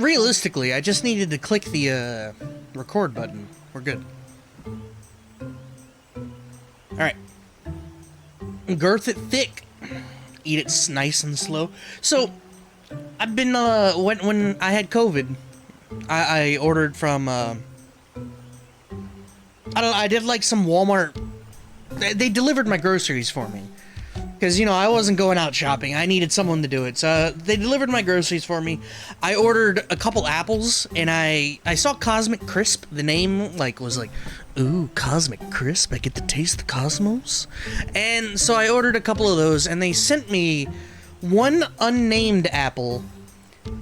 realistically, I just needed to click the record button. We're good. Alright. Girth it thick. Eat it nice and slow. So, I've been, when I had COVID, I ordered from, I did like some Walmart. They delivered my groceries for me. Because, you know, I wasn't going out shopping. I needed someone to do it. So they delivered my groceries for me. I ordered a couple apples, and I saw Cosmic Crisp. The name, like, was like, ooh, Cosmic Crisp. I get to taste the cosmos. And so I ordered a couple of those, and they sent me one unnamed apple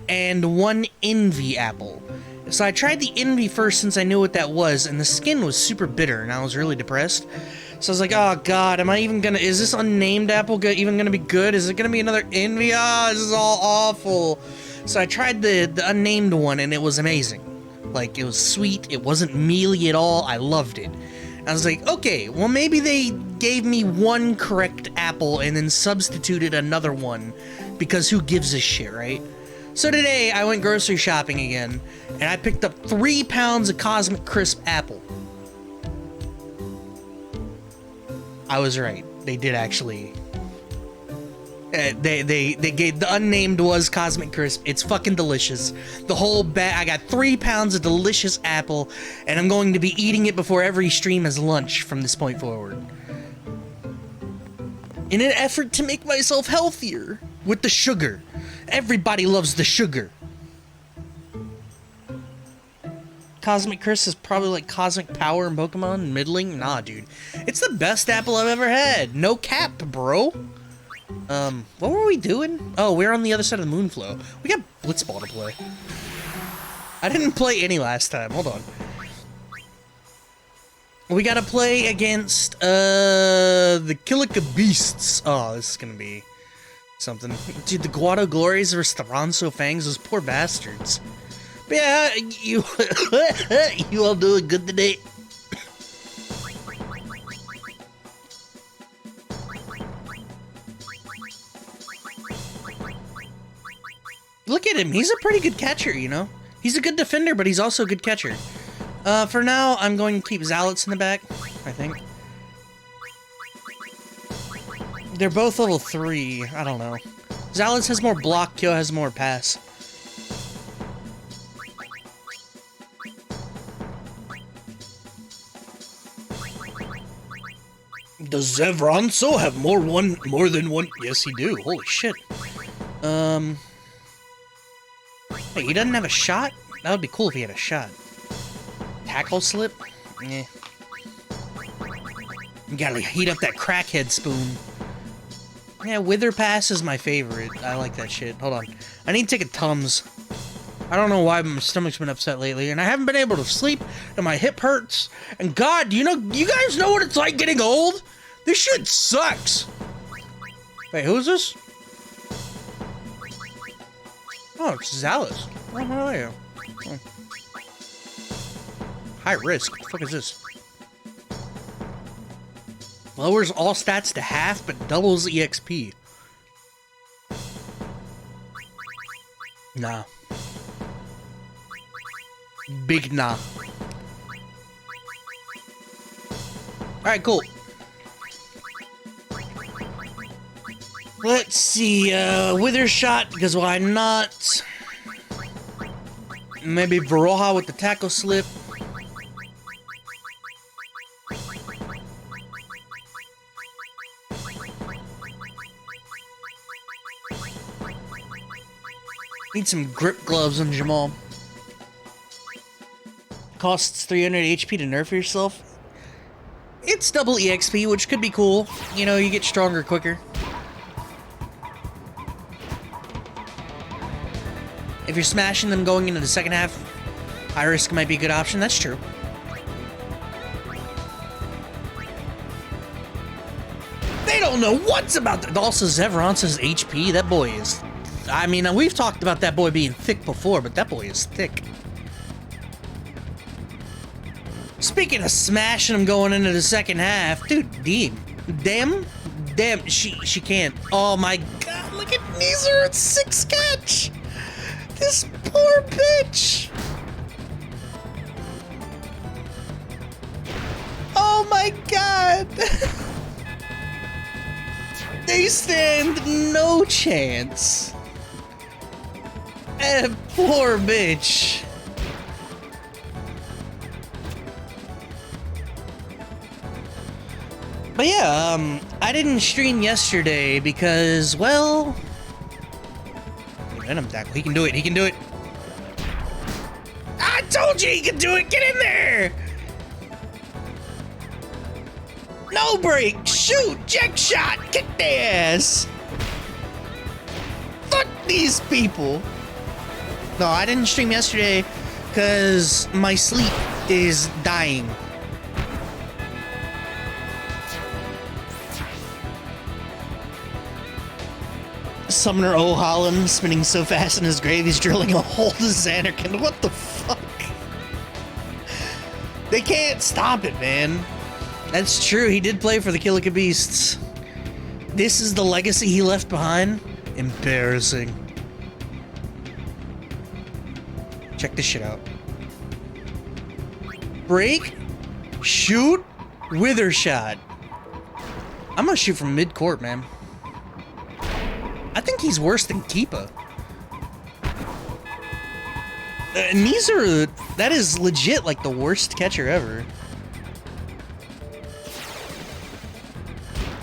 and one Envy apple. So I tried the Envy first since I knew what that was, and the skin was super bitter, and I was really depressed. So I was like, oh god, is this unnamed apple even gonna be good? Is it gonna be another Envy? Ah, this is all awful. So I tried the unnamed one, and it was amazing. Like, it was sweet, it wasn't mealy at all, I loved it. I was like, okay, well maybe they gave me one correct apple and then substituted another one, because who gives a shit, right? So today, I went grocery shopping again, and I picked up 3 pounds of Cosmic Crisp apple. I was right. They did actually. They gave, the unnamed was Cosmic Crisp. It's fucking delicious. The whole bag, I got 3 pounds of delicious apple, and I'm going to be eating it before every stream as lunch from this point forward. In an effort to make myself healthier with the sugar. Everybody loves the sugar. Cosmic Crisp is probably like Cosmic Power in Pokemon, middling? Nah, dude. It's the best apple I've ever had. No cap, bro. What were we doing? Oh, we're on the other side of the Moonflow. We got Blitzball to play. I didn't play any last time. Hold on. We gotta play against, the Kilika Beasts. Oh, this is gonna be something. Dude, the Guado Glories versus the Ronso Fangs, those poor bastards. But yeah, you all doing good today? Look at him, he's a pretty good catcher, you know? He's a good defender, but he's also a good catcher. For now, I'm going to keep Zalets in the back, I think. They're both level 3, I don't know. Zalets has more block, Kyo has more pass. Does Zevronso have more than one? Yes, he do. Holy shit. Wait, he doesn't have a shot? That would be cool if he had a shot. Tackle slip? Eh. You gotta heat up that crackhead spoon. Yeah, Wither Pass is my favorite. I like that shit. Hold on. I need to take a Tums. I don't know why my stomach's been upset lately, and I haven't been able to sleep, and my hip hurts. And God, you guys know what it's like getting old? This shit sucks. Wait, who is this? Oh, it's Zalus. Oh, how are you? Oh. High risk. What the fuck is this? Lowers all stats to half, but doubles EXP. Nah. Big nah. Alright, cool. Let's see, Wither Shot, because why not? Maybe Varoha with the Tackle Slip. Need some grip gloves on Jamal. Costs 300 HP to nerf yourself. It's double EXP, which could be cool. You know, you get stronger quicker. If you're smashing them going into the second half, high risk might be a good option. That's true. They don't know what's about that. Also, Zevron's HP, that boy is... I mean, we've talked about that boy being thick before, but that boy is thick. Speaking of smashing him going into the second half, dude, damn, she can't. Oh my god, look at Neezer at 6 catch. This poor poor bitch! Oh my god! They stand no chance. Poor bitch. But yeah, I didn't stream yesterday because, well... Venom tackle. He can do it. He can do it. I told you he could do it. Get in there. No break. Shoot. Check shot. Kick their ass. Fuck these people. No, I didn't stream yesterday because my sleep is dying. Summoner O'Holland spinning so fast in his grave he's drilling a hole to Xanarkin. What the fuck? They can't stop it, man. That's true. He did play for the Killica Beasts. This is the legacy he left behind. Embarrassing. Check this shit out. Break. Shoot. Wither shot. I'm gonna shoot from mid-court, man. I think he's worse than Keepa. And these are... That is legit, like, the worst catcher ever.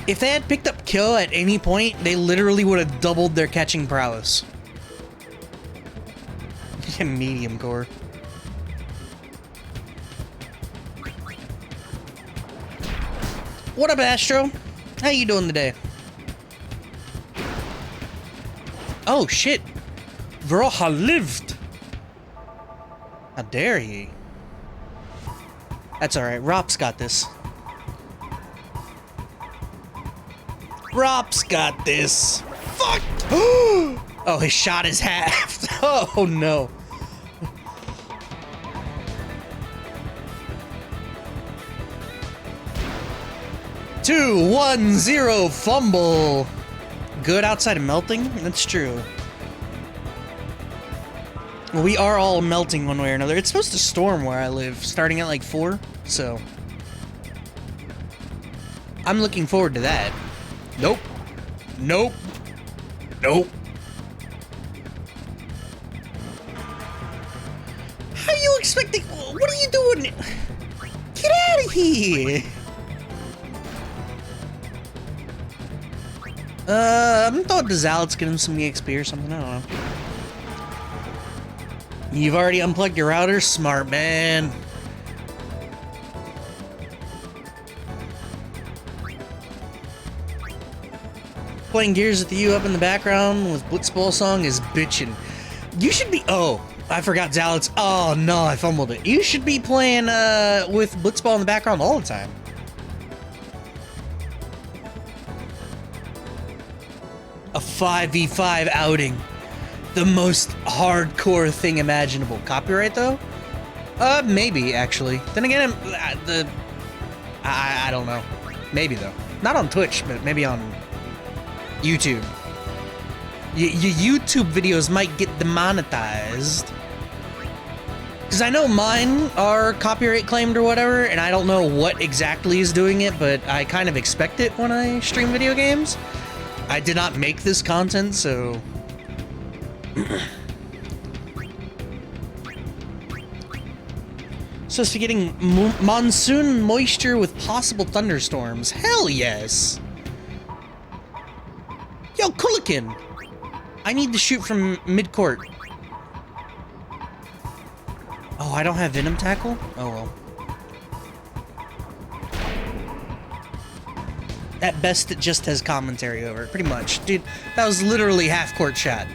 If they had picked up kill at any point, they literally would have doubled their catching prowess. Medium core. What up, Astro? How you doing today? Oh, shit. Vroha lived. How dare he? That's alright. Rop's got this. Rop's got this. Fuck! Oh, his shot is halved. Oh, no. Two, 1, 0, fumble. Good outside of melting? That's true. Well, we are all melting one way or another. It's supposed to storm where I live, starting at like 4, so... I'm looking forward to that. Nope. Nope. Nope. How are you expecting... What are you doing? Get out of here! I'm thought the Zealot's get him some EXP or something, I don't know. You've already unplugged your router? Smart, man. Playing Gears with you up in the background with Blitzball song is bitchin'. You should be... Oh, I forgot Zealot's... Oh, no, I fumbled it. You should be playing with Blitzball in the background all the time. A 5v5 outing. The most hardcore thing imaginable. Copyright, though? Maybe, actually. Then again, I don't know. Maybe, though. Not on Twitch, but maybe on YouTube. Your YouTube videos might get demonetized. Because I know mine are copyright claimed or whatever, and I don't know what exactly is doing it, but I kind of expect it when I stream video games. I did not make this content, so... Supposed to be getting monsoon moisture with possible thunderstorms. Hell yes! Yo, Kulikin! I need to shoot from mid-court. Oh, I don't have Venom Tackle? Oh well. At best, it just has commentary over it, pretty much. Dude, that was literally half-court shot.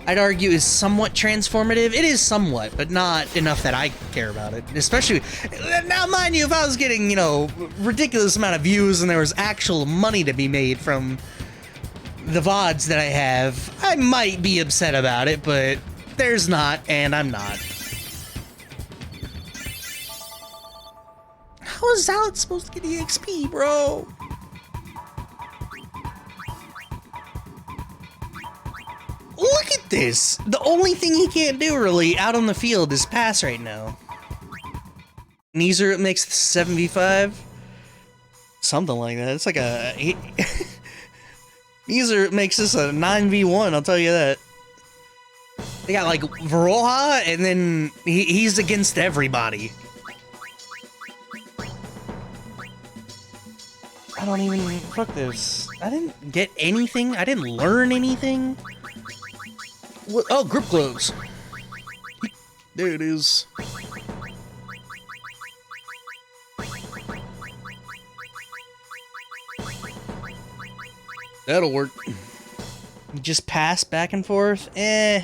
I'd argue is somewhat transformative. It is somewhat, but not enough that I care about it. Especially, now mind you, if I was getting, you know, ridiculous amount of views and there was actual money to be made from the VODs that I have, I might be upset about it, but there's not, and I'm not. How is Zealot supposed to get EXP, bro? Look at at this. The only thing he can't do really out on the field is pass right now. Neither it makes 7v5. Something like that. It's like a... Neither it makes this a 9v1, I'll tell you that. They got like Veroha, and then he's against everybody. I don't even... Fuck this. I didn't get anything. I didn't learn anything. What? Oh, grip gloves. There it is. That'll work. Just pass back and forth? Eh.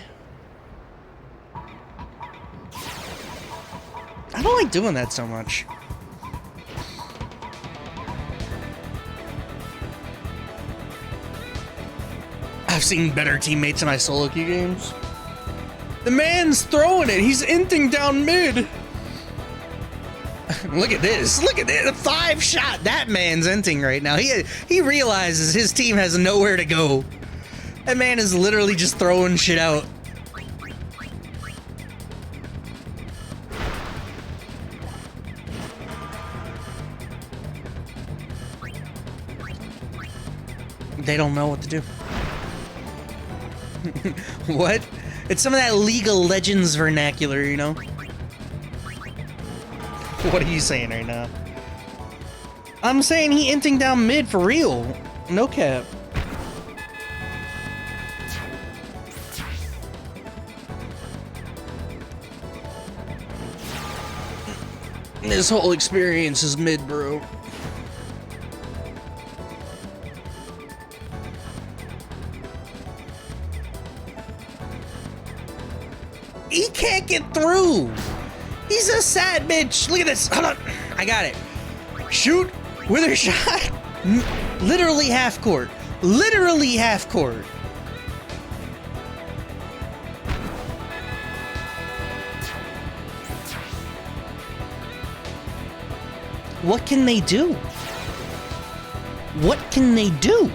I don't like doing that so much. I've seen better teammates in my solo queue games. The man's throwing it. He's inting down mid. Look at this. Look at this. A 5-shot. That man's inting right now. He realizes his team has nowhere to go. That man is literally just throwing shit out. They don't know what to do. What? It's some of that League of Legends vernacular, you know? What are you saying right now? I'm saying he inting down mid for real. No cap. This whole experience is mid, bro. He can't get through. He's a sad bitch. Look at this. Hold on. I got it. Shoot. Wither shot. Literally half court. Literally half court. What can they do? What can they do?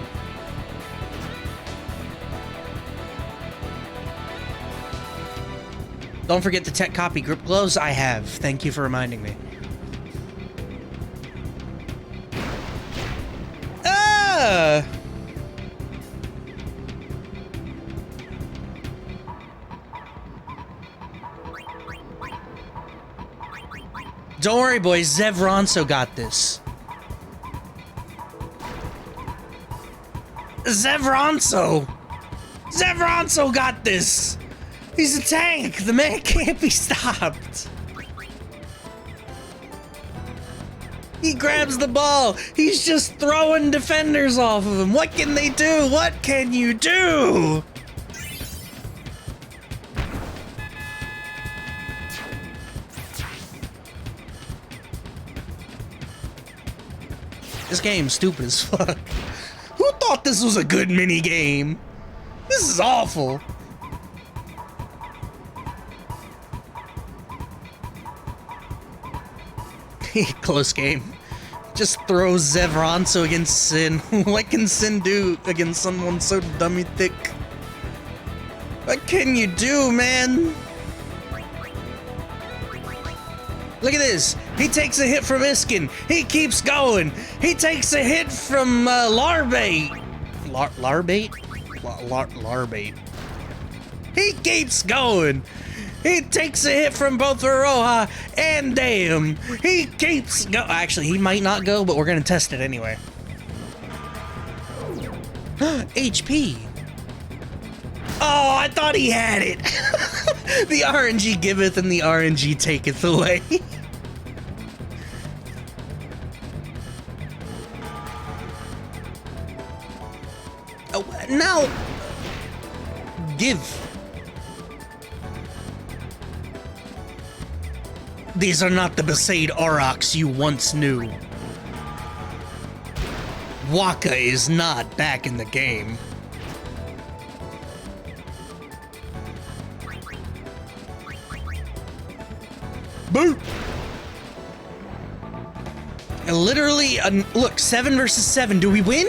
Don't forget to tech copy grip gloves. I have. Thank you for reminding me. Ah! Don't worry, boys. Zev Ronso got this. Zev Ronso! Zev Ronso got this! He's a tank! The man can't be stopped! He grabs the ball! He's just throwing defenders off of him! What can they do? What can you do? This game's stupid as fuck. Who thought this was a good mini game? This is awful. Close game. Just throw Zev Ronso against Sin. What can Sin do against someone so dummy thick? What can you do, man? Look at this. He takes a hit from Iskin. He keeps going. He takes a hit from Larbate. Larbate? Larbate. He keeps going. He takes a hit from both Aroha and Damn. He keeps go. Actually, he might not go, but we're gonna test it anyway. HP. Oh, I thought he had it. The RNG giveth and the RNG taketh away. Oh, now give. These are not the Besaid Aurochs you once knew. Waka is not back in the game. Boot! And literally, look, 7 versus 7. Do we win?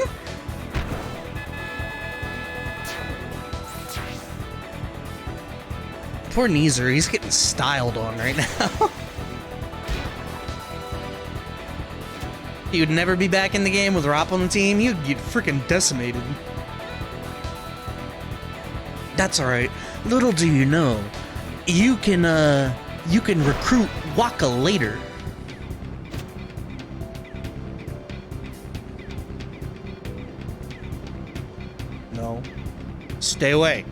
poor Neezer, he's getting styled on right now. He would never be back in the game with Rop on the team. He would get freaking decimated. That's alright. Little do you know, you can recruit Waka later. No. Stay away.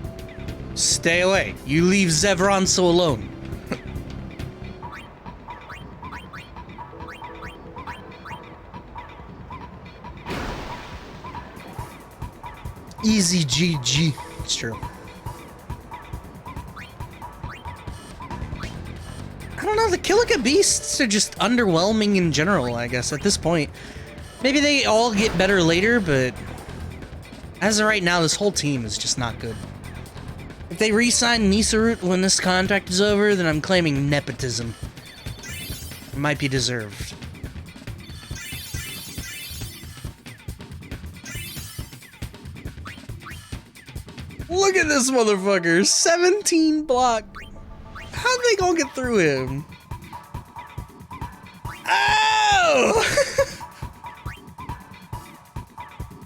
Stay away. You leave Zevronso alone. Easy GG. It's true. I don't know, the Kilika Beasts are just underwhelming in general, I guess, at this point. Maybe they all get better later, but as of right now, this whole team is just not good. If they re-sign Nisarut when this contract is over, then I'm claiming nepotism. It might be deserved. Look at this motherfucker! 17 block! How'd they gonna get through him? Oh!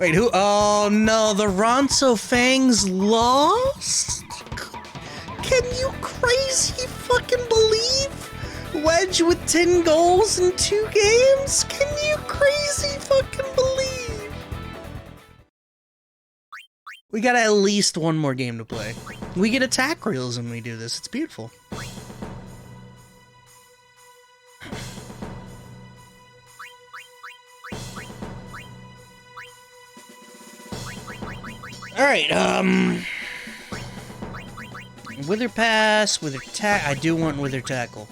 Wait, who? Oh no, the Ronso Fangs lost? Can you crazy fucking believe? Wedge with 10 goals in 2 games? Can you crazy fucking believe? We got at least one more game to play. We get attack reels when we do this. It's beautiful. Alright, Wither Pass, Wither Tack. I do want Wither Tackle.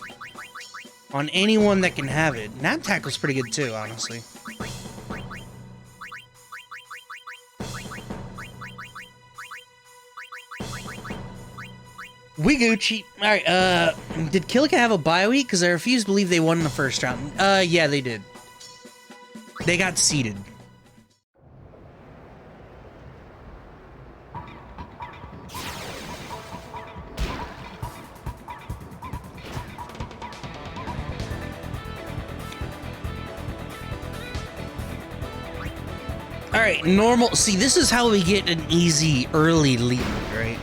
On anyone that can have it. Nap Tackle's pretty good too, honestly. We Gucci. Alright, did Kilika have a bye week? Because I refuse to believe they won in the first round. Yeah, they did. They got seeded. Alright, normal. See, this is how we get an easy early lead, right?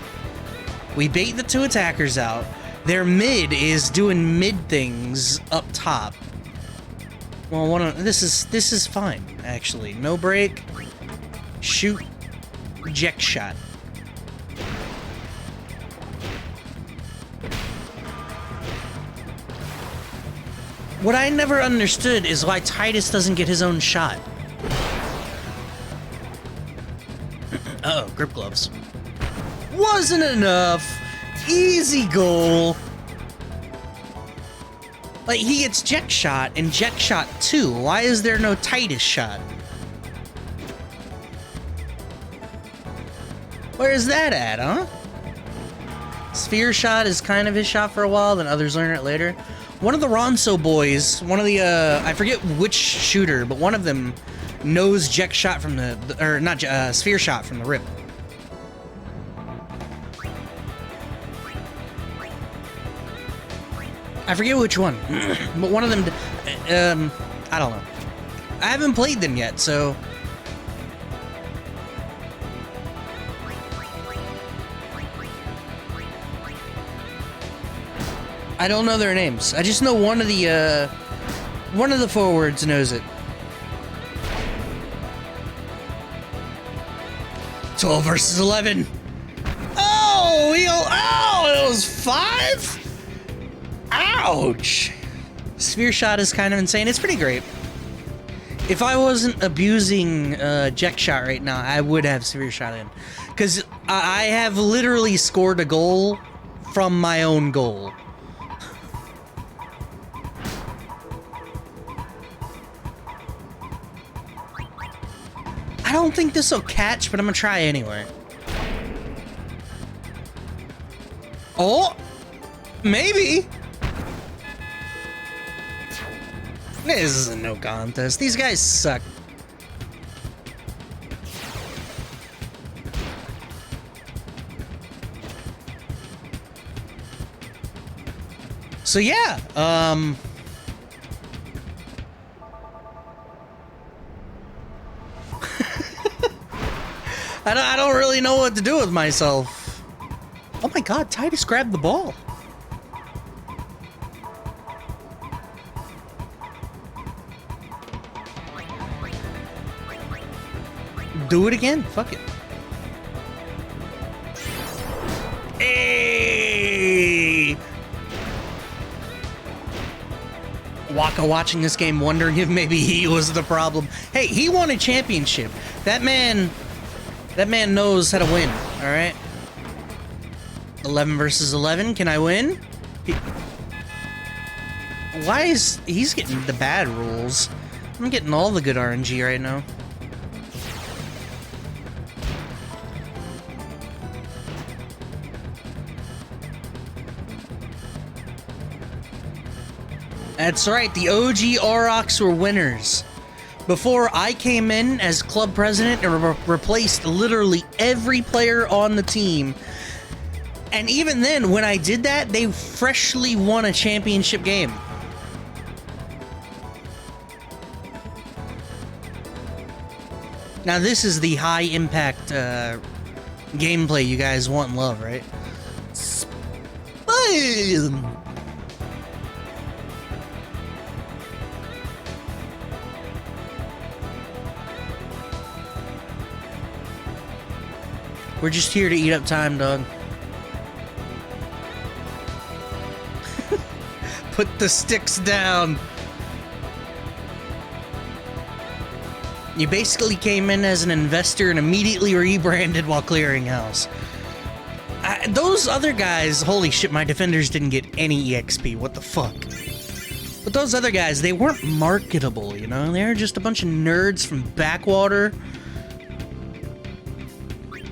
We bait the 2 attackers out. Their mid is doing mid things up top. Well, this is fine, actually. No break. Shoot. Reject shot. What I never understood is why Titus doesn't get his own shot. Uh-oh, grip gloves. Wasn't enough. Easy goal. Like, he gets Jack shot and Jack shot 2. Why is there no Titus shot? Where is that at, huh? Sphere shot is kind of his shot for a while, then others learn it later. One of the Ronso boys, one of the, I forget which shooter, but one of them knows Jack shot from the, or not, Sphere shot from the rip. I forget which one, but one of them, I don't know. I haven't played them yet, so. I don't know their names. I just know one of the forwards knows it. 12 versus 11. Oh, it was 5? Ouch! Sphere shot is kind of insane. It's pretty great. If I wasn't abusing Jack shot right now, I would have sphere shot in. Because I have literally scored a goal from my own goal. I don't think this will catch, but I'm gonna try anyway. Oh! Maybe! This is a no contest. These guys suck. So yeah, I don't really know what to do with myself. Oh my god, Titus grabbed the ball. Do it again, fuck it. Hey! Waka watching this game wondering if maybe he was the problem. Hey, he won a championship. That man knows how to win, alright? 11 versus 11, can I win? Why is... he's getting the bad rules. I'm getting all the good RNG right now. That's right, the OG Aurochs were winners. Before I came in as club president and replaced literally every player on the team. And even then, when I did that, they freshly won a championship game. Now this is the high impact gameplay you guys want and love, right? Spam! We're just here to eat up time, dog. Put the sticks down. You basically came in as an investor and immediately rebranded while clearing house. Those other guys, holy shit, my defenders didn't get any EXP. What the fuck? But those other guys, they weren't marketable, you know? They were just a bunch of nerds from Backwater.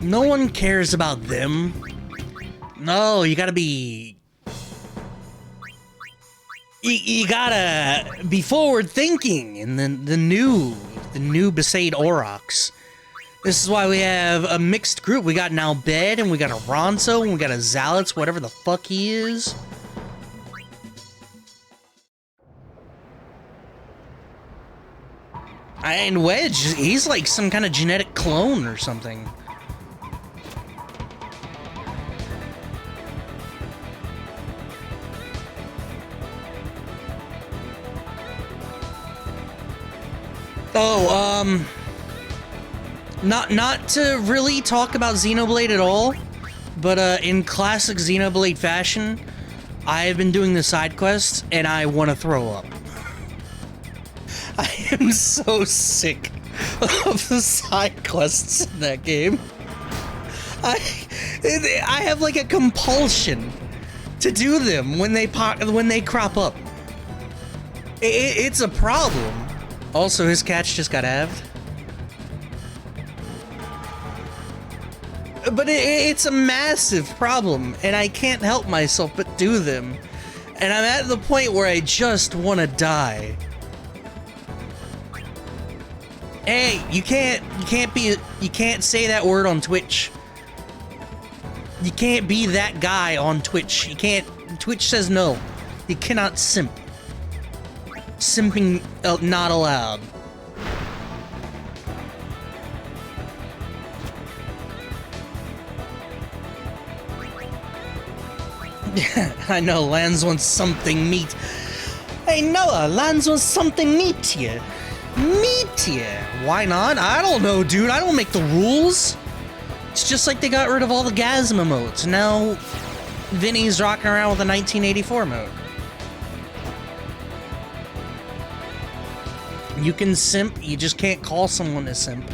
No one cares about them. No, you gotta be... You gotta be forward-thinking in the new Besaid Aurochs. This is why we have a mixed group. We got now Bed, and we got a Ronso, and we got a Zalats, whatever the fuck he is. And Wedge, he's like some kind of genetic clone or something. Oh, not to really talk about Xenoblade at all, but in classic Xenoblade fashion, I have been doing the side quests, and I want to throw up. I am so sick of the side quests in that game. I have like a compulsion to do them when they crop up. It's a problem. Also, his catch just got halved. But it's a massive problem, and I can't help myself but do them. And I'm at the point where I just want to die. Hey, you can't say that word on Twitch. You can't be that guy on Twitch. You can't. Twitch says no. You cannot simp. Simping not allowed. I know, Lance wants something meat. Hey Noah, Lance wants something meat here. Meat here. Why not? I don't know, dude. I don't make the rules. It's just like they got rid of all the Gasma modes. Now, Vinny's rocking around with a 1984 mode. You can simp, you just can't call someone a simp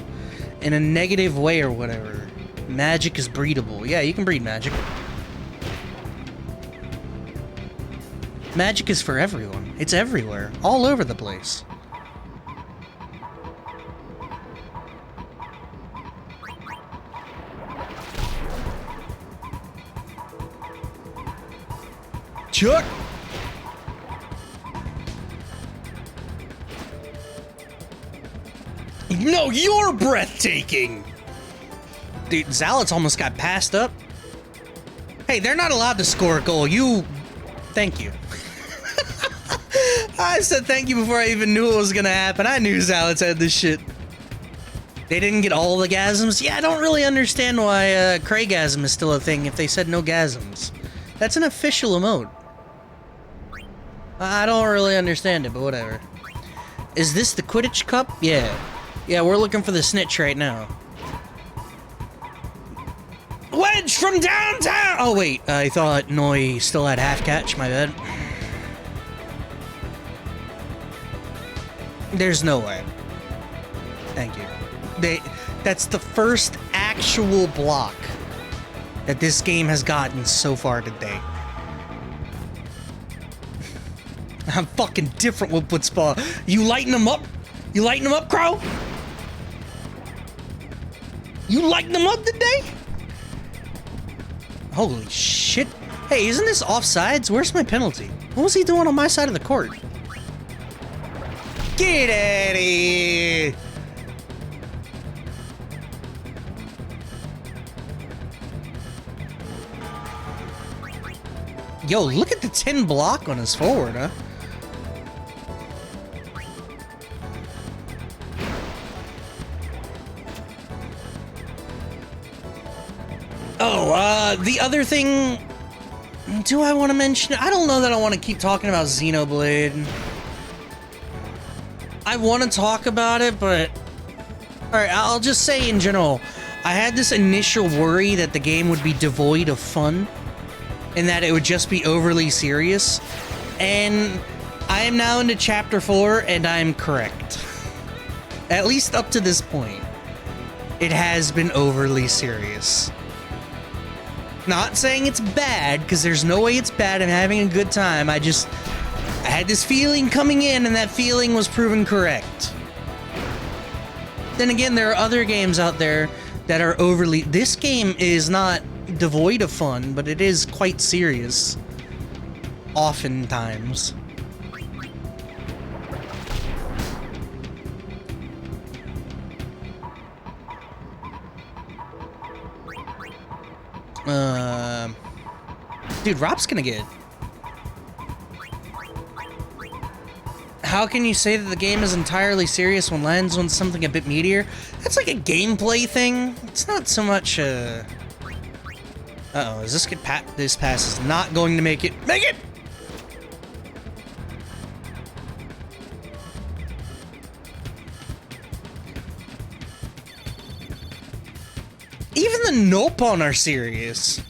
in a negative way or whatever. Magic is breedable. Yeah, you can breed magic. Magic is for everyone. It's everywhere. All over the place. Chuck! No, you're breathtaking! Dude, Zalats almost got passed up. Hey, they're not allowed to score a goal. Thank you. I said thank you before I even knew it was gonna happen. I knew Zalets had this shit. They didn't get all the gasms? Yeah, I don't really understand why Craigasm is still a thing if they said no gasms. That's an official emote. I don't really understand it, but whatever. Is this the Quidditch Cup? Yeah. Yeah, we're looking for the snitch right now. Wedge from downtown! Oh, wait. I thought Noi still had half catch. My bad. There's no way. Thank you. That's the first actual block that this game has gotten so far today. I'm fucking different with Blitzball. You lighten them up? You lighten them up, Crow? You lighten them up today? Holy shit. Hey, isn't this offsides? Where's my penalty? What was he doing on my side of the court? Get out of here! Yo, look at the 10 block on his forward, huh? Oh, the other thing... Do I want to mention it? I don't know that I want to keep talking about Xenoblade. I want to talk about it, but... Alright, I'll just say in general, I had this initial worry that the game would be devoid of fun, and that it would just be overly serious, and I am now into Chapter 4, and I'm correct. At least up to this point, it has been overly serious. Not saying it's bad, because there's no way it's bad. I'm having a good time. I had this feeling coming in, and that feeling was proven correct. Then again, there are other games out there that are overly... This game is not devoid of fun, but it is quite serious. Oftentimes. Dude, Rob's gonna get... How can you say that the game is entirely serious when lands on something a bit meatier? That's like a gameplay thing. It's not so much, Uh-oh, is this good this pass is not going to make it. Make it! Even the Nopon are serious.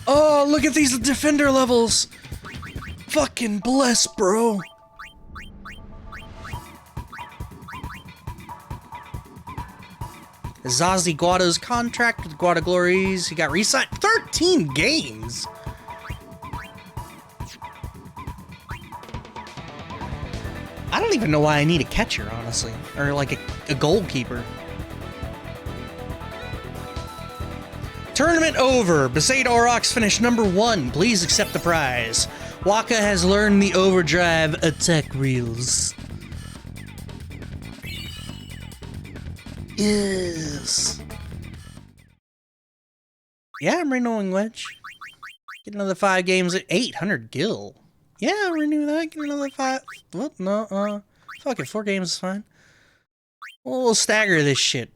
Oh, look at these defender levels. Fucking bless, bro. Zazie Guado's contract with Guada Glories. He got re-signed 13 games. I don't even know why I need a catcher, honestly. Or like a goalkeeper. Tournament over. Besaid Aurochs finished #1. Please accept the prize. Waka has learned the overdrive attack reels. Yes. Yeah, I'm renewing Wedge. Get another 5 games at 800 gil. Yeah, I'll renew that. Get another 5. What? No, fuck it. 4 games is fine. We'll stagger this shit.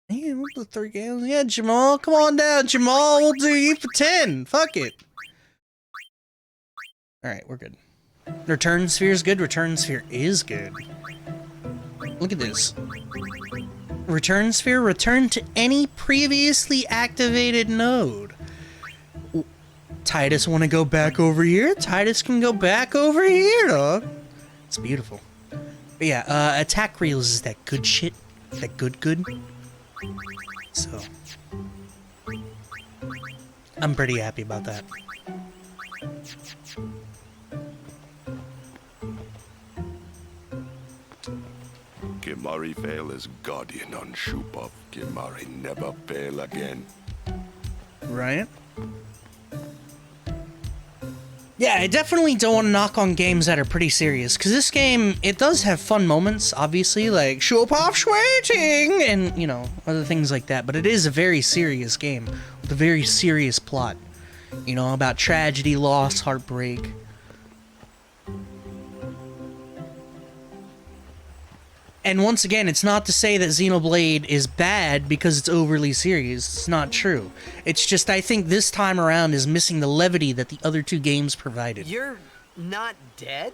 Yeah, we'll do 3 games. Yeah, Jamal, come on down, Jamal. We'll do you for 10. Fuck it. Alright, we're good. Return Sphere is good. Return Sphere is good. Look at this. Return Sphere, return to any previously activated node. Titus want to go back over here? Titus can go back over here, dog. It's beautiful. But yeah, attack reels is that good shit. That good. So, I'm pretty happy about that. Kimari fail as guardian on Shupov. Kimari never fail again. Right? Yeah, I definitely don't want to knock on games that are pretty serious, because this game, it does have fun moments, obviously, like Shupov waiting, and, you know, other things like that, but it is a very serious game, with a very serious plot. You know, about tragedy, loss, heartbreak. And once again, it's not to say that Xenoblade is bad because it's overly serious. It's not true. It's just I think this time around is missing the levity that the other two games provided. You're not dead?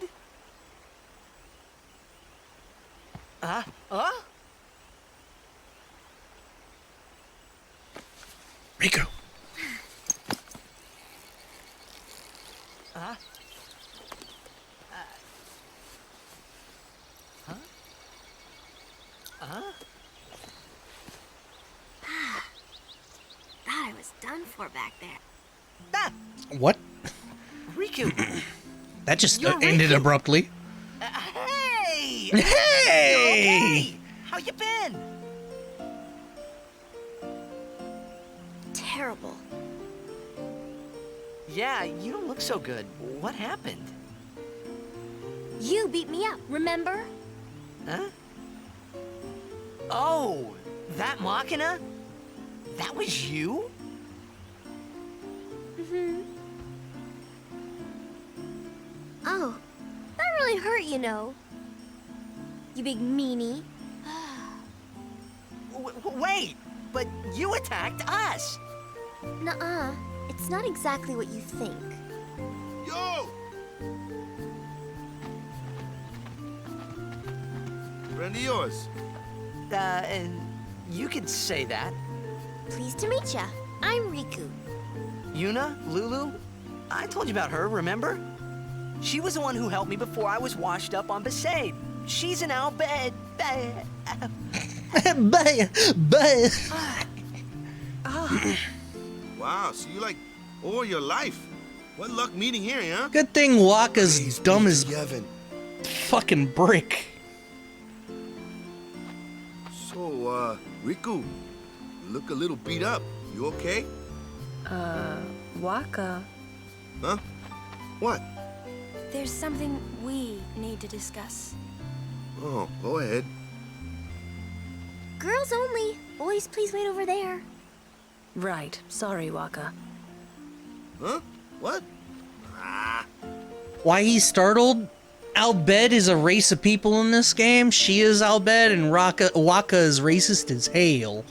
Riku. Thought I was done for back there. Ah, What? Riku. That just You're ended Riku. abruptly. Hey! Hey! You're okay. How you been? Terrible. Yeah, you don't look so good. What happened? You beat me up, remember? Huh? Oh, that Machina? That was you? Oh, that really hurt, you know. You big meanie. Wait, but you attacked us. Nuh-uh. It's not exactly what you think. Yo! Friend of yours. And you could say that. Pleased to meet ya. I'm Riku. Yuna, Lulu, I told you about her, remember? She was the one who helped me before I was washed up on Besaid. She's in our bed. Bye. Wow, so you like all your life. What luck meeting here, huh? Good thing Waka's dumb as Yevon. fucking brick. So, Riku, you look a little beat up. You okay? Waka. Huh? What? There's something we need to discuss. Oh, go ahead. Girls only. Boys, please wait over there. Right. Sorry, Waka. Huh? What? Why he's startled? Albed is a race of people in this game. She is Albed, and Waka is racist as hell.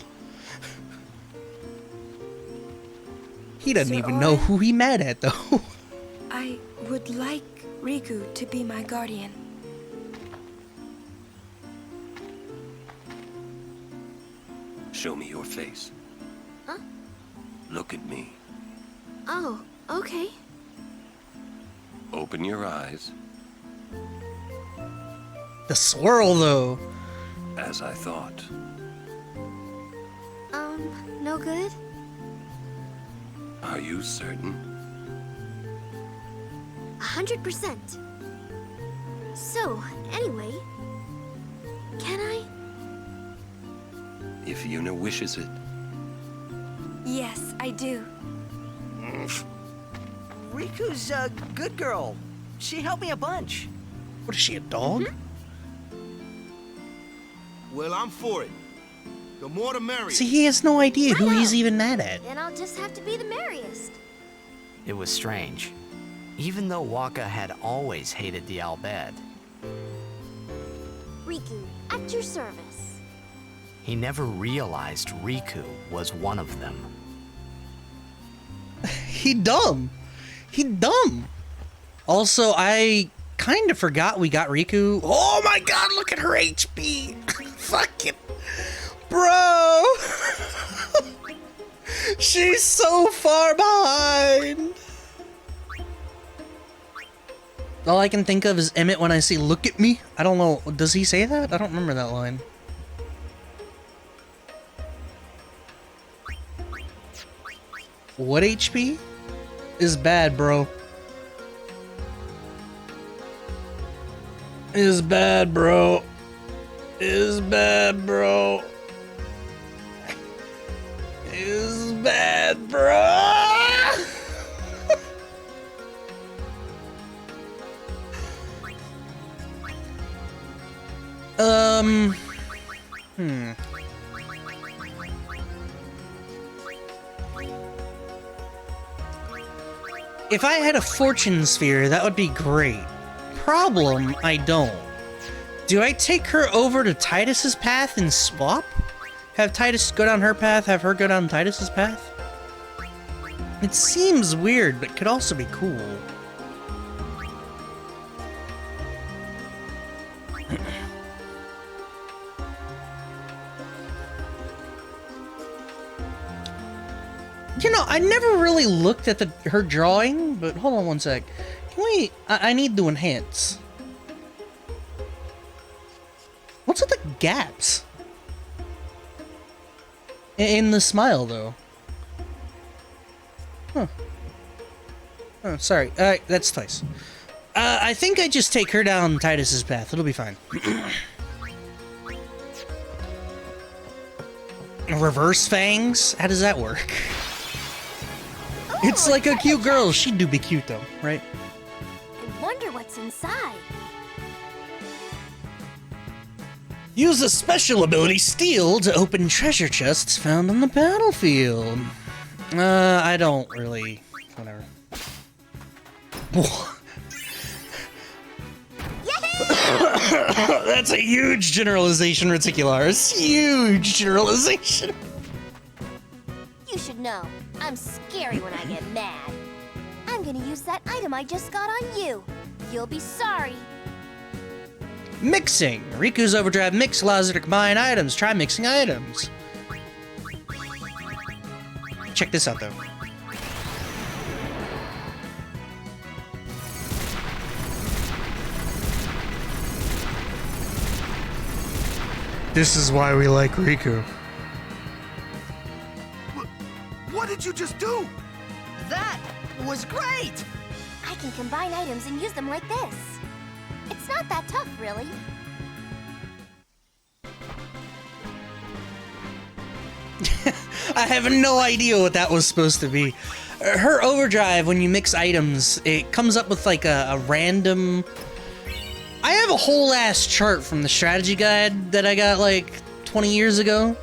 He doesn't Sir even know Orin? who he mad at, though. I would like Riku to be my guardian. Show me your face. Huh? Look at me. Oh, okay. Open your eyes, The swirl, though. as I thought. No good? Are you certain? 100%. So, anyway, can I? If Yuna wishes it. Yes, I do. Riku's a good girl. She helped me a bunch. What is she, a dog? Well, I'm for it. The more the merrier. See, he has no idea who he's even mad at. Then I'll just have to be the merriest. It was strange. Even though Waka had always hated the Albed, Riku, at your service. he never realized Riku was one of them. He dumb. He dumb. Also, I kind of forgot we got Riku. Oh my god, look at her HP. Fucking bro. She's so far behind. All I can think of is Emmett when I say look at me. I don't know. Does he say that? I don't remember that line. What HP? Is bad, bro. Is bad, bro. Is bad, bro. Is bad, bro. Hmm. If I had a fortune sphere, that would be great. Problem, I don't. Do I take her over to Titus's path and swap? Have Titus go down her path, have her go down Titus's path? It seems weird, but could also be cool. You know, I never really looked at her drawing, but hold on one sec. Can we... I need to enhance. What's with the gaps? In the smile, though. Huh. Oh, sorry. That's twice. I think I just take her down Titus's path. It'll be fine. Reverse fangs? How does that work? It's like a cute girl. She do be cute though, right? I wonder what's inside. Use the special ability Steal to open treasure chests found on the battlefield. I don't really... Whatever. That's a huge generalization, Reticularis. Huge generalization. You should know, I'm scary when I get mad. I'm gonna use that item I just got on you. You'll be sorry. Mixing. Riku's Overdrive Mix allows her to combine items. Try mixing items. Check this out, though. This is why we like Riku. What did you just do? That was great! I can combine items and use them like this. It's not that tough, really. I have no idea what that was supposed to be. Her overdrive, when you mix items, it comes up with like a random... I have a whole ass chart from the strategy guide that I got like 20 years ago.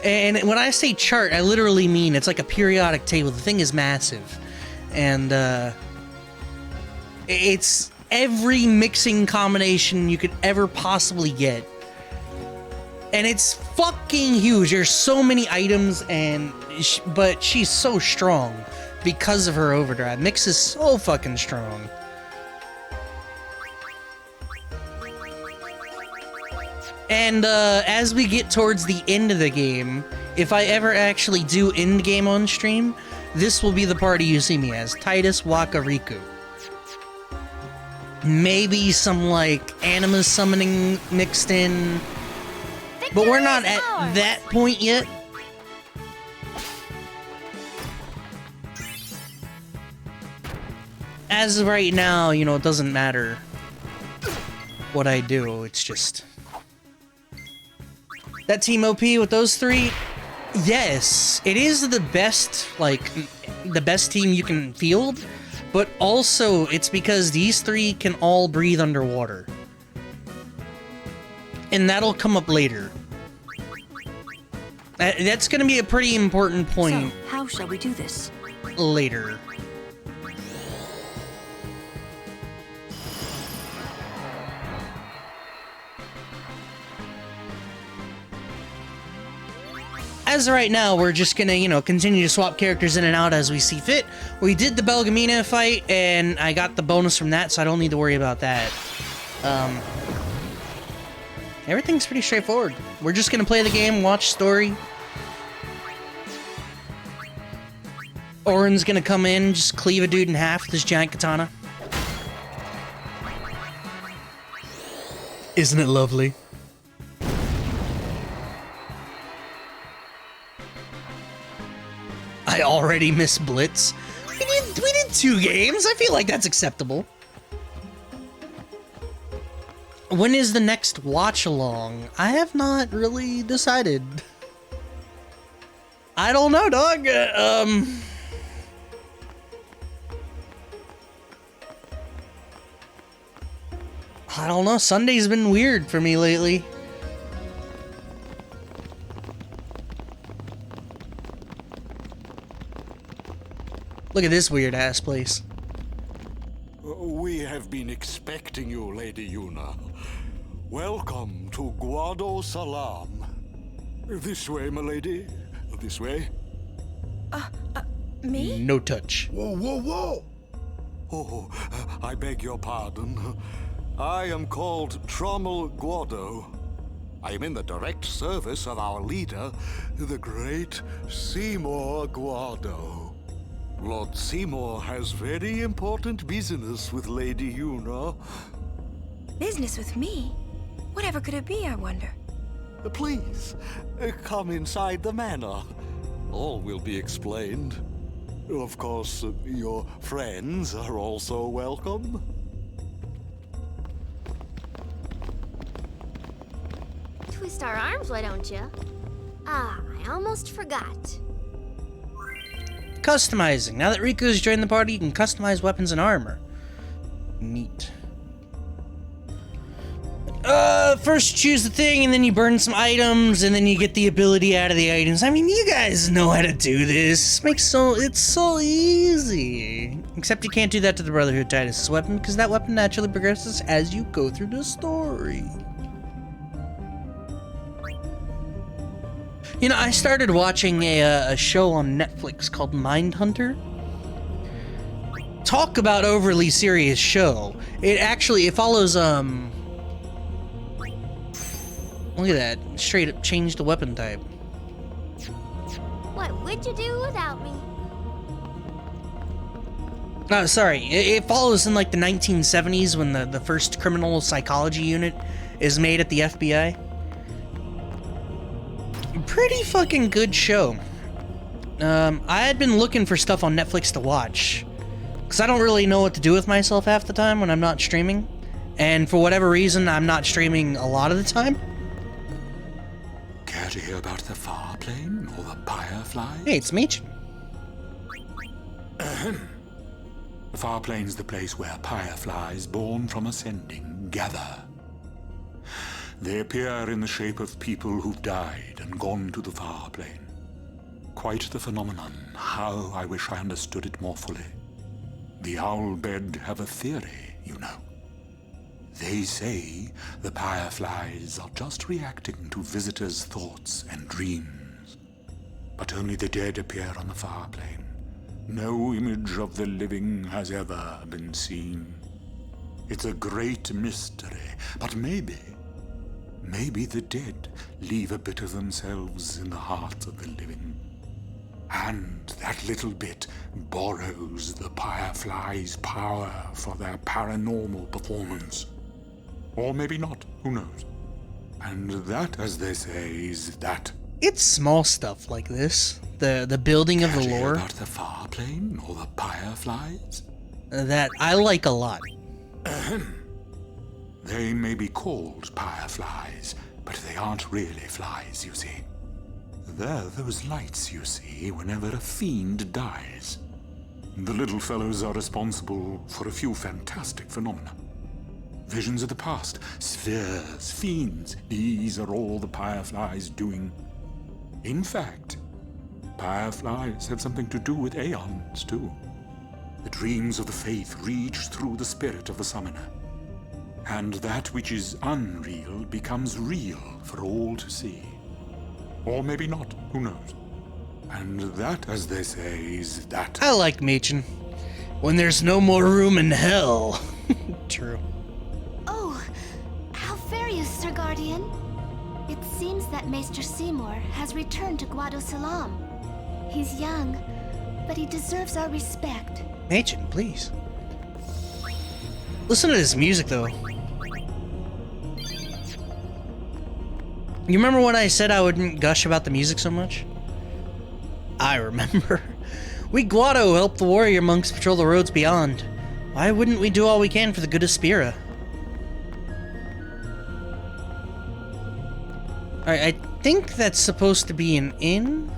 And when I say chart, I literally mean it's like a periodic table. The thing is massive. And it's every mixing combination you could ever possibly get. And it's fucking huge. There's so many items, but she's so strong because of her overdrive. Mix is so fucking strong. And as we get towards the end of the game, if I ever actually do end game on stream, this will be the party you see me as. Titus, Waka, Riku. Maybe some, like, anima summoning mixed in. But we're not at that point yet. As of right now, you know, it doesn't matter what I do. It's just... That team OP with those three, yes, it is the best, like, the best team you can field, but also it's because these three can all breathe underwater. And that'll come up later. That's gonna be a pretty important point. So, how shall we do this? Later. As of right now, we're just gonna, you know, continue to swap characters in and out as we see fit. We did the Belgamina fight, and I got the bonus from that, so I don't need to worry about that. Everything's pretty straightforward. We're just gonna play the game, watch story. Orin's gonna come in, just cleave a dude in half with his giant katana. Isn't it lovely? I already miss Blitz. We did 2 games. I feel like that's acceptable. When is the next watch along? I have not really decided. I don't know, dog. I don't know. Sunday's been weird for me lately. Look at this weird ass place. We have been expecting you, Lady Yuna. Welcome to Guado Salam. This way, milady. This way. Me? No touch. Whoa, whoa, whoa! Oh, I beg your pardon. I am called Trommel Guado. I am in the direct service of our leader, the great Seymour Guado. Lord Seymour has very important business with Lady Yuna. Business with me? Whatever could it be, I wonder? Please, come inside the manor. All will be explained. Of course, your friends are also welcome. Twist our arms, why don't you? Ah, I almost forgot. Customizing. Now that Riku's joined the party, you can customize weapons and armor. Neat. First choose the thing, and then you burn some items, and then you get the ability out of the items. I mean, you guys know how to do this. It's so easy. Except you can't do that to the Brotherhood Titus' weapon, because that weapon naturally progresses as you go through the story. You know, I started watching a show on Netflix called Mindhunter. Talk about overly serious show. It follows, look at that. Straight up changed the weapon type. What would you do without me? No, sorry. It follows in like the 1970s when the first criminal psychology unit is made at the FBI. Pretty fucking good show. I had been looking for stuff on Netflix to watch, because I don't really know what to do with myself half the time when I'm not streaming. And for whatever reason, I'm not streaming a lot of the time. Care to hear about the far plane or the firefly? Hey, it's Meech. The far plane's the place where fireflies born from ascending gather. They appear in the shape of people who've died and gone to the far plane. Quite the phenomenon. How I wish I understood it more fully. The Owlbed have a theory, you know. They say the fireflies are just reacting to visitors' thoughts and dreams. But only the dead appear on the far plane. No image of the living has ever been seen. It's a great mystery, but maybe the dead leave a bit of themselves in the heart of the living. And that little bit borrows the fireflies' power for their paranormal performance. Or maybe not, who knows? And that, as they say, is that. It's small stuff like this. The building of the lore. About the far plane or the fireflies? That I like a lot. They may be called fireflies, but they aren't really flies, you see. They're those lights you see whenever a fiend dies. The little fellows are responsible for a few fantastic phenomena. Visions of the past, spheres, fiends, these are all the fireflies doing. In fact, fireflies have something to do with aeons, too. The dreams of the faith reach through the spirit of the summoner. And that which is unreal becomes real for all to see. Or maybe not, who knows? And that, as they say, is that. I like Machen. When there's no more room in hell. True. Oh, how various, Sir Guardian. It seems that Maester Seymour has returned to Guado Salam. He's young, but he deserves our respect. Machen, please. Listen to this music, though. You remember when I said I wouldn't gush about the music so much? I remember. We Guado help the warrior monks patrol the roads beyond. Why wouldn't we do all we can for the good of Spira? Alright, I think that's supposed to be an inn.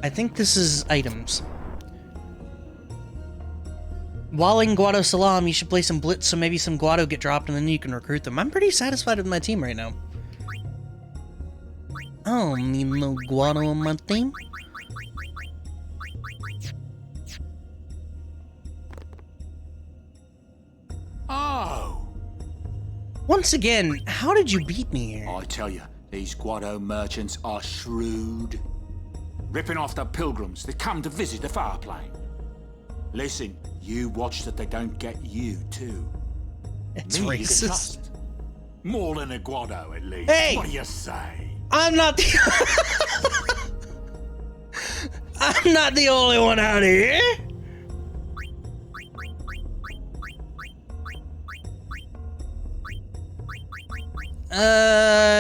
I think this is items. While in Guado Salam, you should play some Blitz so maybe some Guado get dropped and then you can recruit them. I'm pretty satisfied with my team right now. Oh, need no Guado on my team? Once again, how did you beat me here? I tell you, these Guado merchants are shrewd. Ripping off the pilgrims that come to visit the far plane. Listen, you watch that they don't get you, too. It's Me you can racist. trust. More than a Guado, at least. Hey! What do you say? I'm not the... I'm not the only one out here.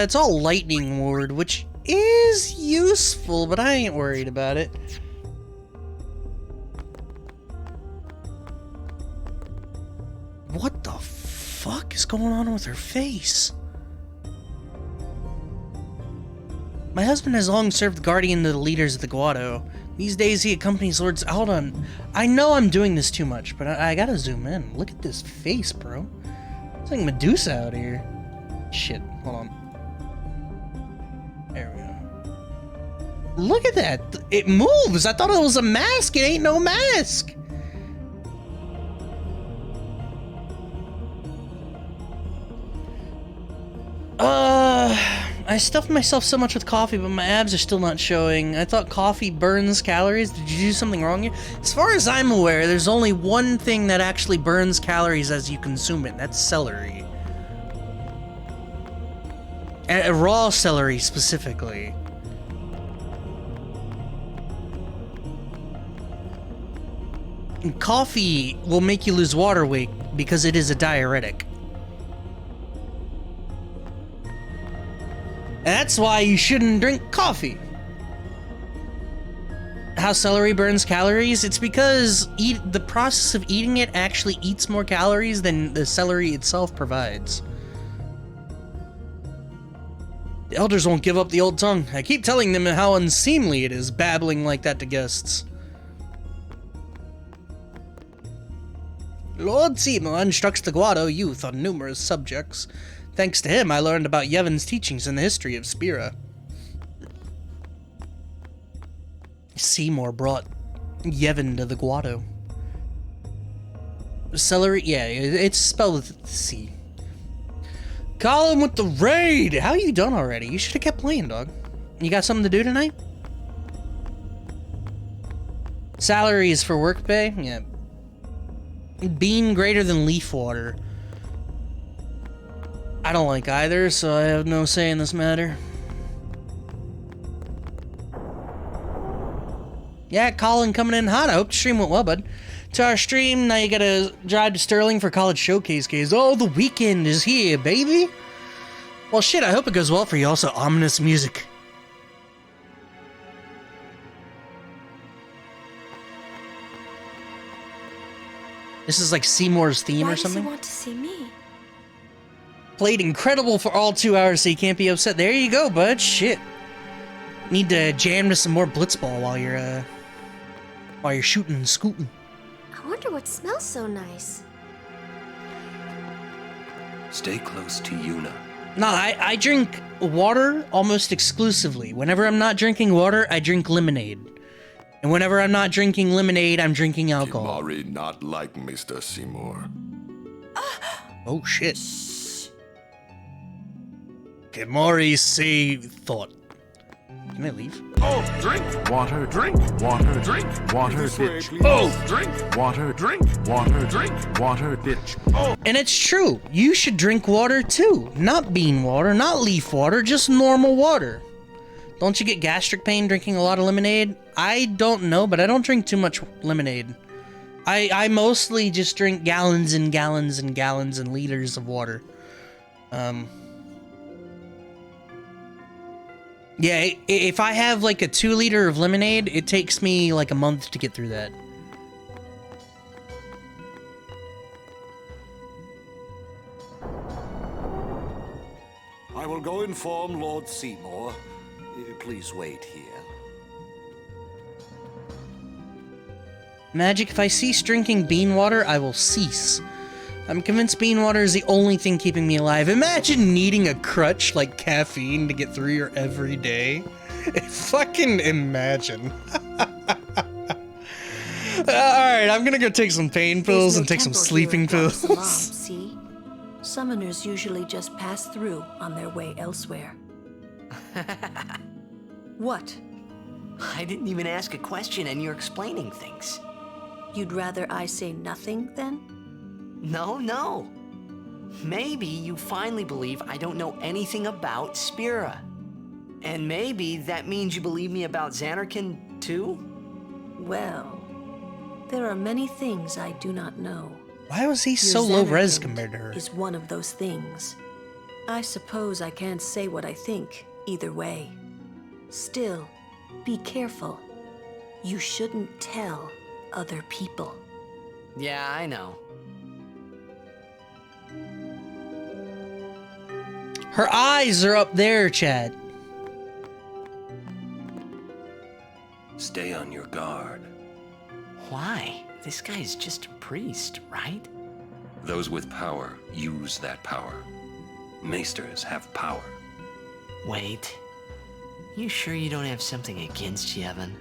It's all lightning ward, which is useful, but I ain't worried about it. What the fuck is going on with her face? My husband has long served guardian to the leaders of the Guado. These days he accompanies Lords... Hold on. I know I'm doing this too much, but I gotta zoom in. Look at this face, bro. It's like Medusa out here. Shit, hold on. There we go. Look at that! It moves! I thought it was a mask! It ain't no mask! I stuffed myself so much with coffee, but my abs are still not showing. I thought coffee burns calories. Did you do something wrong here? As far as I'm aware, there's only one thing that actually burns calories as you consume it. That's celery. Raw celery, specifically. And coffee will make you lose water weight because it is a diuretic. That's why you shouldn't drink coffee. How celery burns calories? It's because the process of eating it actually eats more calories than the celery itself provides. The elders won't give up the old tongue. I keep telling them how unseemly it is babbling like that to guests. Lord Seymour instructs the Guado youth on numerous subjects. Thanks to him, I learned about Yevon's teachings and the history of Spira. Seymour brought Yevon to the Guado. Celery, yeah, it's spelled with C. Colin with the raid! How you done already? You should have kept playing, dog. You got something to do tonight? Salary is for work pay? Yeah. Bean greater than leaf water. I don't like either, so I have no say in this matter. Yeah, Colin coming in hot. I hope the stream went well, bud. To our stream, now you gotta drive to Sterling for college showcase case. Oh, the weekend is here, baby! Well, shit, I hope it goes well for you. Also, ominous music. This is like Seymour's theme or something? Why does he want to see me? Played incredible for all 2 hours, so you can't be upset. There you go, bud. Shit. Need to jam to some more blitzball while you're shooting and scooting. I wonder what smells so nice. Stay close to Yuna. No, I drink water almost exclusively. Whenever I'm not drinking water, I drink lemonade. And whenever I'm not drinking lemonade, I'm drinking alcohol. Kimari not like Mr. Seymour. Oh shit. Kimari say thought. Can I leave? Oh, drink water, drink water, drink water, bitch. Oh, drink water, drink water, drink water, bitch. Oh. And it's true. You should drink water too. Not bean water, not leaf water, just normal water. Don't you get gastric pain drinking a lot of lemonade? I don't know, but I don't drink too much lemonade. I mostly just drink gallons and gallons and gallons and liters of water. Yeah, if I have like a 2 liter of lemonade, it takes me like a month to get through that. I will go inform Lord Seymour. Please wait here. Magic, if I cease drinking bean water, I will cease. I'm convinced bean water is the only thing keeping me alive. Imagine needing a crutch like caffeine to get through your everyday. Fucking imagine. Alright, I'm gonna go take some pain pills and take some sleeping pills. See? Summoners usually just pass through on their way elsewhere. What? I didn't even ask a question and you're explaining things. You'd rather I say nothing, then? No. Maybe you finally believe I don't know anything about Spira. And maybe that means you believe me about Xanarkand, too? Well, there are many things I do not know. Why was he Your so low res Xanarkand compared to her? is one of those things. I suppose I can't say what I think either way. Still, be careful. You shouldn't tell other people. Yeah, I know. Her eyes are up there, Chad. Stay on your guard. Why? This guy's just a priest, right? Those with power use that power. Maesters have power. Wait. You sure you don't have something against Yevon?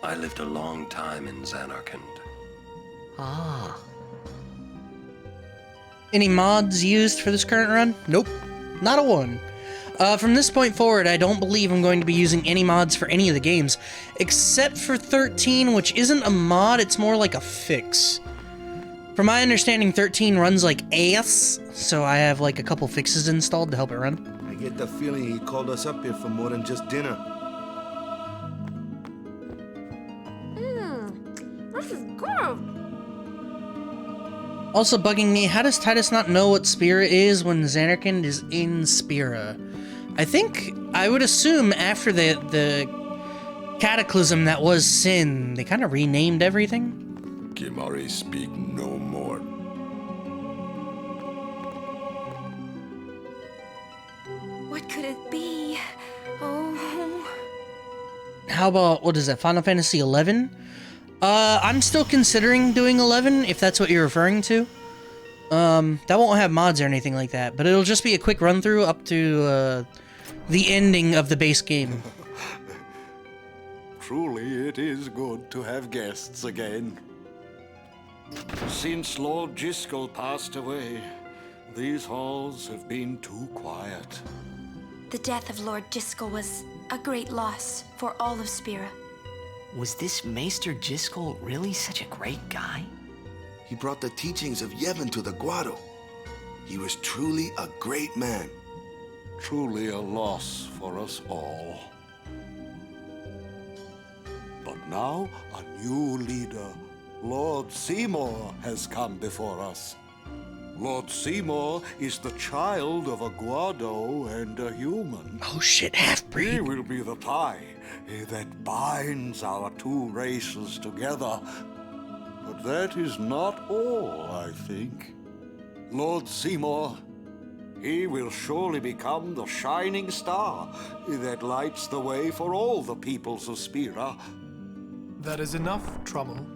I lived a long time in Xanarkand. Ah. Any mods used for this current run? Nope. Not a one. From this point forward, I don't believe I'm going to be using any mods for any of the games, except for 13, which isn't a mod, it's more like a fix. From my understanding, 13 runs like ass, so I have like a couple fixes installed to help it run. I get the feeling he called us up here for more than just dinner. This is good. Also bugging me, how does Titus not know what Spira is when Xanarkand is in Spira? I would assume after the cataclysm that was Sin, they kind of renamed everything. Kimahri speak no more. What could it be? Oh. How about, what is that, Final Fantasy 11? I'm still considering doing 11, if that's what you're referring to. That won't have mods or anything like that, but it'll just be a quick run-through up to, the ending of the base game. Truly, it is good to have guests again. Since Lord Jiskel passed away, these halls have been too quiet. The death of Lord Jiskel was a great loss for all of Spira. Was this Maester Jiskel really such a great guy? He brought the teachings of Yevon to the Guado. He was truly a great man. Truly a loss for us all. But now a new leader, Lord Seymour, has come before us. Lord Seymour is the child of a Guado and a human. Oh shit, half-breed. He will be the tie that binds our two races together. But that is not all, I think. Lord Seymour, he will surely become the shining star that lights the way for all the peoples of Spira. That is enough, Trummel.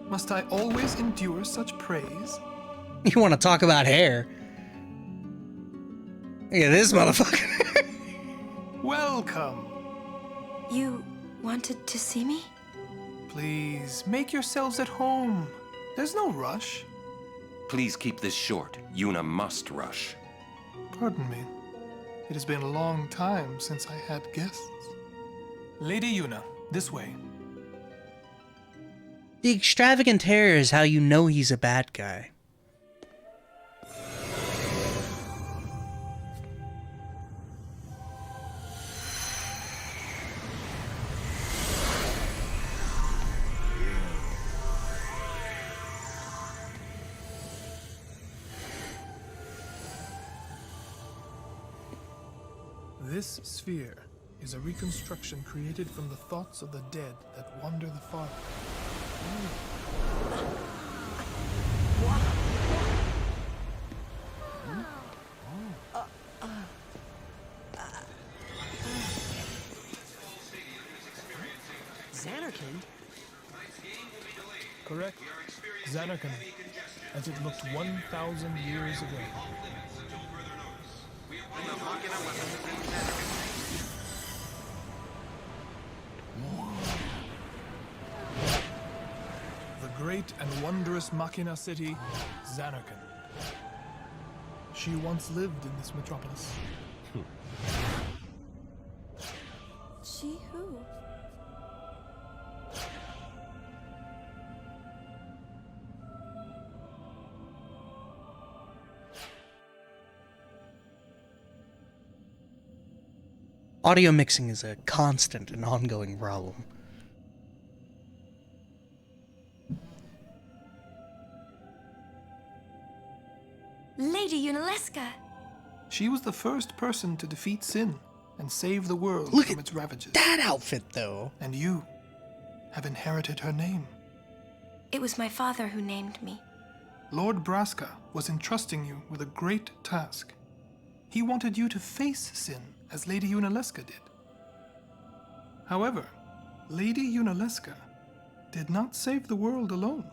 Must I always endure such praise? You want to talk about hair? Look at this motherfucker. Welcome. You wanted to see me? Please, make yourselves at home. There's no rush. Please keep this short. Yuna must rush. Pardon me. It has been a long time since I had guests. Lady Yuna, this way. The extravagant hair is how you know he's a bad guy. This sphere is a reconstruction created from the thoughts of the dead that wander the far. Xanarkand? Correct. Xanarkand, as it looked 1,000 years ago. The great great and wondrous Machina city, Zanarkand. She once lived in this metropolis. She who? Audio mixing is a constant and ongoing problem. Lady Yunalesca! She was the first person to defeat sin and save the world Look from at its ravages. that outfit, though. And you have inherited her name. It was my father who named me. Lord Braska was entrusting you with a great task. He wanted you to face sin as Lady Yunalesca did. However, Lady Yunalesca did not save the world alone.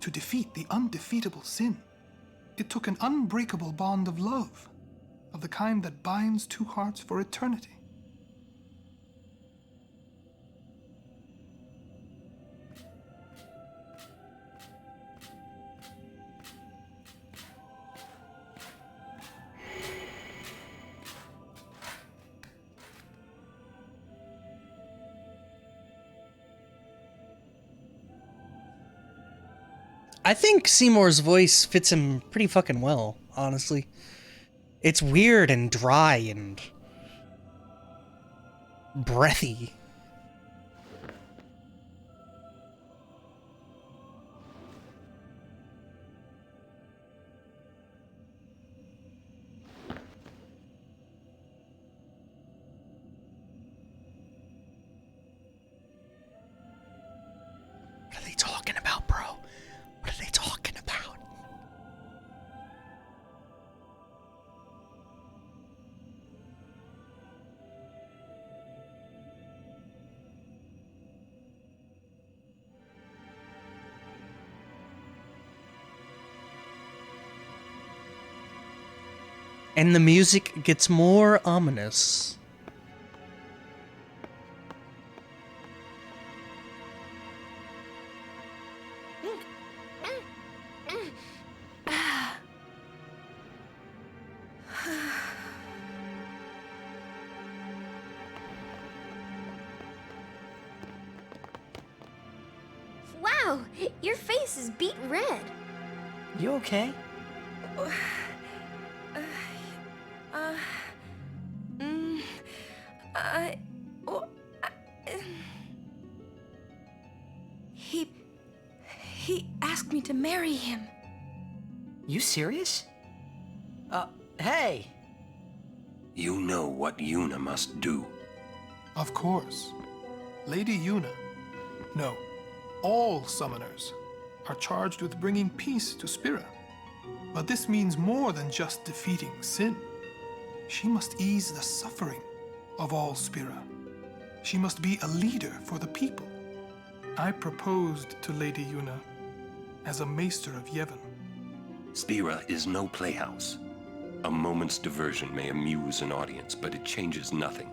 To defeat the undefeatable sin, it took an unbreakable bond of love, of the kind that binds two hearts for eternity. I think Seymour's voice fits him pretty fucking well, honestly. It's weird and dry and breathy. What are they talking about, bro? What are they talking about? And the music gets more ominous. Wow, your face is beet red. You okay? He asked me to marry him. You serious? Hey! You know what Yuna must do. Of course. Lady Yuna. No, all summoners are charged with bringing peace to Spira. But this means more than just defeating sin. She must ease the suffering of all Spira. She must be a leader for the people. I proposed to Lady Yuna as a maester of Yevon. Spira is no playhouse. A moment's diversion may amuse an audience, but it changes nothing.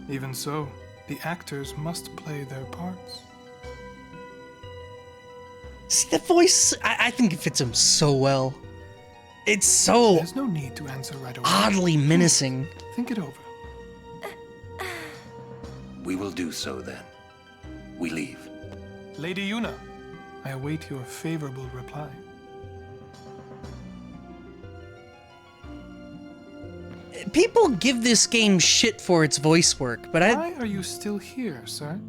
Even so, the actors must play their parts. See, the voice, I think it fits him so well. It's so There's no need to answer right away. oddly menacing. Think it over. We will do so then. We leave. Lady Yuna, I await your favorable reply. People give this game shit for its voice work, but Why are you still here, sir?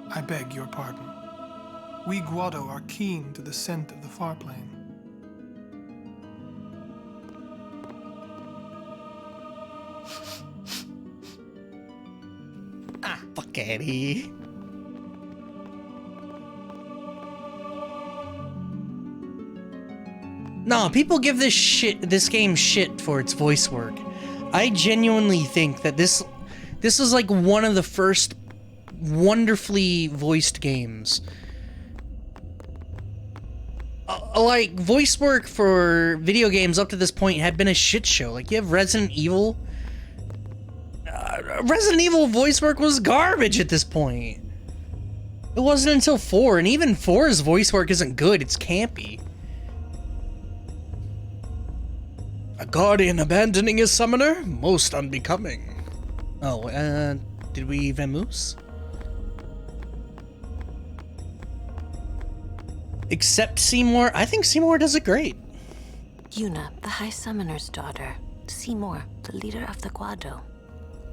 I beg your pardon. We Guado are keen to the scent of the far plain. Fuck Eddie. No, people give this game shit for its voice work. I genuinely think that this was like one of the first wonderfully voiced games. Like, voice work for video games up to this point had been a shit show. Like, you have Resident Evil. Resident Evil voice work was garbage at this point. It wasn't until 4, and even 4's voice work isn't good, it's campy. A guardian abandoning his summoner? Most unbecoming. Oh, did we vamoose? Except Seymour, I think Seymour does it great. Yuna, the High Summoner's daughter. Seymour, the leader of the Guado.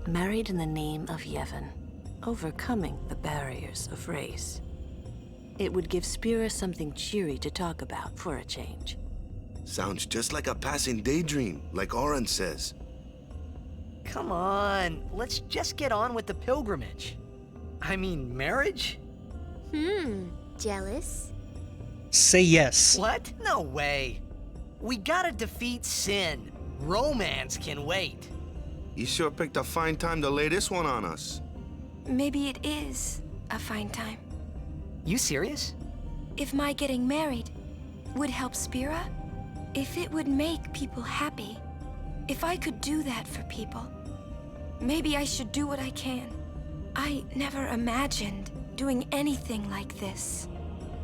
Married in the name of Yevon, overcoming the barriers of race. It would give Spira something cheery to talk about for a change. Sounds just like a passing daydream, like Oren says. Come on, let's just get on with the pilgrimage. I mean, marriage? Jealous? Say yes. What? No way. We gotta defeat sin. Romance can wait. You sure picked a fine time to lay this one on us. Maybe it is a fine time. You serious? If my getting married would help Spira, if it would make people happy, if I could do that for people, maybe I should do what I can. I never imagined doing anything like this,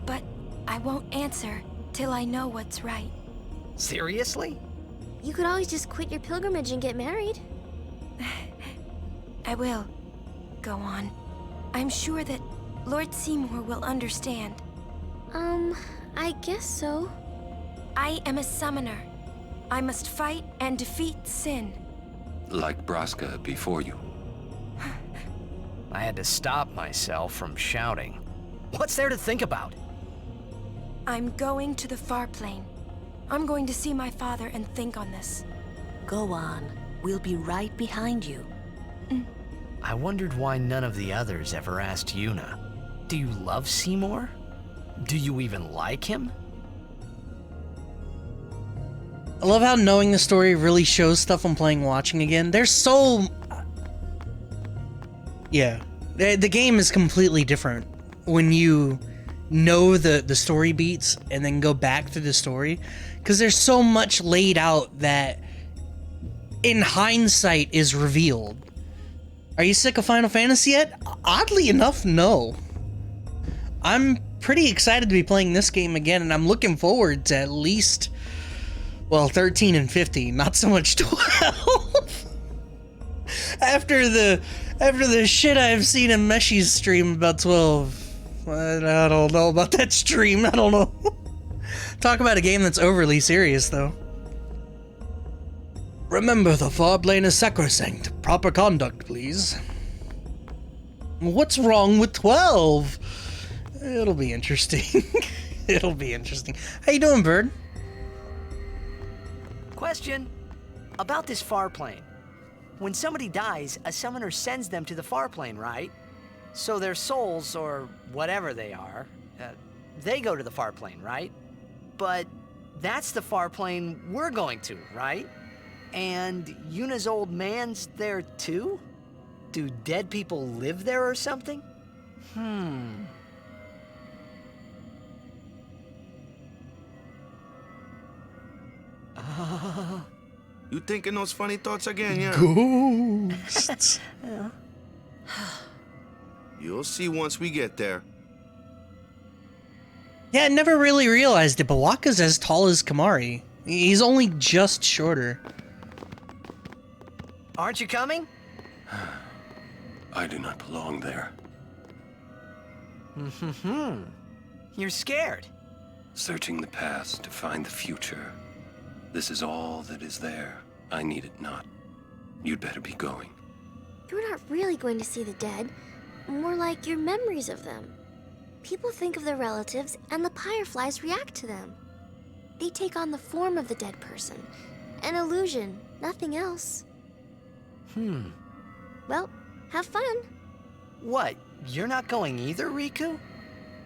but I won't answer till I know what's right. Seriously? You could always just quit your pilgrimage and get married. I will. Go on. I'm sure that Lord Seymour will understand. I guess so. I am a summoner. I must fight and defeat sin. Like Braska before you. I had to stop myself from shouting. What's there to think about? I'm going to the far plane. I'm going to see my father and think on this. Go on. We'll be right behind you. I wondered why none of the others ever asked Yuna. Do you love Seymour? Do you even like him? I love how knowing the story really shows stuff I'm playing watching again. There's so... Yeah. The game is completely different when you know the story beats and then go back to the story. Because there's so much laid out that, in hindsight, is revealed. Are you sick of Final Fantasy yet? Oddly enough, no. I'm pretty excited to be playing this game again, and I'm looking forward to at least, well, 13 and 15, not so much 12. After the shit I've seen in Meshi's stream about 12, I don't know about that stream, I don't know. Talk about a game that's overly serious, though. Remember, the far plane is sacrosanct. Proper conduct, please. What's wrong with 12? It'll be interesting. It'll be interesting. How you doing, Bird? Question. About this far plane. When somebody dies, a summoner sends them to the far plane, right? So their souls, or whatever they are, they go to the far plane, right? But that's the far plane we're going to, right? And Yuna's old man's there too? Do dead people live there or something? You thinking those funny thoughts again, yeah? Ghosts. You'll see once we get there. Yeah, I never really realized it, but Waka's as tall as Kamari. He's only just shorter. Aren't you coming? I do not belong there. You're scared. Searching the past to find the future. This is all that is there. I need it not. You'd better be going. You're not really going to see the dead. More like your memories of them. People think of their relatives, and the Fireflies react to them. They take on the form of the dead person. An illusion, nothing else. Well, have fun. What? You're not going either, Riku?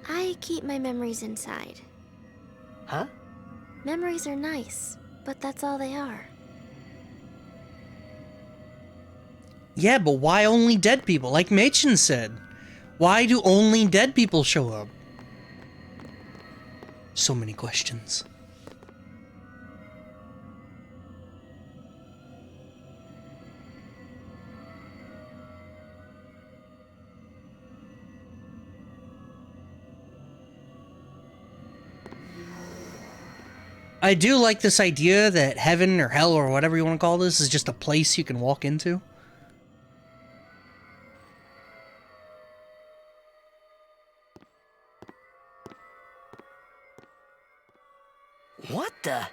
I keep my memories inside. Huh? Memories are nice, but that's all they are. Yeah, but why only dead people? Like Machen said. Why do only dead people show up? So many questions. I do like this idea that heaven or hell or whatever you want to call this is just a place you can walk into. What the?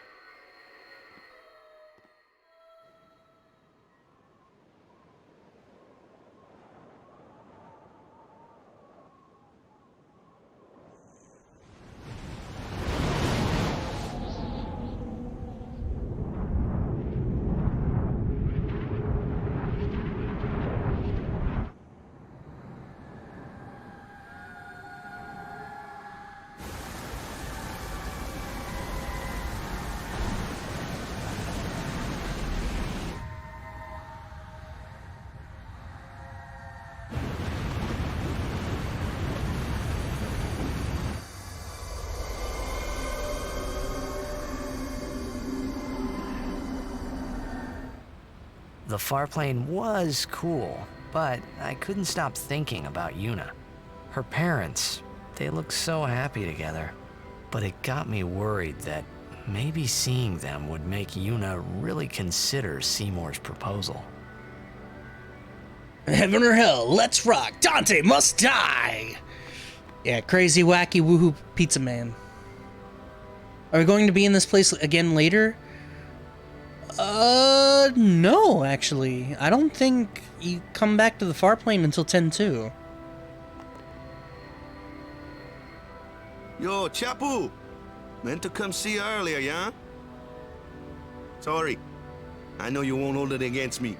The Farplane was cool, but I couldn't stop thinking about Yuna. Her parents, they looked so happy together. But it got me worried that maybe seeing them would make Yuna really consider Seymour's proposal. Heaven or hell, let's rock. Dante must die. Yeah, crazy, wacky, woohoo pizza man. Are we going to be in this place again later? No, actually. I don't think you come back to the Farplane until 10-2. Yo, Chapu! Meant to come see you earlier, yeah? Sorry. I know you won't hold it against me.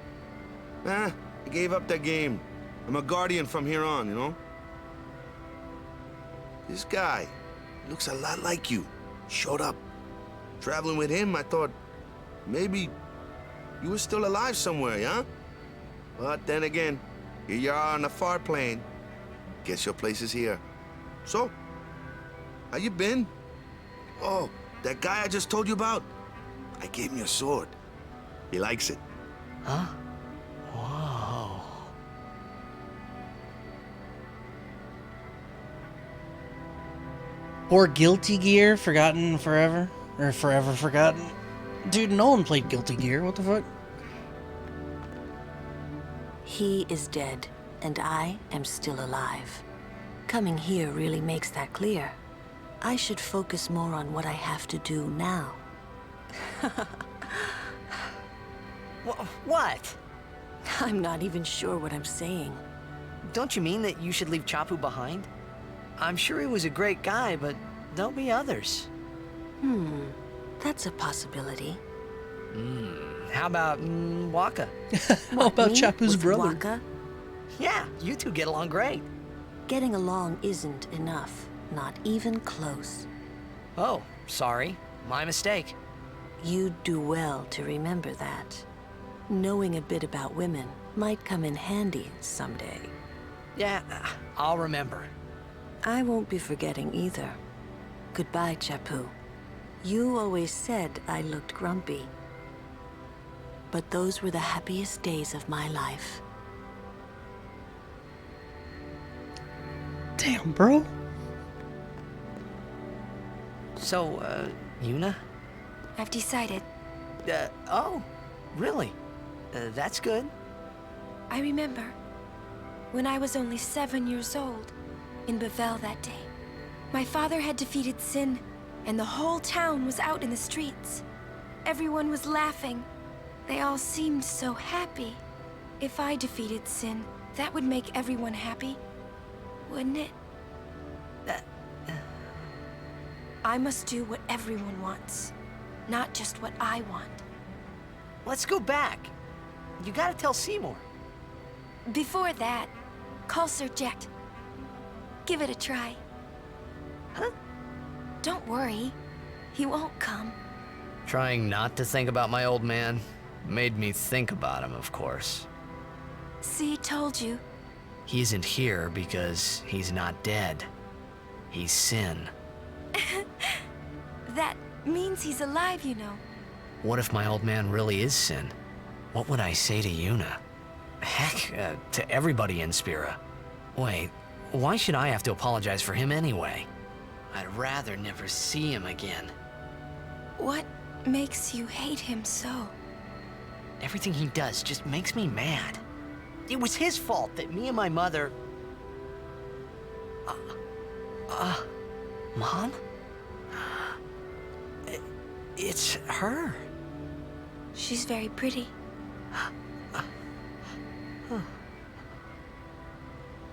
I gave up that game. I'm a guardian from here on, you know? This guy looks a lot like you. Showed up. Traveling with him, I thought maybe you were still alive somewhere, yeah? But then again, here you are on the Farplane. Guess your place is here. So, how you been? Oh, that guy I just told you about? I gave him your sword. He likes it. Huh? Whoa. Or Guilty Gear, Forgotten Forever? Or Forever Forgotten? Dude, no one played Guilty Gear, what the fuck? He is dead, and I am still alive. Coming here really makes that clear. I should focus more on what I have to do now. What? I'm not even sure what I'm saying. Don't you mean that you should leave Chapu behind? I'm sure he was a great guy, but there'll be others. That's a possibility. How about Waka? How about Me Chapu's with brother? Waka? Yeah, you two get along great. Getting along isn't enough. Not even close. Oh, sorry. My mistake. You'd do well to remember that. Knowing a bit about women might come in handy someday. Yeah, I'll remember. I won't be forgetting either. Goodbye, Chapu. You always said I looked grumpy. But those were the happiest days of my life. Damn, bro. So, Yuna? I've decided. Oh, really? That's good. I remember when I was only 7 years old in Bavel that day. My father had defeated Sin, and the whole town was out in the streets. Everyone was laughing. They all seemed so happy. If I defeated Sin, that would make everyone happy, wouldn't it? I must do what everyone wants, not just what I want. Let's go back. You gotta tell Seymour. Before that, call Sir Jet. Give it a try. Huh? Don't worry. He won't come. Trying not to think about my old man made me think about him, of course. See, told you. He isn't here because he's not dead. He's Sin. That means he's alive, you know. What if my old man really is Sin? What would I say to Yuna? Heck, to everybody in Spira. Wait, why should I have to apologize for him anyway? I'd rather never see him again. What makes you hate him so? Everything he does just makes me mad. It was his fault that me and my mother... Mom? It's her. She's very pretty.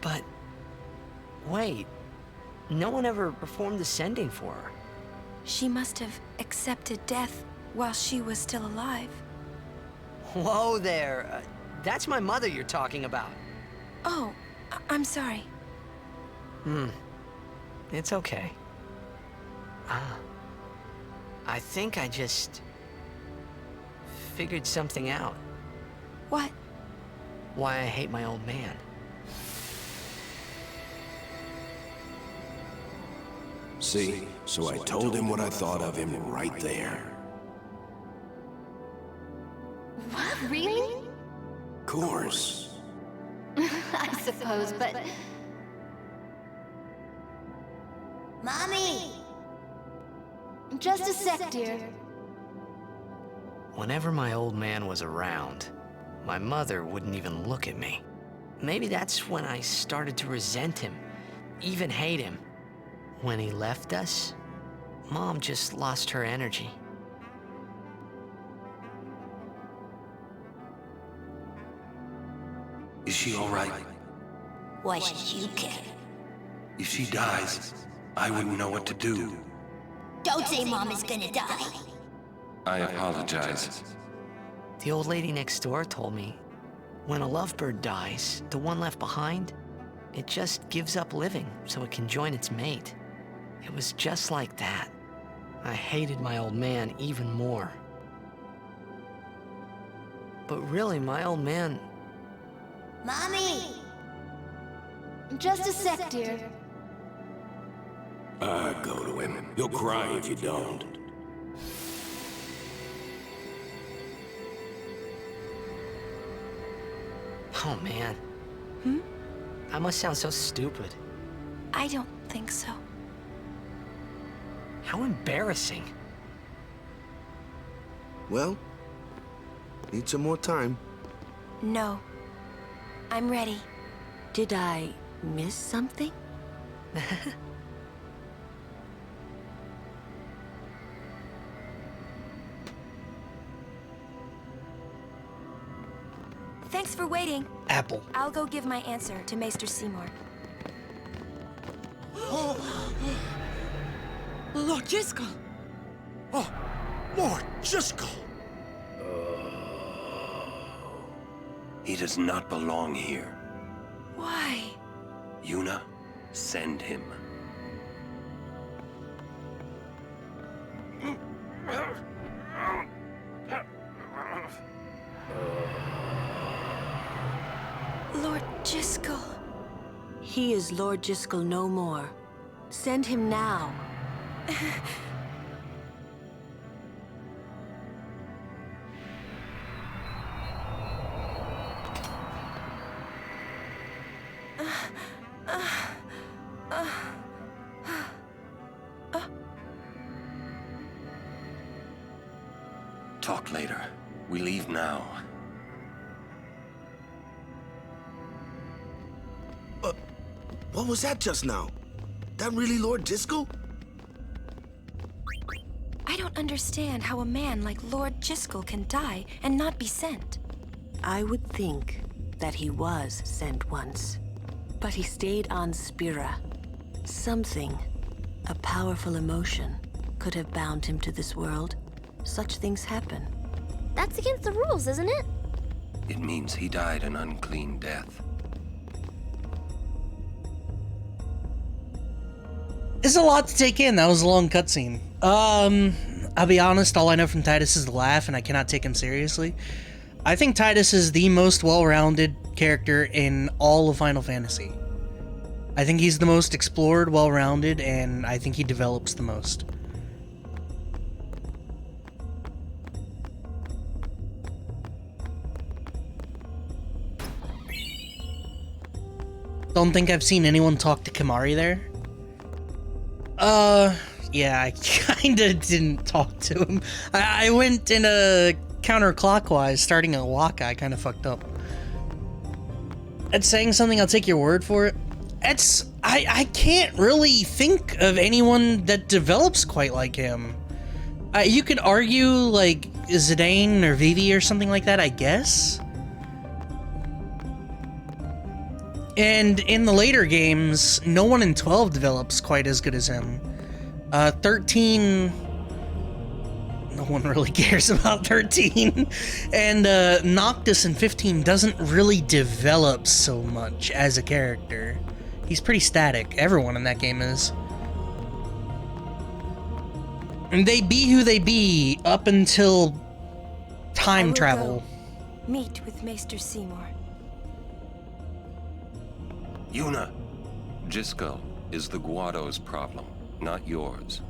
But... wait. No one ever performed the sending for her. She must have accepted death while she was still alive. Whoa there. That's my mother you're talking about. Oh, I'm sorry. It's okay. I think I just... figured something out. What? Why I hate my old man. See, so I told him what I thought of him right there. What, really? Course. I suppose, but... Mommy! Just a sec, dear. Whenever my old man was around, my mother wouldn't even look at me. Maybe that's when I started to resent him, even hate him. When he left us, Mom just lost her energy. Is she all right? Why should you care? If she dies, I wouldn't know what to do. Don't say Mom is gonna die. I apologize. The old lady next door told me, when a lovebird dies, the one left behind, it just gives up living so it can join its mate. It was just like that. I hated my old man even more. But really, my old man... Mommy! Just a sec, dear. Go to him. He'll cry if you don't. Oh, man. Hmm? I must sound so stupid. I don't think so. How embarrassing. Well, need some more time. No. I'm ready. Did I miss something? Thanks for waiting. Apple. I'll go give my answer to Maester Seymour. Lord Jiskel! Oh, Lord Jiskel! He does not belong here. Why? Yuna, send him. Lord Jiskel. He is Lord Jiskel no more. Send him now. Talk later. We leave now. What was that just now? That really Lord Jiskel? I don't understand how a man like Lord Jiskel can die and not be sent. I would think that he was sent once, but he stayed on Spira. Something, a powerful emotion, could have bound him to this world. Such things happen. That's against the rules, isn't it? It means he died an unclean death. It's a lot to take in. That was a long cutscene. I'll be honest, all I know from Titus is the laugh, and I cannot take him seriously. I think Titus is the most well-rounded character in all of Final Fantasy. I think he's the most explored, well-rounded, and I think he develops the most. Don't think I've seen anyone talk to Kimahri there. Yeah, I kinda didn't talk to him. I went in a counterclockwise, starting a walk. I kinda fucked up. It's saying something, I'll take your word for it. I can't really think of anyone that develops quite like him. You could argue, like, Zidane or Vivi or something like that, I guess. And in the later games, no one in 12 develops quite as good as him. 13... No one really cares about 13. And Noctis in 15 doesn't really develop so much as a character. He's pretty static. Everyone in that game is. And they be who they be up until time travel. Go meet with Maester Seymour. Yuna, Jiskel is the Guado's problem, not yours.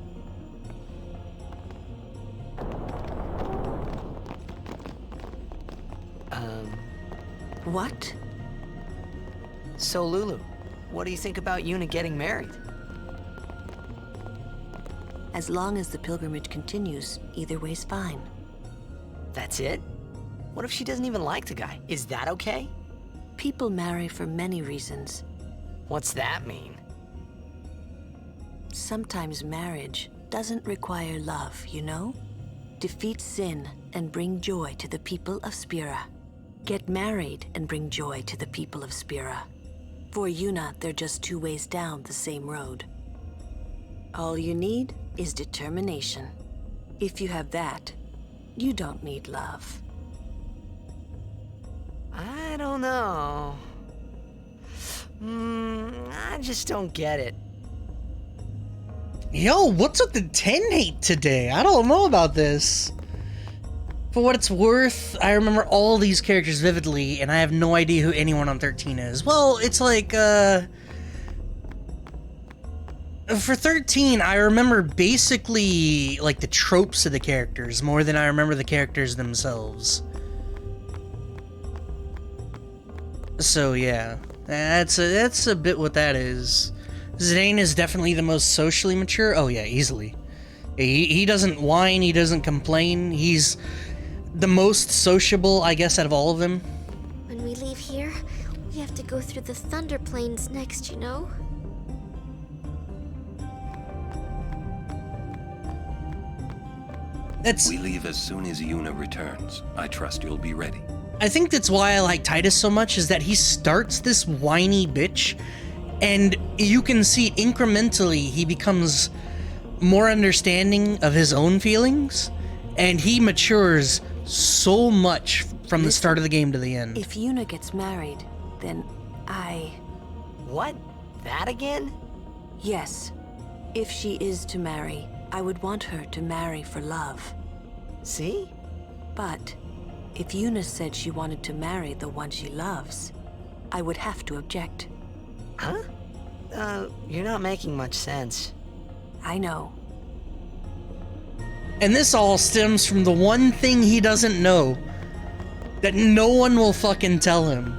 What? So, Lulu, what do you think about Yuna getting married? As long as the pilgrimage continues, either way's fine. That's it? What if she doesn't even like the guy? Is that okay? People marry for many reasons. What's that mean? Sometimes marriage doesn't require love, you know? Defeat sin and bring joy to the people of Spira. Get married and bring joy to the people of Spira. For Yuna, they're just two ways down the same road. All you need is determination. If you have that, you don't need love. I don't know. I just don't get it. Yo, what's with the 10 hate today? I don't know about this. For what it's worth, I remember all these characters vividly, and I have no idea who anyone on 13 is. Well, it's like, for 13, I remember basically, like, the tropes of the characters more than I remember the characters themselves. So, yeah. That's a bit what that is. Zidane is definitely the most socially mature. Oh, yeah, easily. He doesn't whine, he doesn't complain. He's the most sociable, I guess, out of all of them. When we leave here, we have to go through the Thunder Plains next, you know? We leave as soon as Yuna returns. I trust you'll be ready. I think that's why I like Titus so much, is that he starts this whiny bitch, and you can see incrementally he becomes more understanding of his own feelings, and he matures so much from the start of the game to the end. If Yuna gets married, then What? That again? Yes. If she is to marry, I would want her to marry for love. See? But if Yuna said she wanted to marry the one she loves, I would have to object. Huh? You're not making much sense. I know. And this all stems from the one thing he doesn't know, that no one will fucking tell him.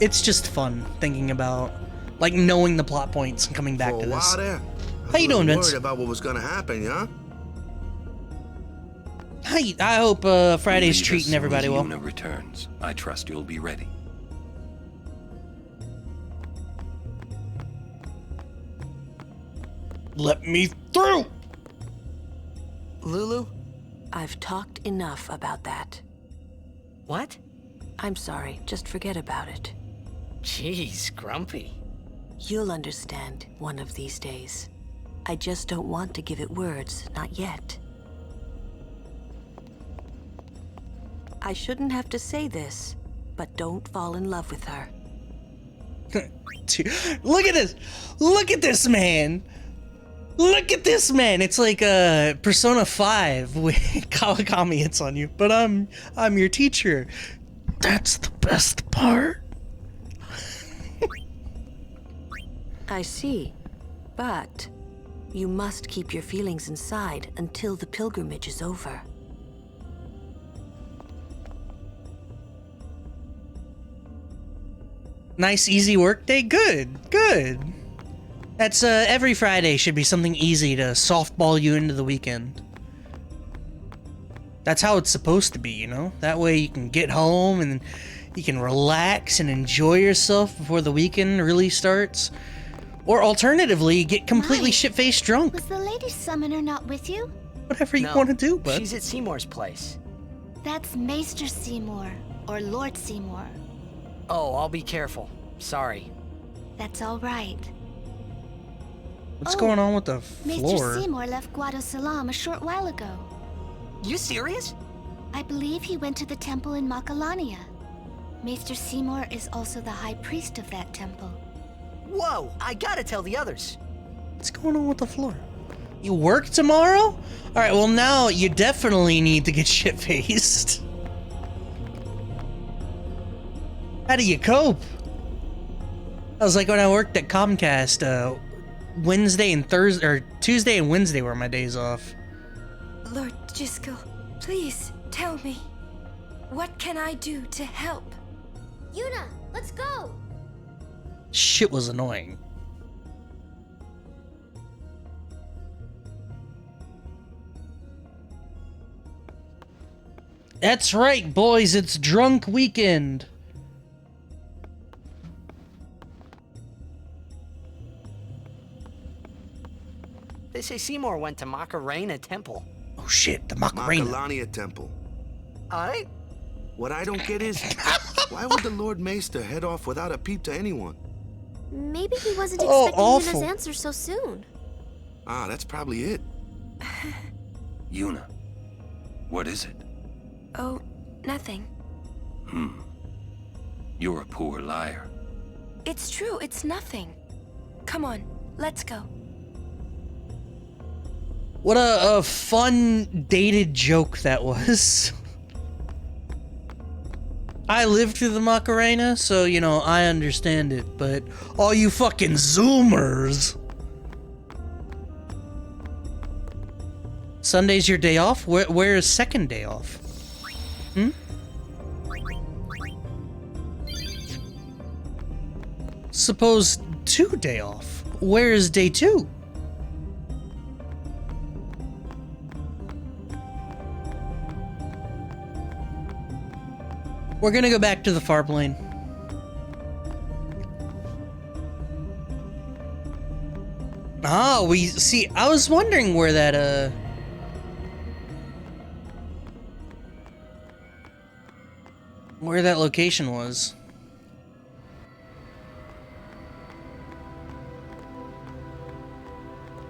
It's just fun thinking about, like, knowing the plot points and coming back to this. How you doing, Vince? Worried about what was gonna happen, yeah? Hi, I hope Friday's treating everybody well. Yuna returns. I trust you'll be ready. Let me through! Lulu? I've talked enough about that. What? I'm sorry, just forget about it. Jeez, Grumpy. You'll understand one of these days. I just don't want to give it words, not yet. I shouldn't have to say this, but don't fall in love with her. Look at this! Look at this man! Look at this man! It's like Persona 5 with Kawakami hits on you, but I'm your teacher. That's the best part. I see, but you must keep your feelings inside until the pilgrimage is over. Nice, easy work day? Good, good. That's, every Friday should be something easy to softball you into the weekend. That's how it's supposed to be, you know? That way you can get home and you can relax and enjoy yourself before the weekend really starts. Or alternatively, get completely shit-faced drunk. Was the Lady Summoner not with you? Whatever you want to do, bud. She's at Seymour's place. That's Maester Seymour, or Lord Seymour. Oh, I'll be careful. Sorry. That's all right. What's going on with the Maester floor? Seymour left Guado Salam a short while ago. You serious? I believe he went to the temple in Makalania. Maester Seymour is also the high priest of that temple. Whoa, I gotta tell the others. What's going on with the floor? You work tomorrow? Alright, well now you definitely need to get shit-faced. How do you cope? I was like when I worked at Comcast, Wednesday and Thursday, or Tuesday and Wednesday were my days off. Lord Jiskel, please tell me. What can I do to help? Yuna, let's go! Shit was annoying. That's right, boys, it's drunk weekend. They say Seymour went to Macarena Temple. Oh shit, the Macarena. Makalania Temple. Alright. What I don't get is, why would the Lord Maester head off without a peep to anyone? Maybe he wasn't Oh, expecting awful. Yuna's answer so soon. Ah, that's probably it. Yuna, what is it? Oh, nothing. You're a poor liar. It's true, it's nothing. Come on, let's go. What a fun, dated joke that was. I lived through the Macarena, so, you know, I understand it, but all you fucking Zoomers. Sunday's your day off? Where is second day off? Suppose 2 day off. Where is day 2? We're gonna go back to the far plane. Ah, we see. I was wondering where that where that location was.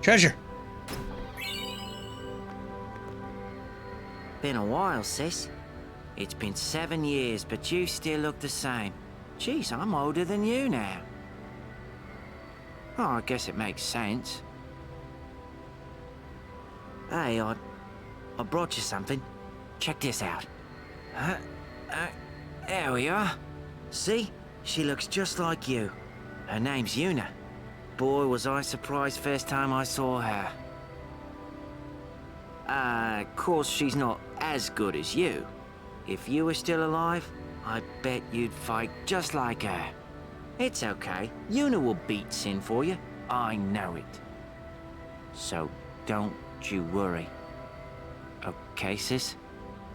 Treasure. Been a while, sis. It's been 7 years, but you still look the same. Jeez, I'm older than you now. Oh, I guess it makes sense. Hey, I brought you something. Check this out. There we are. See? She looks just like you. Her name's Yuna. Boy, was I surprised first time I saw her. Of course, she's not as good as you. If you were still alive, I bet you'd fight just like her. It's okay. Yuna will beat Sin for you. I know it. So don't you worry. Okay, sis?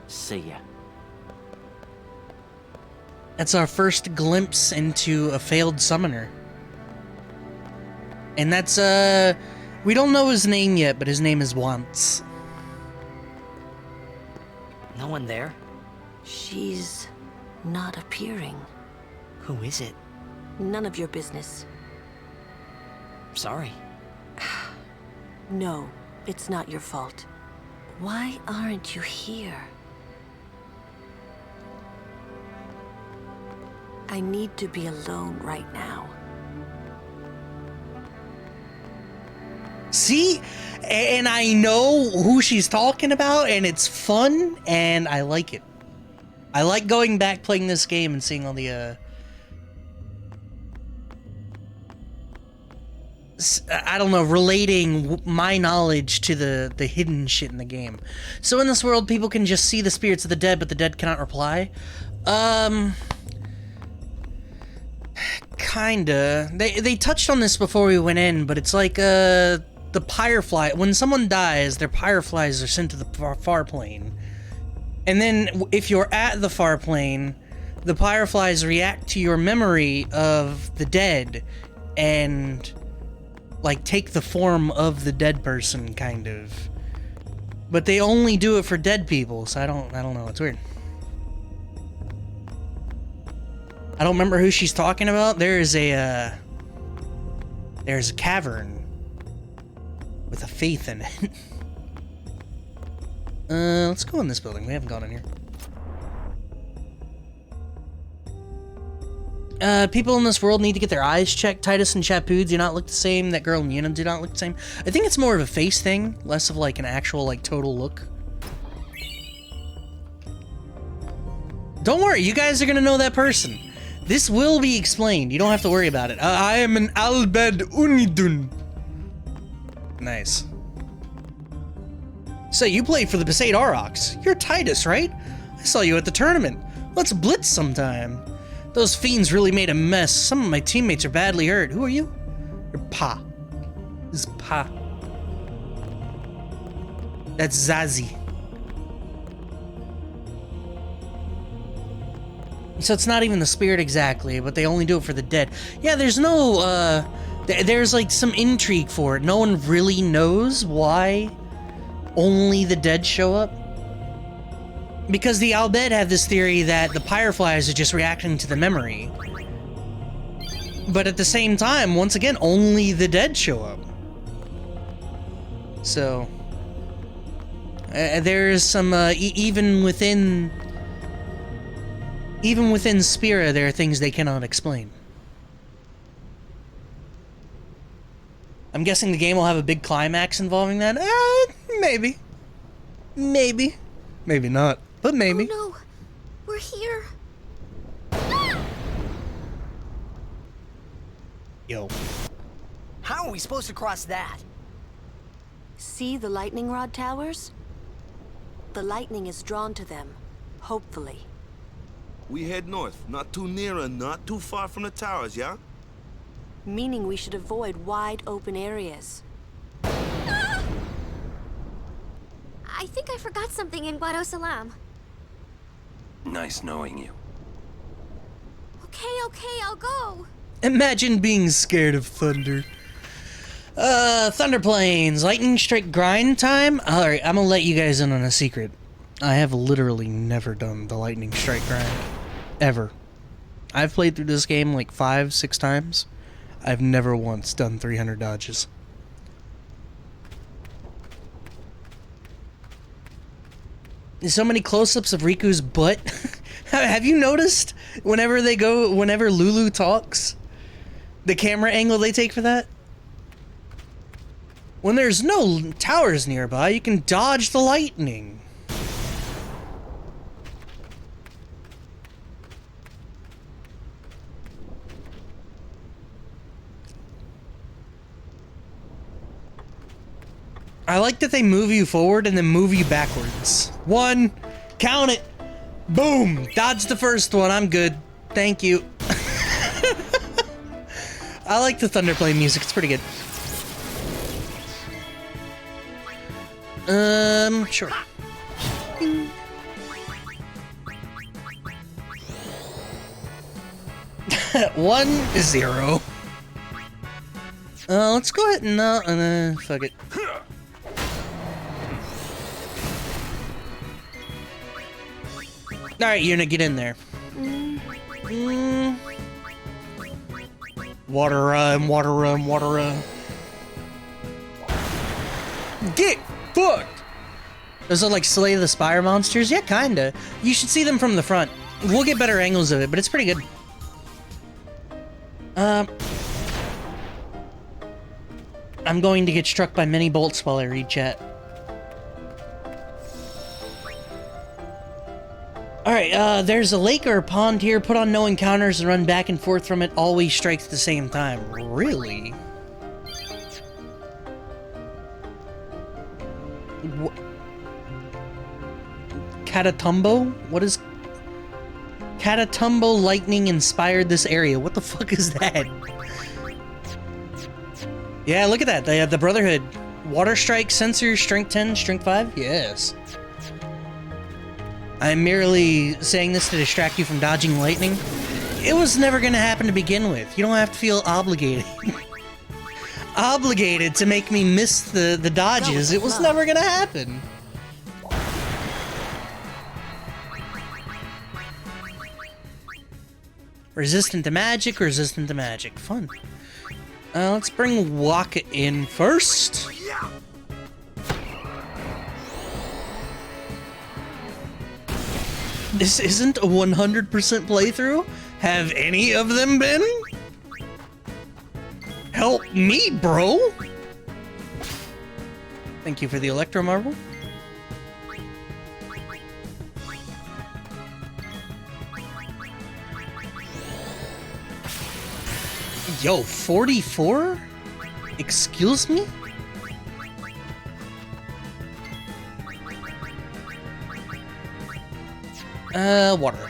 See ya. That's our first glimpse into a failed summoner. And that's, we don't know his name yet, but his name is Once. No one there? She's not appearing. Who is it? None of your business. Sorry. No, it's not your fault. Why aren't you here? I need to be alone right now. See? And I know who she's talking about, and it's fun, and I like it. I like going back playing this game and seeing all the, I don't know, relating my knowledge to the hidden shit in the game. So in this world, people can just see the spirits of the dead, but the dead cannot reply. Kinda. They touched on this before we went in, but it's like the Firefly. When someone dies, their Fireflies are sent to the far plane. And then if you're at the far plane, the Fireflies react to your memory of the dead and like take the form of the dead person, kind of. But they only do it for dead people, so I don't know. It's weird. I don't remember who she's talking about. There's a cavern with a faith in it. Let's go in this building. We haven't gone in here. People in this world need to get their eyes checked. Titus and Chapu do not look the same. That girl and Yuna do not look the same. I think it's more of a face thing, less of like an actual like total look. Don't worry, you guys are gonna know that person. This will be explained. You don't have to worry about it. I am an Albed Unidun. Nice. So you played for the Besaid Aurochs. You're Titus, right? I saw you at the tournament. Let's blitz sometime. Those fiends really made a mess. Some of my teammates are badly hurt. Who are you? You're Pa. This is Pa. That's Zazie. So it's not even the spirit exactly, but they only do it for the dead. Yeah, there's no, there's like some intrigue for it. No one really knows why only the dead show up. Because the Albed have this theory that the Fireflies are just reacting to the memory. But at the same time, once again, only the dead show up. So, there's some, even within Spira, there are things they cannot explain. I'm guessing the game will have a big climax involving that? Maybe. Maybe. Maybe not, but maybe. Oh no, we're here. Yo. How are we supposed to cross that? See the lightning rod towers? The lightning is drawn to them, hopefully. We head north, not too near and not too far from the towers, yeah? Meaning we should avoid wide open areas. I think I forgot something in Guado Salam. Nice knowing you. Okay, I'll go. Imagine being scared of thunder. Thunder planes, lightning strike grind time? Alright, I'm gonna let you guys in on a secret. I have literally never done the lightning strike grind. Ever. I've played through this game like 5-6 times. I've never once done 300 dodges. There's so many close-ups of Riku's butt. Have you noticed whenever Lulu talks, the camera angle they take for that? When there's no towers nearby, you can dodge the lightning. I like that they move you forward and then move you backwards. 1, count it. Boom, dodge the first one. I'm good. Thank you. I like the Thunderplane music. It's pretty good. Sure. 1-0. Let's go ahead and fuck it. Alright, Yuna, get in there. Water run, water run, water run. Get fucked! Those are like Slay the Spire monsters? Yeah, kinda. You should see them from the front. We'll get better angles of it, but it's pretty good. I'm going to get struck by many bolts while I read chat. Alright, there's a lake or a pond here. Put on no encounters and run back and forth from it. Always strikes at the same time. Really? Catatumbo? What is... Catatumbo lightning inspired this area. What the fuck is that? Yeah, look at that. They have the Brotherhood. Water strike, sensor, strength 10, strength 5? Yes. I'm merely saying this to distract you from dodging lightning. It was never going to happen to begin with. You don't have to feel obligated. Obligated to make me miss the dodges. It was never going to happen. Resistant to magic, resistant to magic. Fun. Let's bring Waka in first. This isn't a 100% playthrough? Have any of them been? Help me, bro! Thank you for the Electro Marble. Yo, 44? Excuse me? Water.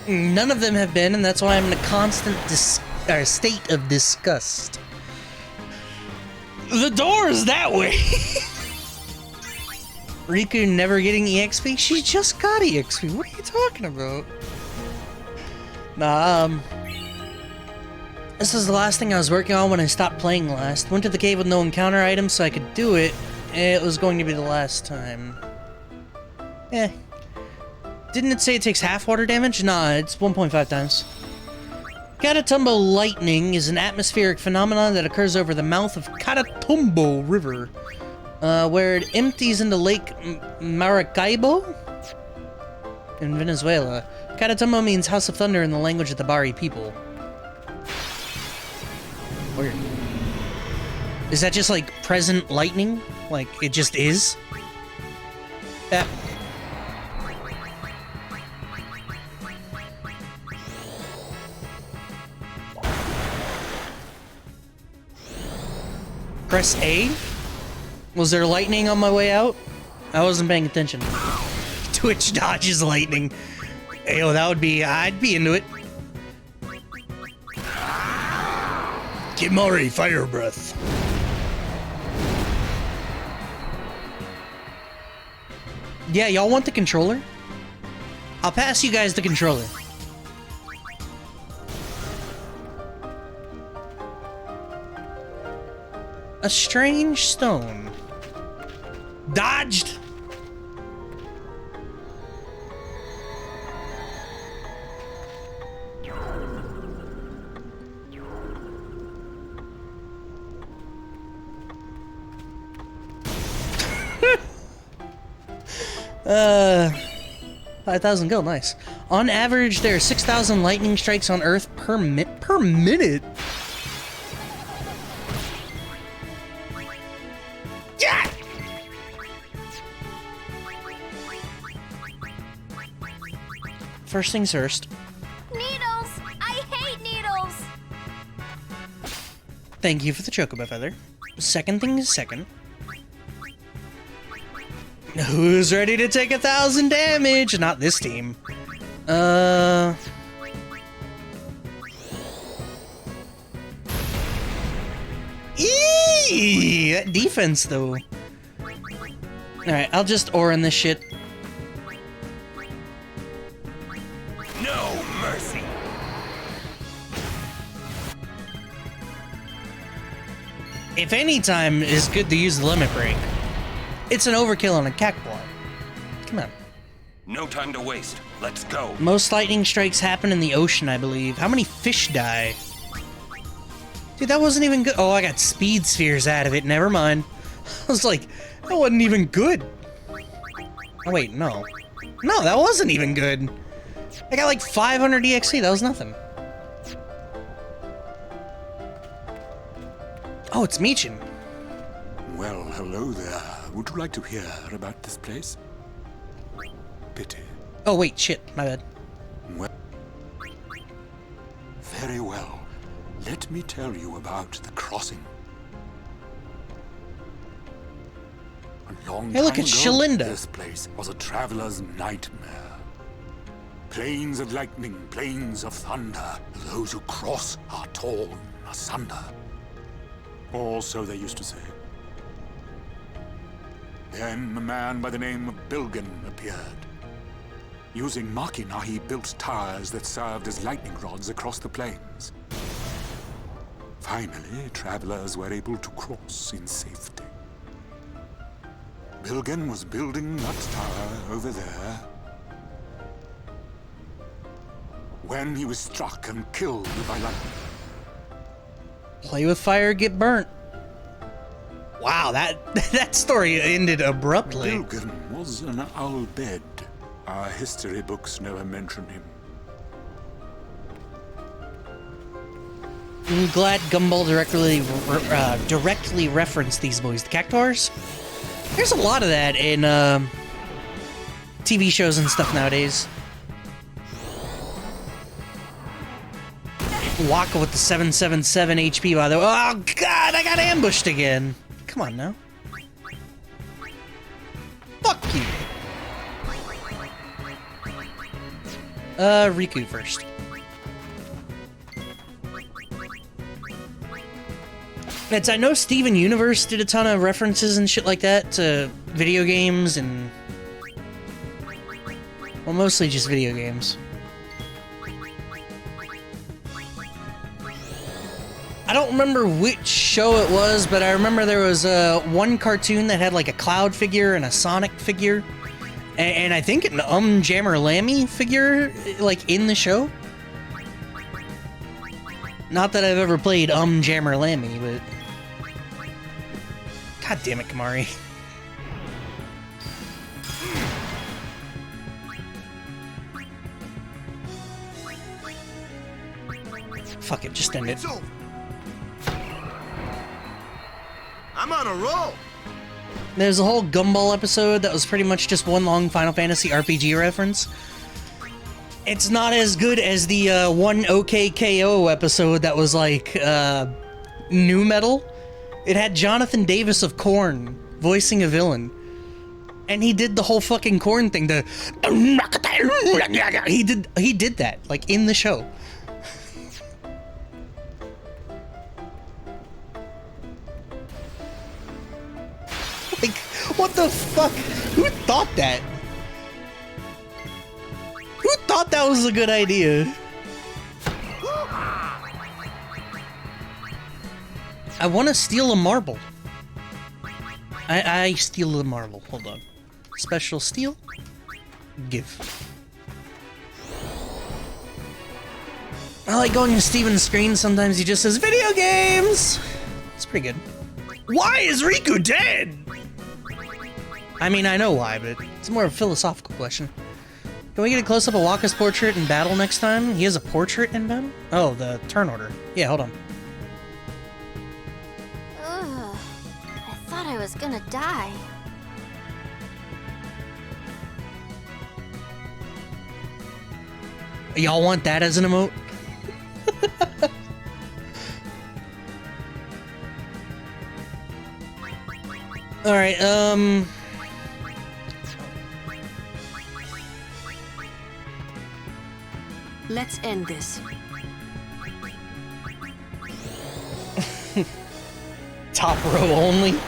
None of them have been, and that's why I'm in a constant state of disgust. The door is that way! Riku never getting EXP? She just got EXP. What are you talking about? Nah, this is the last thing I was working on when I stopped playing last. Went to the cave with no encounter items so I could do it. It was going to be the last time. Eh. Didn't it say it takes half water damage? Nah, it's 1.5 times. Catatumbo lightning is an atmospheric phenomenon that occurs over the mouth of Catatumbo River, where it empties into Lake Maracaibo in Venezuela. Catatumbo means House of Thunder in the language of the Bari people. Weird. Is that just like present lightning? Like it just is? Yeah. Press A? Was there lightning on my way out? I wasn't paying attention. Twitch dodges lightning. Yo, that would be... I'd be into it. Kimari, fire breath. Yeah, y'all want the controller? I'll pass you guys the controller. A strange stone. Dodged! Uh, 5,000 gold, nice. On average, there are 6,000 lightning strikes on Earth per minute. Yeah! First things first. Needles! I hate needles! Thank you for the chocobo feather. Second thing is second. Who's ready to take 1,000 damage? Not this team. Eee! That defense, though. Alright, I'll just Orin this shit. No mercy. If any time is good to use the limit break, it's an overkill on a cactuar. Come on. No time to waste. Let's go. Most lightning strikes happen in the ocean, I believe. How many fish die? Dude, that wasn't even good. Oh, I got speed spheres out of it. Never mind. I was like, that wasn't even good. Oh, wait, no. No, that wasn't even good. I got like 500 EXP. That was nothing. Oh, it's Meechin. Well, hello there. Would you like to hear about this place? Pity. Oh, wait, shit. My bad. Well, very well. Let me tell you about the crossing. A long Hey, look, time it's ago, Shalinda. This place was a traveler's nightmare. Plains of lightning, plains of thunder. Those who cross are torn asunder. Or so they used to say. Then a man by the name of Bilgan appeared. Using machina, he built towers that served as lightning rods across the plains. Finally, travelers were able to cross in safety. Bilgan was building that tower over there when he was struck and killed by lightning. Play with fire, get burnt. Wow, that story ended abruptly. Bilgan was an Al-Bed. Our history books never mention him. I'm glad Gumball directly referenced these boys. The Cactuars? There's a lot of that in TV shows and stuff nowadays. Waka with the 777 HP, by the way. Oh, God, I got ambushed again. Come on now. Fuck you. Riku first. I know Steven Universe did a ton of references and shit like that to video games and... well, mostly just video games. I don't remember which show it was, but I remember there was one cartoon that had like a Cloud figure and a Sonic figure. And I think an Jammer Lammy figure, like, in the show. Not that I've ever played Jammer Lammy, but... God damn it, Kamari. Fuck it, just end it. I'm on a roll. There's a whole Gumball episode that was pretty much just one long Final Fantasy RPG reference. It's not as good as the one OKKO episode that was like new metal. It had Jonathan Davis of Korn voicing a villain. And he did the whole fucking Korn thing. He did that, like, in the show. Like, what the fuck? Who thought that? Who thought that was a good idea? I want to steal a marble. I steal a marble. Hold on. Special steal? Give. I like going to Steven's screen. Sometimes he just says, video games! It's pretty good. Why is Riku dead? I mean, I know why, but it's more of a philosophical question. Can we get a close-up of Waka's portrait in battle next time? He has a portrait in battle? Oh, the turn order. Yeah, hold on. Ugh. I thought I was gonna die. Y'all want that as an emote? Alright, let's end this. Top row only?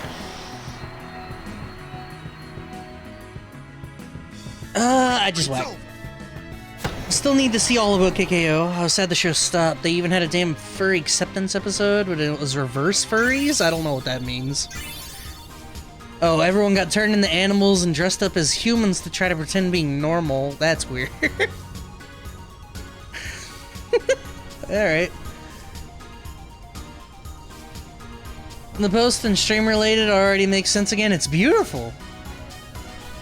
I just whacked. Still need to see all of OKKO. I was sad the show stopped. They even had a damn furry acceptance episode, but it was reverse furries? I don't know what that means. Oh, everyone got turned into animals and dressed up as humans to try to pretend being normal. That's weird. Alright. The post and stream related already makes sense again. It's beautiful.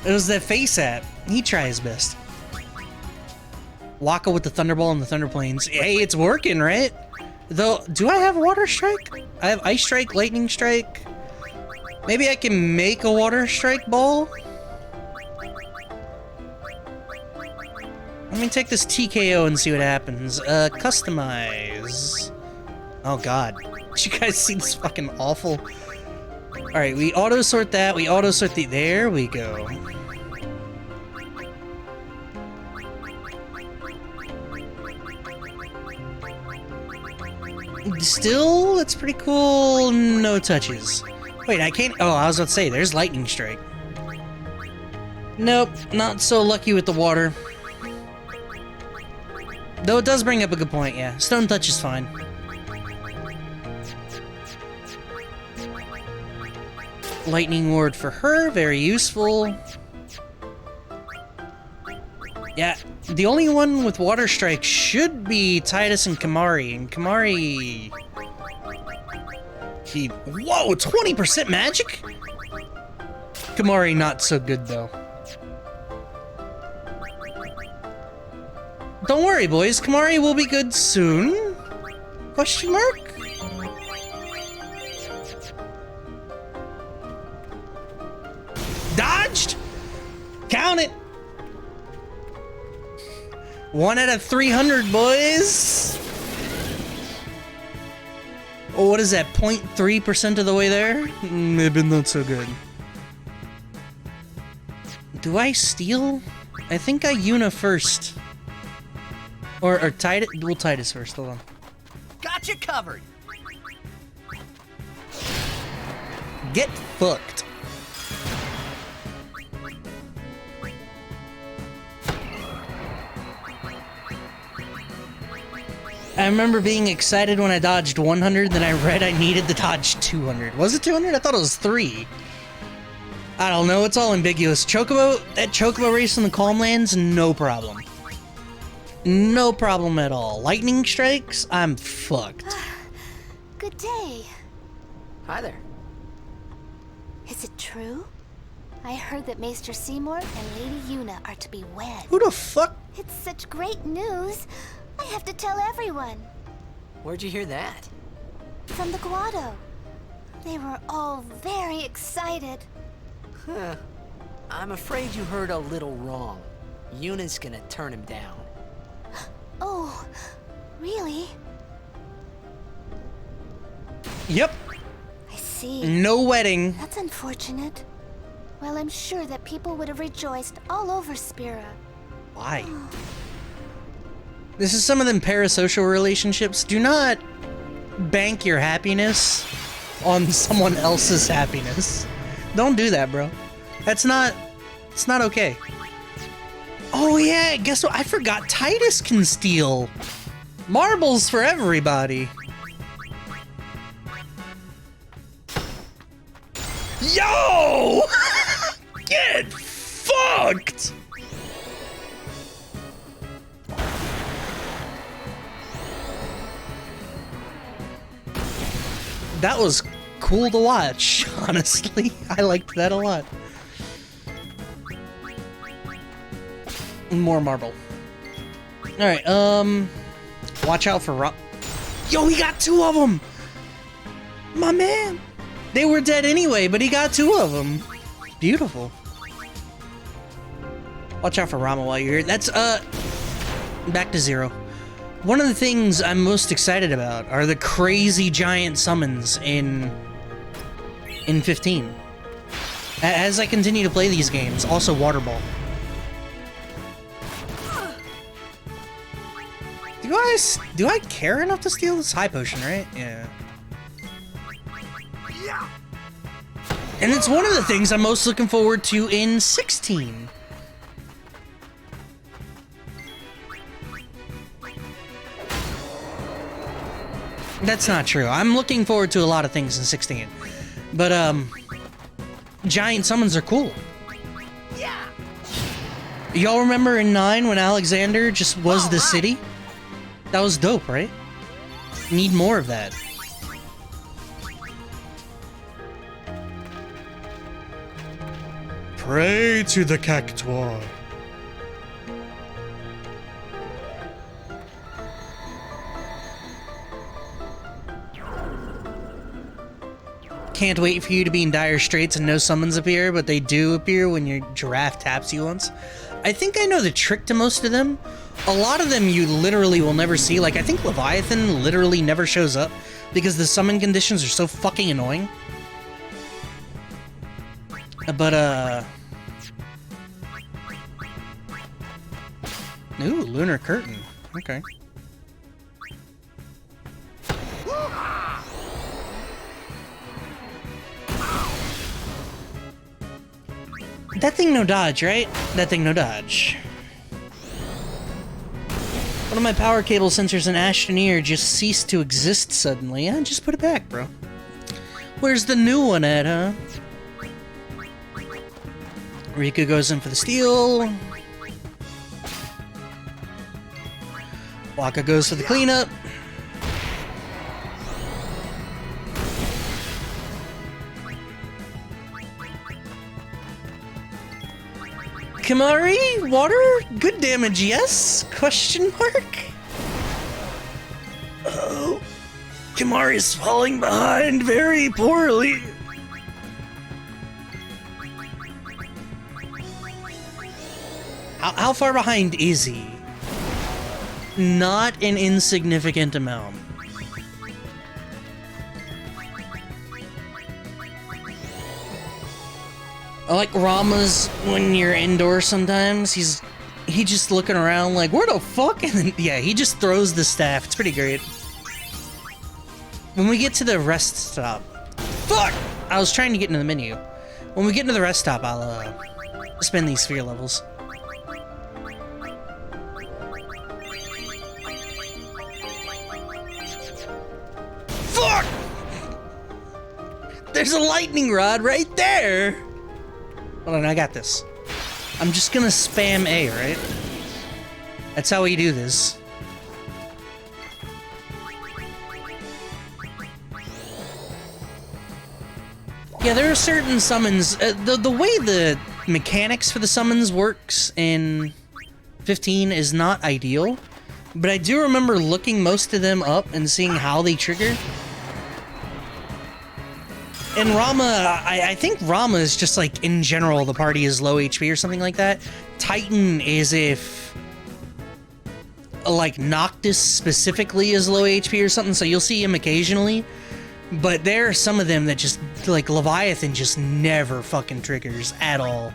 It was that face app. He tried his best. Waka with the Thunderball and the Thunder Plains. Hey, it's working, right? Though, do I have Water Strike? I have Ice Strike, Lightning Strike. Maybe I can make a Water Strike ball? Let me take this TKO and see what happens. Customize. Oh god. Did you guys see this fucking awful... Alright, we auto-sort that, we auto-sort the... There we go. Still, it's pretty cool. No touches. Wait, I can't... Oh, I was about to say, there's Lightning Strike. Nope, not so lucky with the water. Though it does bring up a good point, yeah. Stone Touch is fine. Lightning Ward for her, very useful. Yeah, the only one with Water Strike should be Tidus and Kamari. And Kamari... Whoa, 20% magic? Kamari not so good, though. Don't worry, boys. Kamari will be good soon? Question mark? Dodged? Count it. 1 out of 300, boys. Oh, what is that? 0.3% of the way there? Maybe not so good. Do I steal? I think I Yuna first. Or Tidus? We'll Tidus first. Hold on. Got you covered. Get fucked. I remember being excited when I dodged 100, then I read I needed to dodge 200. Was it 200? I thought it was 3. I don't know, it's all ambiguous. Chocobo, that Chocobo race in the Calmlands, no problem. No problem at all. Lightning strikes, I'm fucked. Good day. Hi there. Is it true? I heard that Maester Seymour and Lady Yuna are to be wed. Who the fuck? It's such great news. I have to tell everyone. Where'd you hear that? From the Guado. They were all very excited. Huh. I'm afraid you heard a little wrong. Yuna's gonna turn him down. Oh, really? Yep. I see. No wedding. That's unfortunate. Well, I'm sure that people would have rejoiced all over Spira. Why? This is some of them parasocial relationships. Do not bank your happiness on someone else's happiness. Don't do that, bro. It's not okay. Oh yeah, guess what? I forgot Tidus can steal marbles for everybody. Yo! Get fucked! That was cool to watch, honestly. I liked that a lot. More marble. Alright, watch out for Rob. Yo, he got 2 of them! My man! They were dead anyway, but he got 2 of them. Beautiful. Watch out for Rama while you're here. That's, back to 0. One of the things I'm most excited about are the crazy giant summons in 15. As I continue to play these games, also Water Ball. Do I care enough to steal this high potion, right? Yeah. And it's one of the things I'm most looking forward to in 16. That's not true. I'm looking forward to a lot of things in 16. But, giant summons are cool. Yeah. Y'all remember in 9 when Alexander just was the city? That was dope, right? Need more of that. Pray to the Cactuar. Can't wait for you to be in dire straits and no summons appear, but they do appear when your giraffe taps you once. I think I know the trick to most of them. A lot of them you literally will never see. Like, I think Leviathan literally never shows up because the summon conditions are so fucking annoying. But, ooh, Lunar Curtain. Okay. That thing no dodge, right? That thing no dodge. One of my power cable sensors in Ashtonir just ceased to exist suddenly. Yeah, just put it back, bro. Where's the new one at, huh? Riku goes in for the steal. Waka goes for the cleanup. Kimari, water, good damage, yes? Question mark? Oh, Kimari's falling behind very poorly. How far behind is he? Not an insignificant amount. I like Rama's when you're indoors sometimes. He's just looking around like, where the fuck? And then, yeah, he just throws the staff. It's pretty great. When we get to the rest stop... Fuck! I was trying to get into the menu. When we get into the rest stop, I'll spend these sphere levels. Fuck! There's a lightning rod right there! Hold on, I got this. I'm just gonna spam A, right? That's how we do this. Yeah, there are certain summons. The way the mechanics for the summons works in 15 is not ideal, but I do remember looking most of them up and seeing how they trigger. And Rama, I think Rama is just like, in general, the party is low HP or something like that. Titan is if, like, Noctis specifically is low HP or something, so you'll see him occasionally. But there are some of them that just, like, Leviathan just never fucking triggers at all.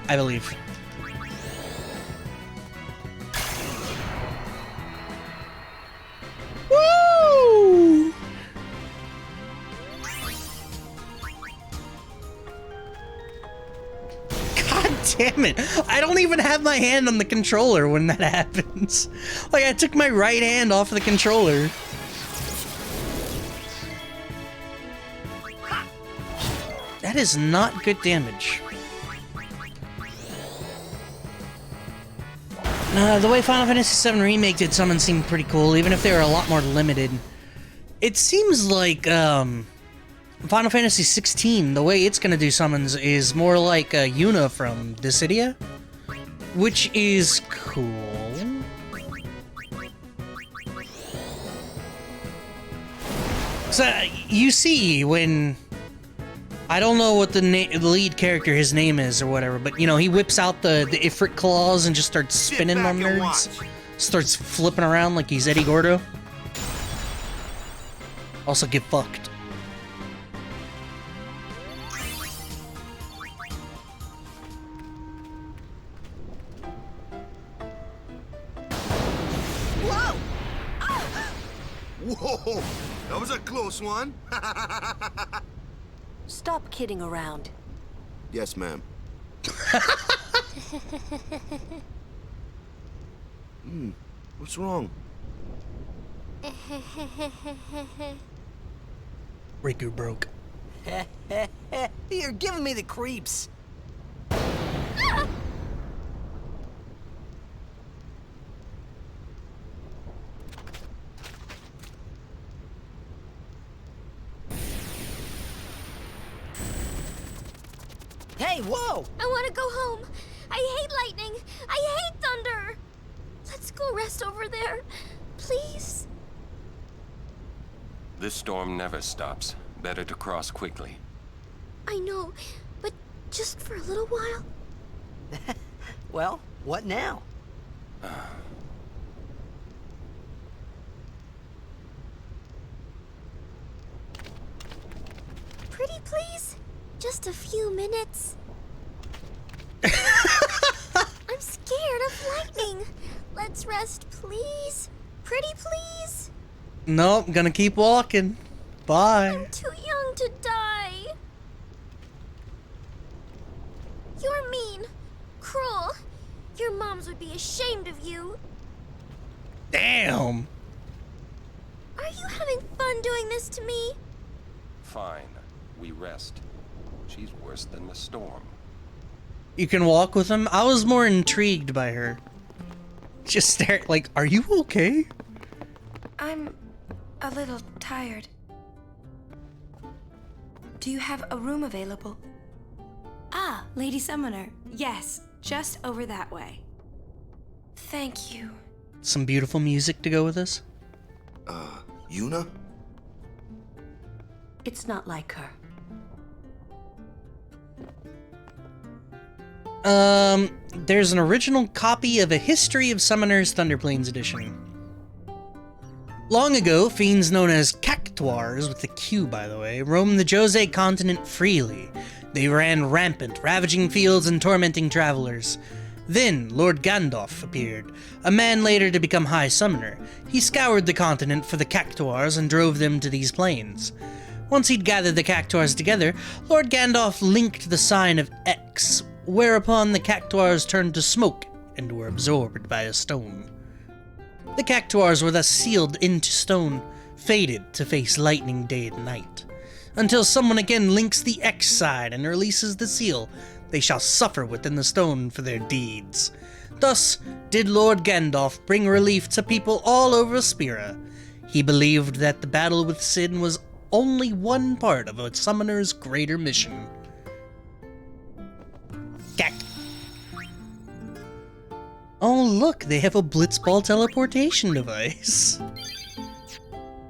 I believe. Woo! Damn it. I don't even have my hand on the controller when that happens. Like, I took my right hand off the controller. That is not good damage. The way Final Fantasy VII Remake did summon seemed pretty cool, even if they were a lot more limited. It seems like, Final Fantasy 16, the way it's gonna do summons is more like Yuna from Dissidia, which is cool. So, you see when... I don't know what the lead character, his name is or whatever, but, you know, he whips out the Ifrit claws and just starts spinning on nerds. Starts flipping around like he's Eddie Gordo. Also, get fucked. Whoa, that was a close one. Stop kidding around. Yes, ma'am. What's wrong? Riku broke. You're giving me the creeps. Hey, whoa! I want to go home. I hate lightning. I hate thunder. Let's go rest over there, please. This storm never stops. Better to cross quickly. I know, but just for a little while. Well, what now? Pretty please? Just a few minutes. I'm scared of lightning. Let's rest, please. Pretty please? Nope, gonna keep walking. Bye. I'm too young to die. mean. Cruel. Your moms would be ashamed of you. Damn. Are you having fun doing this to me? Fine. We rest. She's worse than the storm. You can walk with him? I was more intrigued by her. Just stare, like, are you okay? I'm a little tired. Do you have a room available? Ah, Lady Summoner. Yes, just over that way. Thank you. Some beautiful music to go with this. Yuna? It's not like her. There's an original copy of A History of Summoners Thunderplanes edition. Long ago, fiends known as Cactuars, with the Q by the way, roamed the Jose continent freely. They ran rampant, ravaging fields and tormenting travelers. Then, Lord Gandalf appeared, a man later to become High Summoner. He scoured the continent for the Cactuars and drove them to these plains. Once he'd gathered the Cactuars together, Lord Gandalf linked the sign of X, whereupon the Cactuars turned to smoke and were absorbed by a stone. The Cactuars were thus sealed into stone, fated to face lightning day and night. Until someone again links the X sign and releases the seal, they shall suffer within the stone for their deeds. Thus did Lord Gandalf bring relief to people all over Spira. He believed that the battle with sin was only one part of a summoner's greater mission. Oh look, they have a blitzball teleportation device.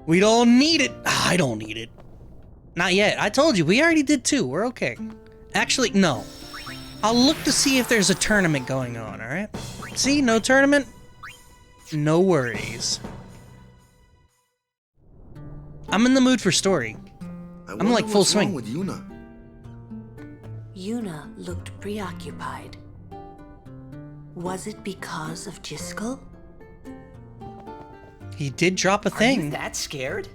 We don't need it. I don't need it. Not yet. I told you, we already did 2. We're okay. Actually, no. I'll look to see if there's a tournament going on, alright? See, no tournament? No worries. I'm in the mood for story. I'm like full swing. What's wrong with Yuna? Yuna looked preoccupied. Was it because of Jiskel? He did drop a thing. Are you that scared?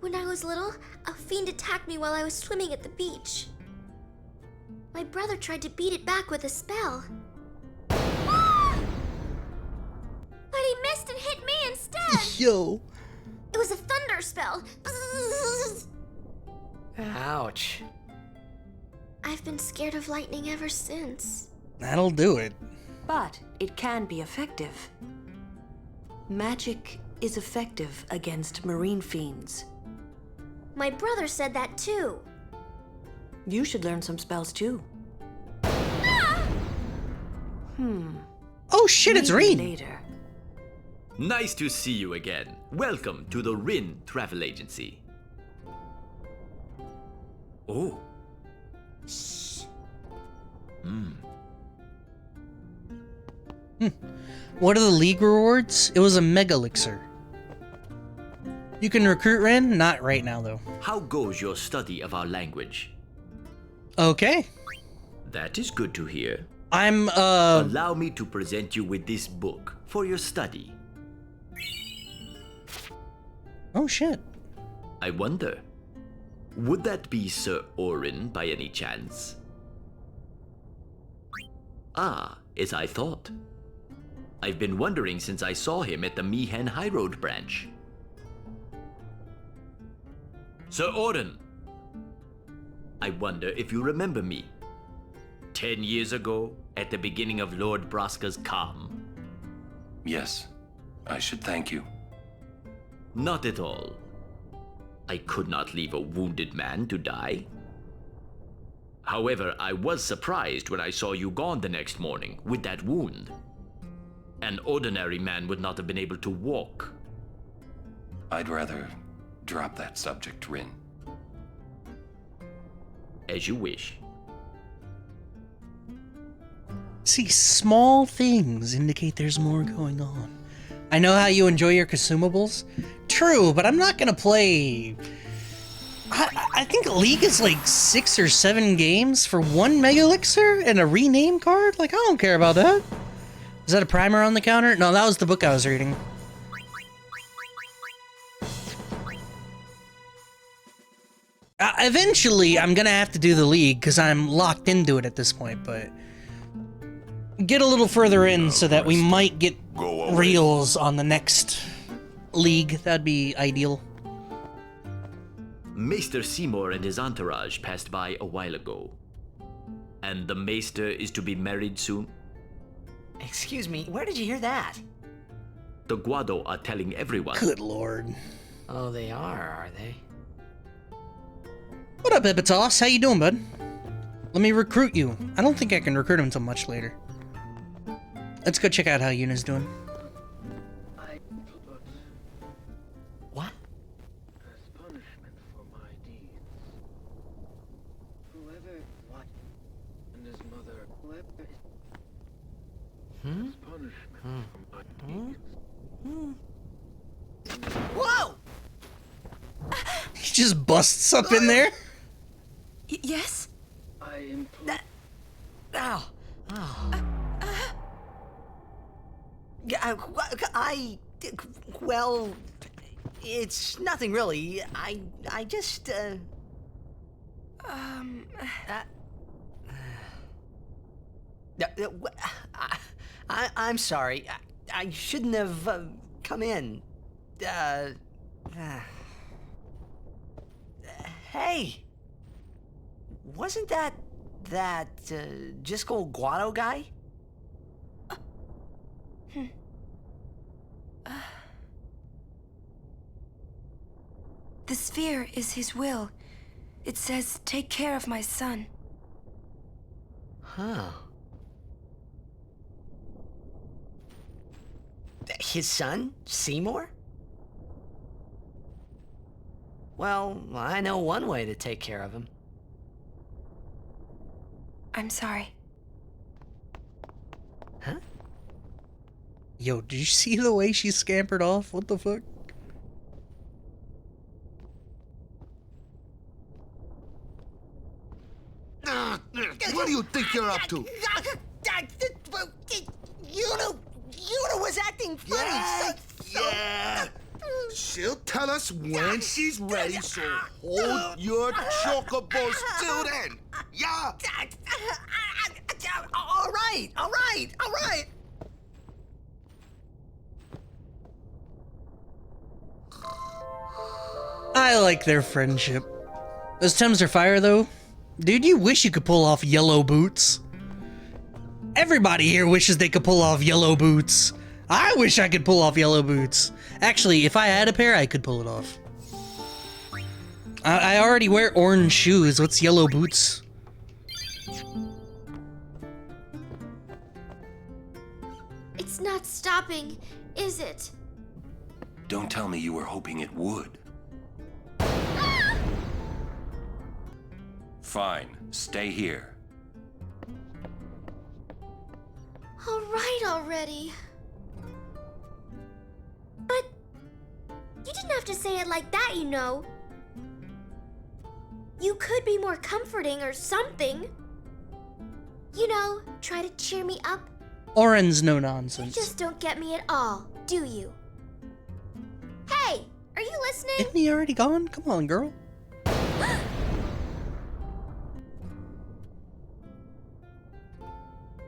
When I was little, a fiend attacked me while I was swimming at the beach. My brother tried to beat it back with a spell. But he missed and hit me instead! Yo. It was a thunder spell. Ouch. I've been scared of lightning ever since. That'll do it. But it can be effective. Magic is effective against marine fiends. My brother said that too. You should learn some spells too. Oh shit, it's Maybe Reed. Later. Nice to see you again. Welcome to the Rin Travel Agency. Oh. Shh. What are the league rewards? It was a mega elixir. You can recruit Ren? Not right now though. How goes your study of our language? Okay. That is good to hear. I'm Allow me to present you with this book for your study. Oh shit. I wonder, would that be Sir Orin by any chance? Ah, as I thought. I've been wondering since I saw him at the Meehan High Road branch. Sir Orin, I wonder if you remember me. 10 years ago, at the beginning of Lord Braska's calm. Yes, I should thank you. Not at all. I could not leave a wounded man to die. However, I was surprised when I saw you gone the next morning with that wound. An ordinary man would not have been able to walk. I'd rather drop that subject, Rin. As you wish. See, small things indicate there's more going on. I know how you enjoy your consumables. True, but I'm not gonna play... I think League is like 6 or 7 games for 1 Mega Elixir and a rename card? Like, I don't care about that. Is that a primer on the counter? No, that was the book I was reading. Eventually, I'm gonna have to do the League, because I'm locked into it at this point, but... Get a little further in so that we might get reels on the next League. That'd be ideal. Maester Seymour and his entourage passed by a while ago. And the Maester is to be married soon? Excuse me, where did you hear that? The Guado are telling everyone. Good lord. Oh, they are they? What up, Epitos? How you doing, bud? Let me recruit you. I don't think I can recruit him until much later. Let's go check out how Yuna's doing. What? As punishment for my deeds. Whoever what and his mother whoever is punishment for my deeds. Whoa! He just busts up in there. Yes? I am Ow. Oh. Well, it's nothing really. I just, I'm sorry. I shouldn't have come in. Hey, wasn't that Jisco Guado guy? The sphere is his will. It says, take care of my son. Huh. His son, Seymour? Well, I know one way to take care of him. I'm sorry. Huh? Yo, did you see the way she scampered off? What the fuck? What do you think you're up to? Yuna was acting funny. Yeah. She'll tell us when she's ready, so hold your chocobos till then. Yeah. All right. I like their friendship. Those Thames are fire, though. Dude, you wish you could pull off yellow boots. Everybody here wishes they could pull off yellow boots. I wish I could pull off yellow boots. Actually, if I had a pair, I could pull it off. I already wear orange shoes. What's yellow boots? It's not stopping, is it? Don't tell me you were hoping it would. Fine, stay here. All right already. But you didn't have to say it like that, you know. You could be more comforting or something. You know, try to cheer me up. Oren's no You nonsense. just don't get me at all, do you? Hey, are you listening? Isn't he already gone? Come on, girl.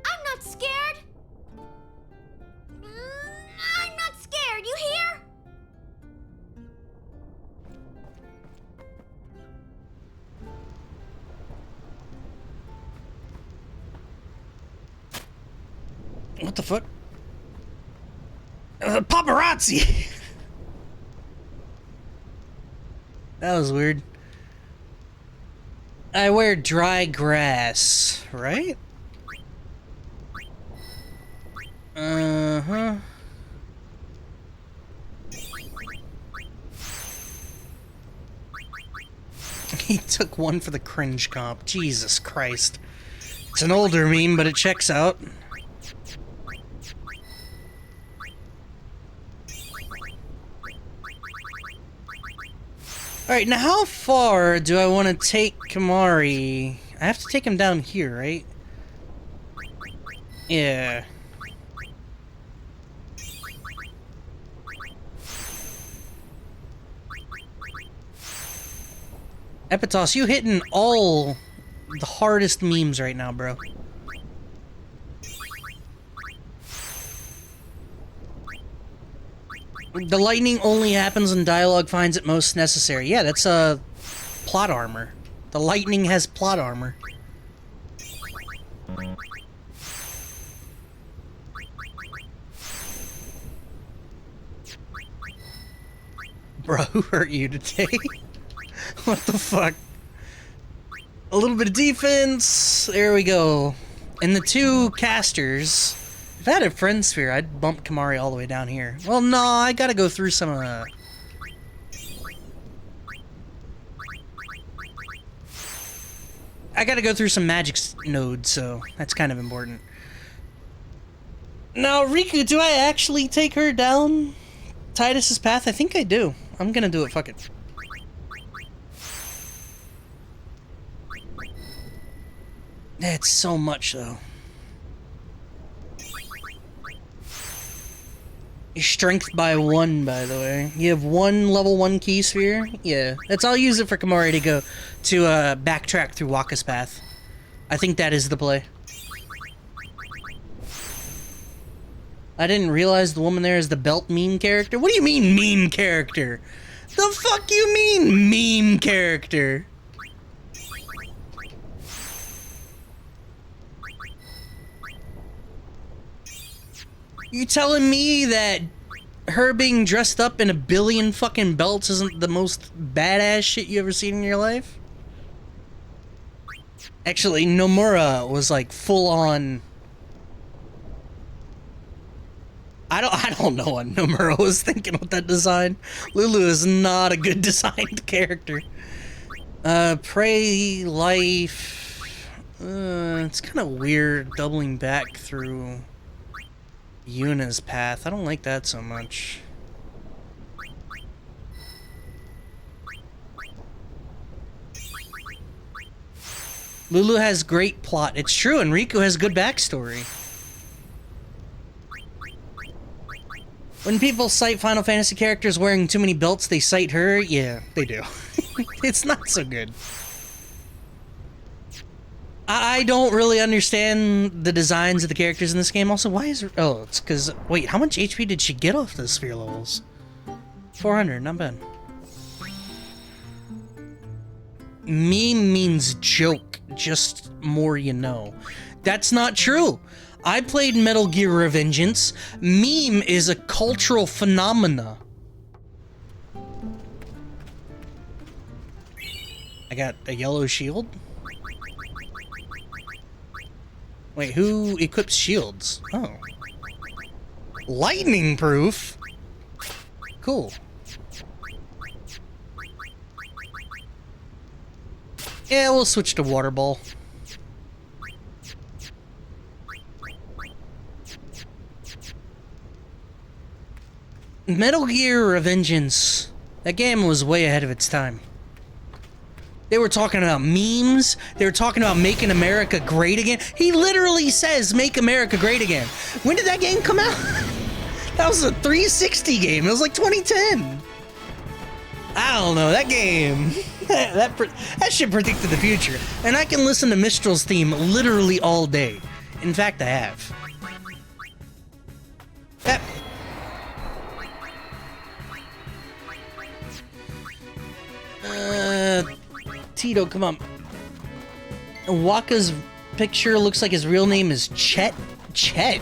I'm not scared. I'm not scared, you hear? What the fuck? Paparazzi! That was weird. I wear dry grass, right? Uh-huh. He took one for the cringe comp. Jesus Christ. It's an older meme, but it checks out. Alright, now how far do I want to take Kamari? I have to take him down here, right? Yeah. Epitos, you hitting all the hardest memes right now, bro. The lightning only happens when dialogue finds it most necessary. Yeah, that's plot armor. The lightning has plot armor. Bro, who hurt you today? What the fuck? A little bit of defense. There we go. And the two casters. If I had a friend sphere, I'd bump Kamari all the way down here. Well, no, I gotta go through some, I gotta go through some magic nodes, so that's kind of important. Now, Riku, do I actually take her down Titus's path? I think I do. I'm gonna do it, fuck it. That's so much, though. Your strength by 1, by the way. You have 1 level 1 key sphere? Yeah. I'll use it for Kamari to go to backtrack through Wakka's path. I think that is the play. I didn't realize the woman there is the belt meme character. What do you mean meme character? The fuck you mean meme character? You telling me that her being dressed up in a billion fucking belts isn't the most badass shit you ever seen in your life? Actually, Nomura was like full on. I don't know what Nomura was thinking with that design. Lulu is not a good designed character. Pray life. It's kind of weird doubling back through Yuna's path. I don't like that so much. Lulu has great plot. It's true, and Riku has good backstory. When people cite Final Fantasy characters wearing too many belts, they cite her. Yeah, they do. It's not so good. I don't really understand the designs of the characters in this game. Also, why is... Oh, it's because... Wait, how much HP did she get off the sphere levels? 400, not bad. Meme means joke, just more you know. That's not true. I played Metal Gear Revengeance. Meme is a cultural phenomena. I got a yellow shield? Wait, who equips shields? Oh. Lightning proof? Cool. Yeah, we'll switch to water ball. Metal Gear Revengeance. That game was way ahead of its time. They were talking about memes. They were talking about making America great again. He literally says, make America great again. When did that game come out? That was a 360 game. It was like 2010. I don't know. That game, that shit predicted the future. And I can listen to Mistral's theme literally all day. In fact, I have. That... Tito, come on. Wakka's picture looks like his real name is Chet? Chet?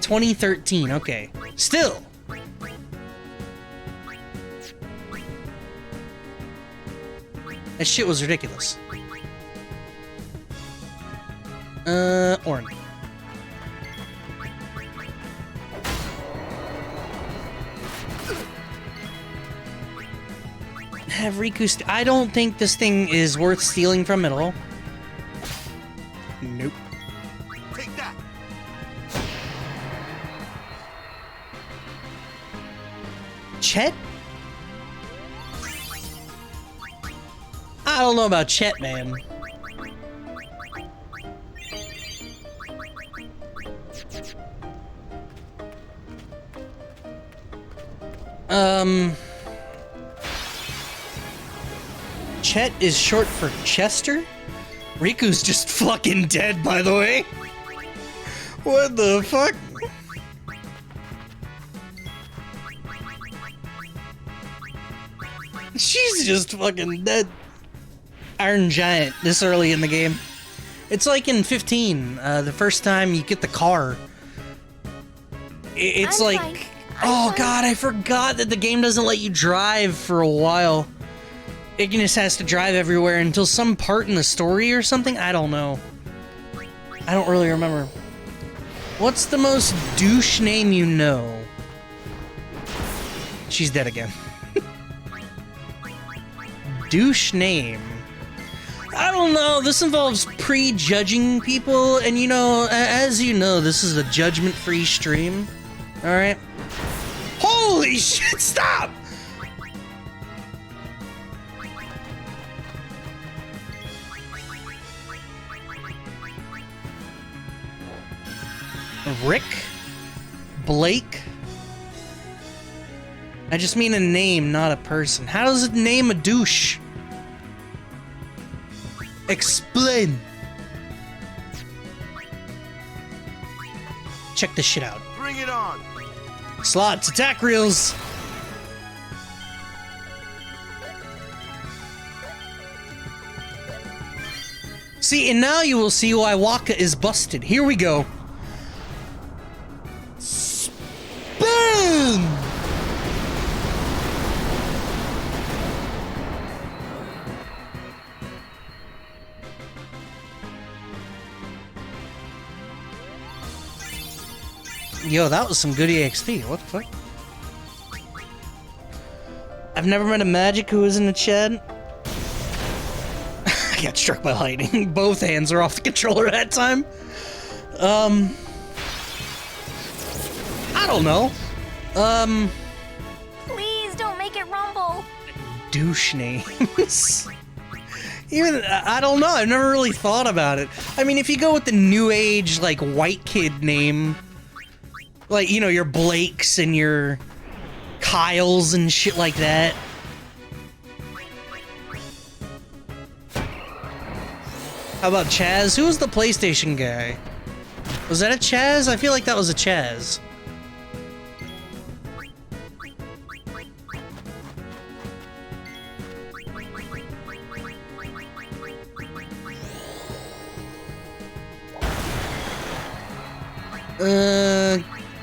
2013, okay. Still. That shit was ridiculous. Orin. Have Riku I don't think this thing is worth stealing from at all. Nope. Take that. Chet? I don't know about Chet, man. Chet is short for Chester? Riku's just fucking dead, by the way. What the fuck? She's just fucking dead. Iron Giant, this early in the game. It's like in 15, the first time you get the car. It's I'm like... fine. Oh god, I forgot that the game doesn't let you drive for a while. Ignis has to drive everywhere until some part in the story or something? I don't know. I don't really remember. What's the most douche name you know? She's dead again. Douche name. I don't know, this involves prejudging people, and you know, as you know, this is a judgment-free stream. Alright? Holy shit, stop! Rick? Blake? I just mean a name, not a person. How does it name a douche? Explain. Check this shit out. Bring it on. Slots, attack reels. See, and now you will see why Waka is busted. Here we go. Boom! Yo, that was some good EXP. What the fuck? I've never met a Magic who was in the Chad. I got struck by lightning. Both hands are off the controller that time. I don't know. Please don't make it rumble. Douche names. Even, I don't know. I've never really thought about it. I mean, if you go with the new age, like, white kid name, like, you know, your Blakes and your Kyles and shit like that. How about Chaz? Who was the PlayStation guy? Was that a Chaz? I feel like that was a Chaz.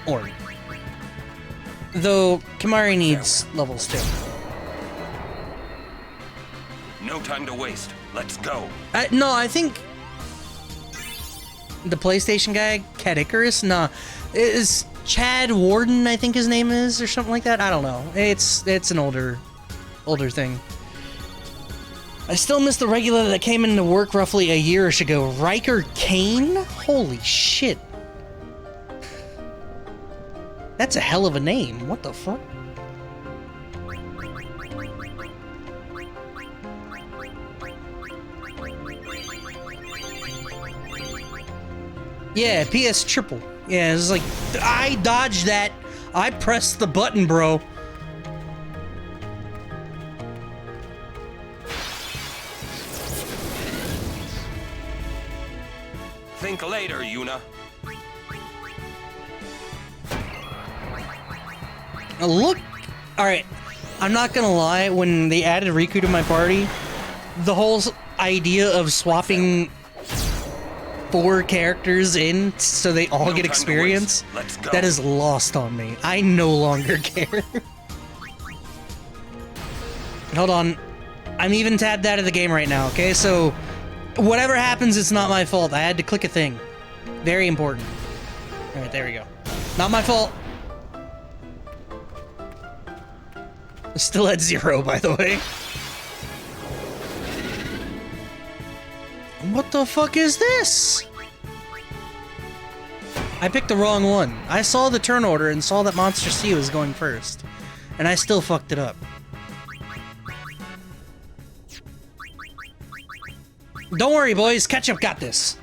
Ori. Though, Kimari needs levels too. No time to waste. Let's go. No, I think the PlayStation guy, Cat Icarus, nah, is Chad Warden, I think his name is, or something like that. I don't know. It's an older thing. I still miss the regular that came into work roughly a year-ish ago. Riker Kane? Holy shit. That's a hell of a name. What the fuck? Yeah, PS triple. Yeah, it's like, I dodged that. I pressed the button, bro. Think later, Yuna. Look, alright, I'm not gonna lie, when they added Riku to my party, the whole idea of swapping 4 characters in so they all get experience, that is lost on me. I no longer care. Hold on, I'm even tabbed out of the game right now, okay? So, whatever happens, it's not my fault. I had to click a thing. Very important. Alright, there we go. Not my fault. Still at 0, by the way. What the fuck is this? I picked the wrong one. I saw the turn order and saw that Monster C was going first. And I still fucked it up. Don't worry, boys. Ketchup got this.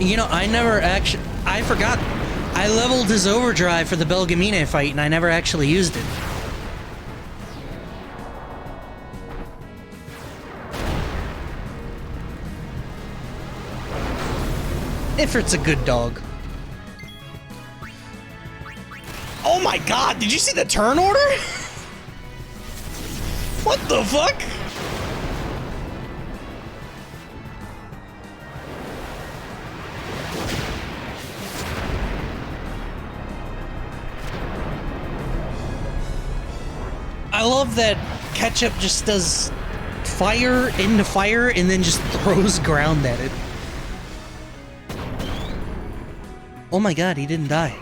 You know, I never actually... I forgot. I leveled his overdrive for the Belgamine fight, and I never actually used it. Ifrit's a good dog. Oh my god, did you see the turn order? What the fuck? I love that Ketchup just does fire into fire and then just throws ground at it. Oh my god, he didn't die.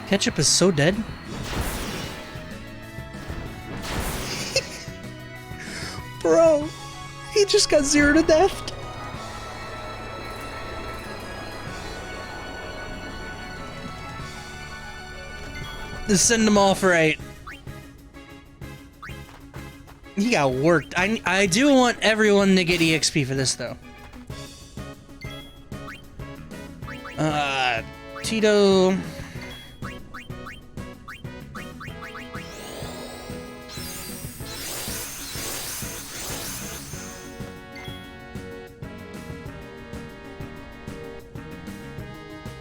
Ketchup is so dead. Bro, he just got 0 to death. Just send him off right. He got worked. I do want everyone to get EXP for this though. Tito.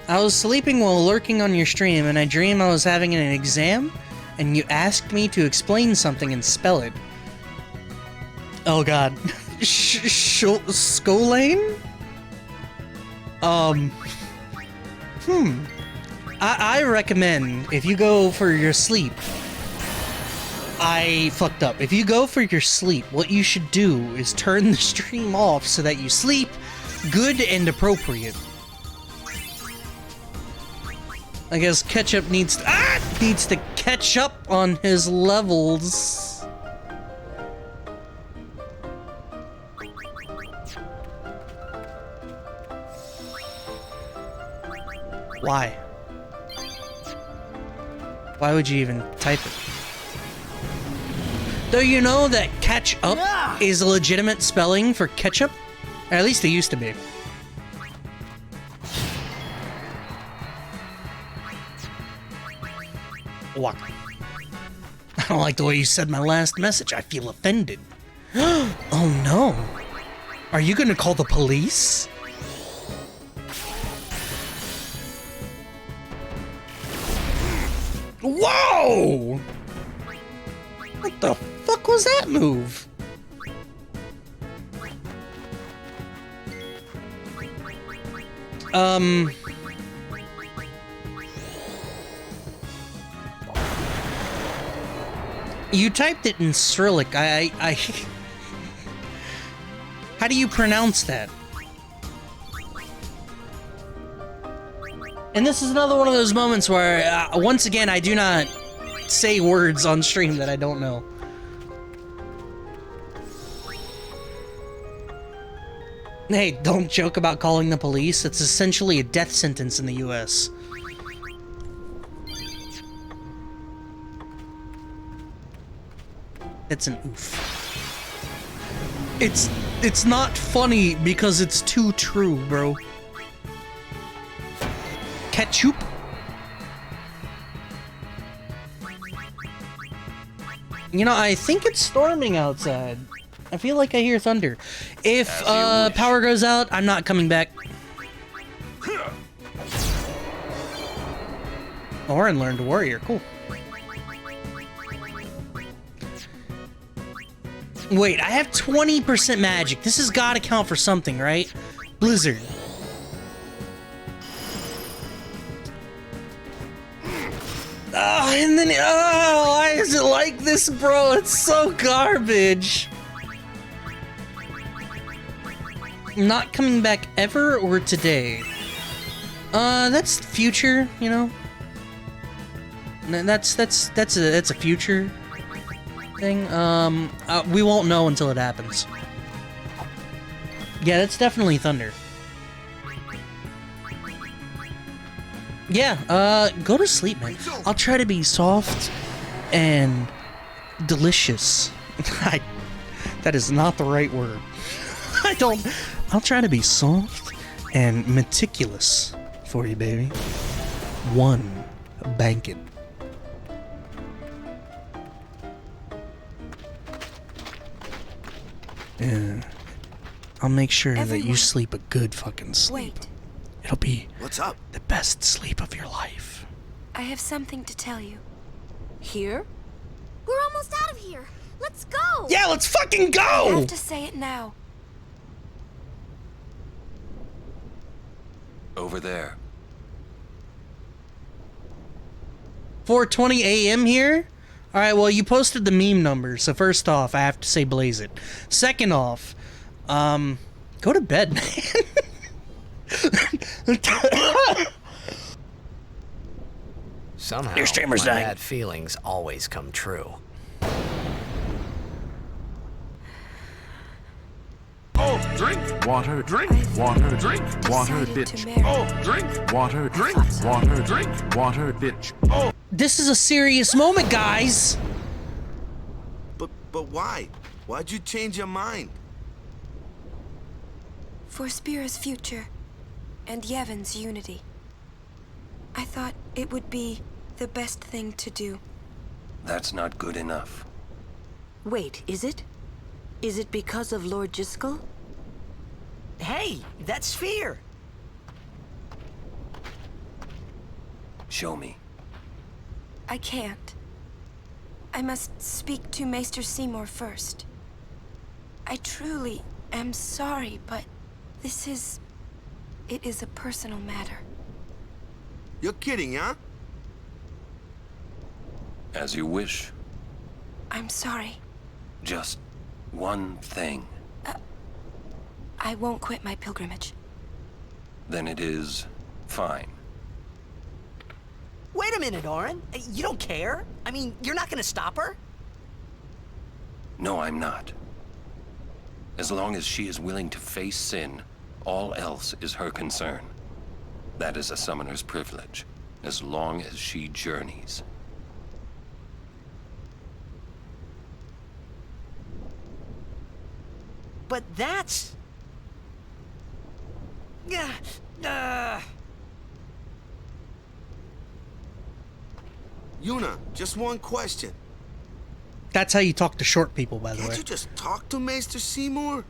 I was sleeping while lurking on your stream, and I dreamed I was having an exam, and you asked me to explain something and spell it. Oh god. Skolane? I recommend, if you go for your sleep, I fucked up. If you go for your sleep, what you should do is turn the stream off so that you sleep good and appropriate. I guess Ketchup needs to catch up on his levels. Why? Why would you even type it? Though you know that catch up is a legitimate spelling for ketchup? Or at least it used to be. What? I don't like the way you said my last message. I feel offended. Oh no. Are you gonna call the police? Whoa! What the fuck was that move? You typed it in Cyrillic. How do you pronounce that? And this is another one of those moments where, once again, I do not say words on stream that I don't know. Hey, don't joke about calling the police. It's essentially a death sentence in the US. It's an oof. It's not funny because it's too true, bro. Ketchup? You know, I think it's storming outside. I feel like I hear thunder. If power goes out, I'm not coming back. Orin learned warrior, cool. Wait, I have 20% magic. This has got to count for something, right? Blizzard. Oh, and then, oh, why is it like this, bro? It's so garbage. Not coming back ever or today? That's future, you know? That's a future thing. We won't know until it happens. Yeah, that's definitely thunder. Yeah, go to sleep, man. I'll try to be soft and delicious. That is not the right word. I'll try to be soft and meticulous for you, baby. 1 banking. Yeah. I'll make sure that you Everyone. sleep a good fucking sleep. Wait, It'll be What's up? the best sleep of your life. I have something to tell you. Here? We're almost out of here. Let's go. Yeah, let's fucking I go! have to say it now. Over there. 4:20 a.m. here? Alright, well, you posted the meme number, so first off, I have to say blaze it. Second off, go to bed, man. Somehow, Your streamer's my dying. bad feelings always come true. Oh, drink. Water, drink. Water, drink. Water, bitch. Oh, drink. Water, drink. Water, drink. Water, bitch. Oh. This is a serious moment, guys. But why? Why'd you change your mind? For Spira's future and Yevon's unity. I thought it would be the best thing to do. That's not good enough. Wait, is it? Is it because of Lord Jiskel? Hey, that sphere! Show me. I can't. I must speak to Maester Seymour first. I truly am sorry, but it is a personal matter. You're kidding, huh? As you wish. I'm sorry. Just one thing. I won't quit my pilgrimage. Then it is fine. Wait a minute, Orin. You don't care? I mean, you're not gonna stop her? No, I'm not. As long as she is willing to face sin, all else is her concern. That is a summoner's privilege, as long as she journeys. But that's... Yuna, just one question. That's how you talk to short people, by the Can't way. you just talk to Maester Seymour?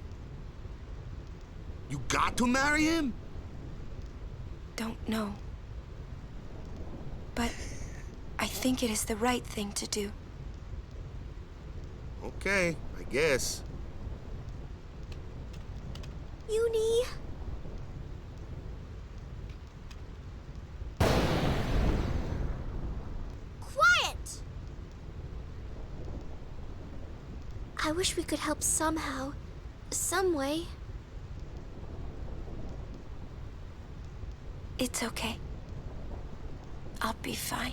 You got to marry him? Don't know. But I think it is the right thing to do. Okay, I guess. Uni. Quiet! I wish we could help somehow. Some way. It's okay. I'll be fine.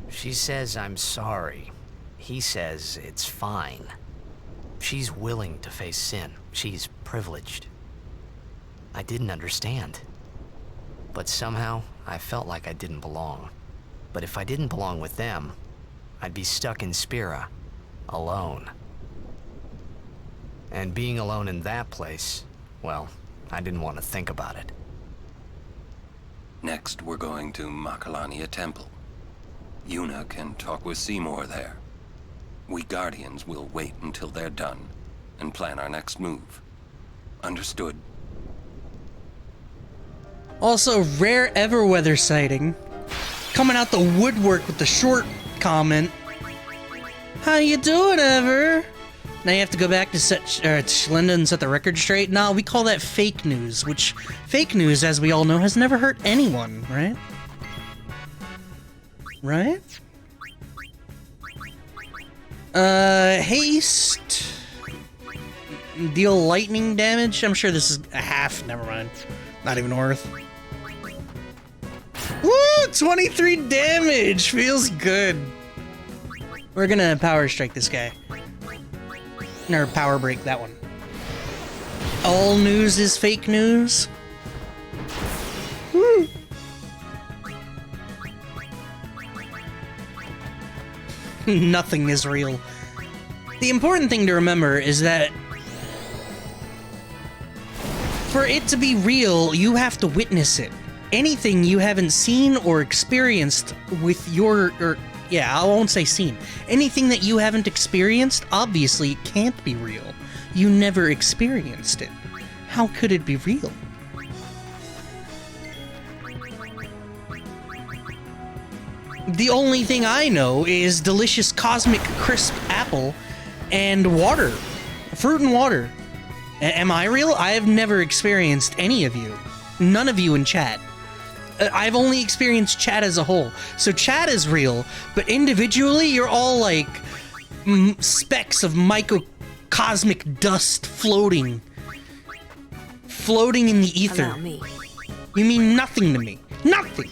She says I'm sorry. He says it's fine. She's willing to face sin. She's privileged. I didn't understand. But somehow, I felt like I didn't belong. But if I didn't belong with them, I'd be stuck in Spira, alone. And being alone in that place, well, I didn't want to think about it. Next, we're going to Makalania Temple. Yuna can talk with Seymour there. We Guardians will wait until they're done and plan our next move. Understood? Also, rare Everweather sighting. Coming out the woodwork with the short comment. How you doing, Ever? Now you have to go back to Schlinda and set the record straight. No, we call that fake news, which fake news, as we all know, has never hurt anyone, right? Right? Haste. Deal lightning damage. I'm sure this is a half. Never mind. Not even worth. Woo! 23 damage! Feels good. We're gonna power strike this guy. Or power break that one. All news is fake news. Woo! Nothing is real. The important thing to remember is that for it to be real, you have to witness it. anything you haven't seen or experienced with your, I won't say seen. Anything that you haven't experienced, obviously it can't be real. You never experienced it. How could it be real? The only thing I know is delicious cosmic crisp apple and water. Fruit and water. Am I real? I have never experienced any of you. None of you in chat. I've only experienced chat as a whole. So chat is real, but individually you're all like specks of microcosmic dust floating in the ether. Allow me. You mean nothing to me. Nothing!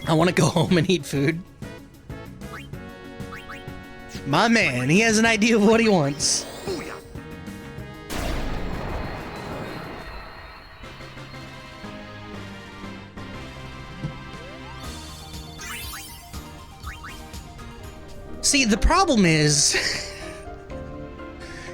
I want to go home and eat food. My man, he has an idea of what he wants. See, the problem is,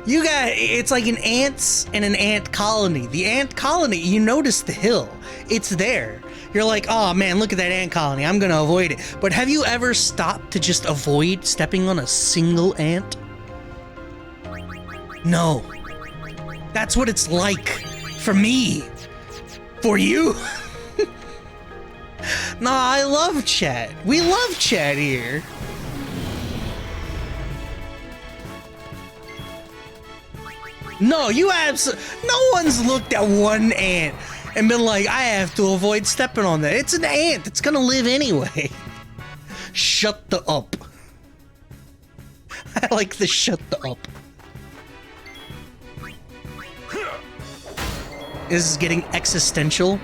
you got, it's like an ants and an ant colony. The ant colony, you notice the hill. It's there. You're like, oh man, look at that ant colony. I'm gonna avoid it. But have you ever stopped to just avoid stepping on a single ant? No. That's what it's like. For me. For you. Nah, I love chat. We love chat here. No, no one's looked at one ant and been like, I have to avoid stepping on that. It's an ant. It's gonna live anyway. Shut the up. I like the shut the up. This is getting existential.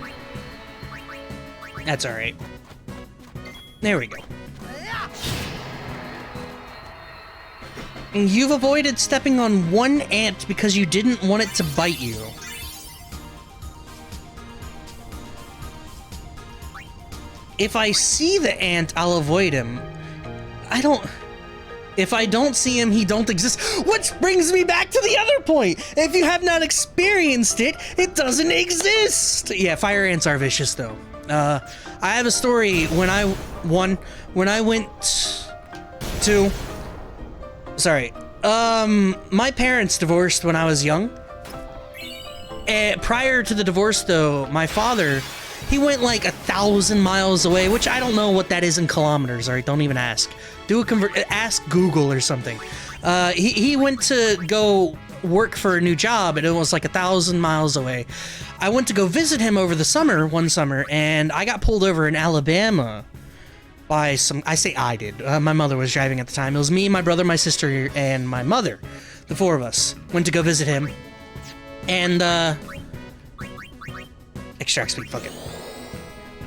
That's alright. There we go. You've avoided stepping on one ant because you didn't want it to bite you. If I see the ant, I'll avoid him. If I don't see him, he don't exist. Which brings me back to the other point. If you have not experienced it, it doesn't exist. Yeah, fire ants are vicious though. I have a story when I went to... Sorry. My parents divorced when I was young. Prior to the divorce though, my father, he went like 1,000 miles away, which I don't know what that is in kilometers, alright? Don't even ask. Ask Google or something. He went to go work for a new job and it was like 1,000 miles away. I went to go visit him over the one summer, and I got pulled over in Alabama by some, I say I did, my mother was driving at the time. It was me, my brother, my sister, and my mother. The four of us went to go visit him. And, extract speed, fuck it.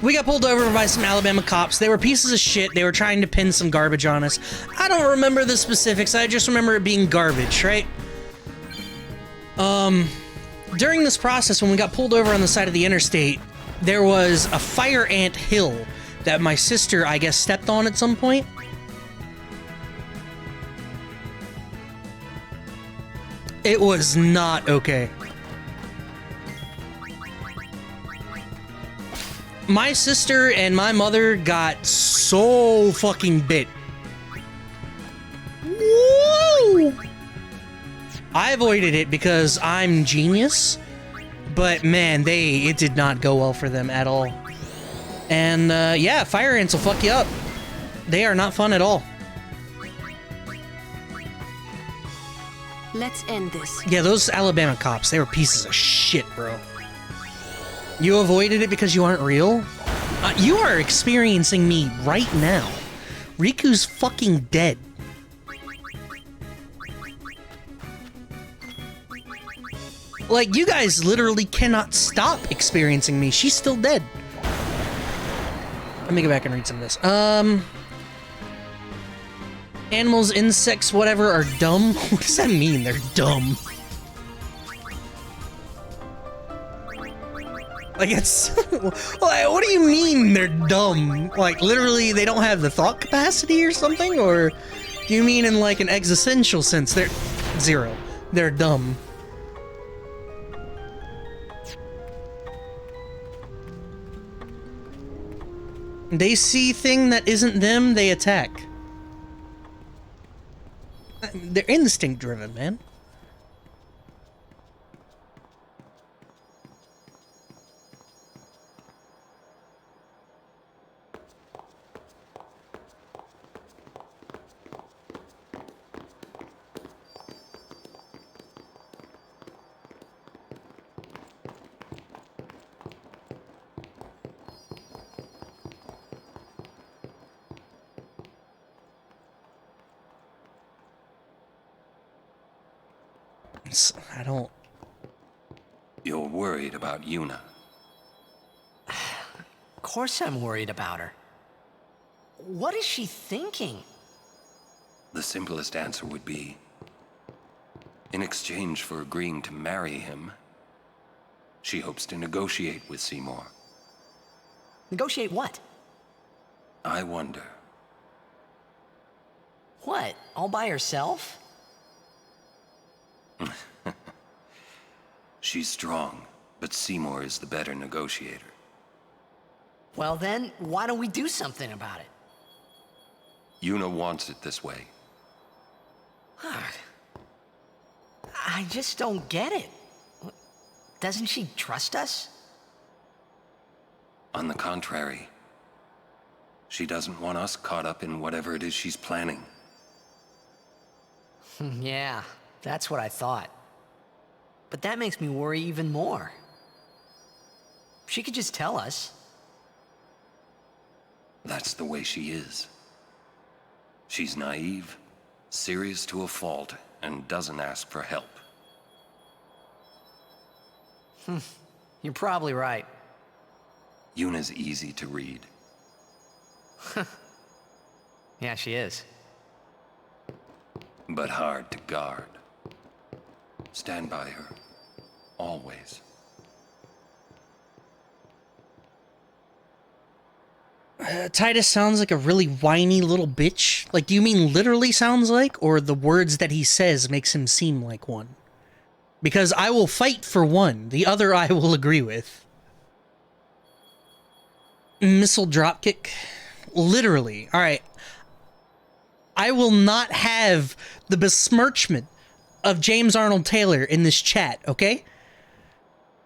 We got pulled over by some Alabama cops. They were pieces of shit. They were trying to pin some garbage on us. I don't remember the specifics. I just remember it being garbage, right? During this process, when we got pulled over on the side of the interstate, there was a fire ant hill that my sister, I guess, stepped on at some point. It was not okay. My sister and my mother got so fucking bit. Woo! I avoided it because I'm genius, but man, it did not go well for them at all. And yeah, fire ants will fuck you up. They are not fun at all. Let's end this. Yeah, those Alabama cops, they were pieces of shit, bro. You avoided it because you aren't real? You are experiencing me right now. Riku's fucking dead. Like, you guys literally cannot stop experiencing me. She's still dead. Let me go back and read some of this. Animals, insects, whatever, are dumb? What does that mean? They're dumb. Like, it's... like, what do you mean they're dumb? Like, literally, they don't have the thought capacity or something? Or do you mean in, like, an existential sense? They're... Zero. They're dumb. They see thing that isn't them, they attack. They're instinct driven, man. I don't... You're worried about Yuna. Of course I'm worried about her. What is she thinking? The simplest answer would be, in exchange for agreeing to marry him, she hopes to negotiate with Seymour. Negotiate what? I wonder. What? All by herself? She's strong, but Seymour is the better negotiator. Well then, why don't we do something about it? Yuna wants it this way. I just don't get it. Doesn't she trust us? On the contrary, she doesn't want us caught up in whatever it is she's planning. Yeah, that's what I thought. But that makes me worry even more. She could just tell us. That's the way she is. She's naive, serious to a fault, and doesn't ask for help. You're probably right. Yuna's easy to read. Yeah, she is. But hard to guard. Stand by her. Always. Titus sounds like a really whiny little bitch. Like, do you mean literally sounds like, or the words that he says makes him seem like one? Because I will fight for one, the other I will agree with. Missile dropkick? Literally. Alright. I will not have the besmirchment of James Arnold Taylor in this chat, okay?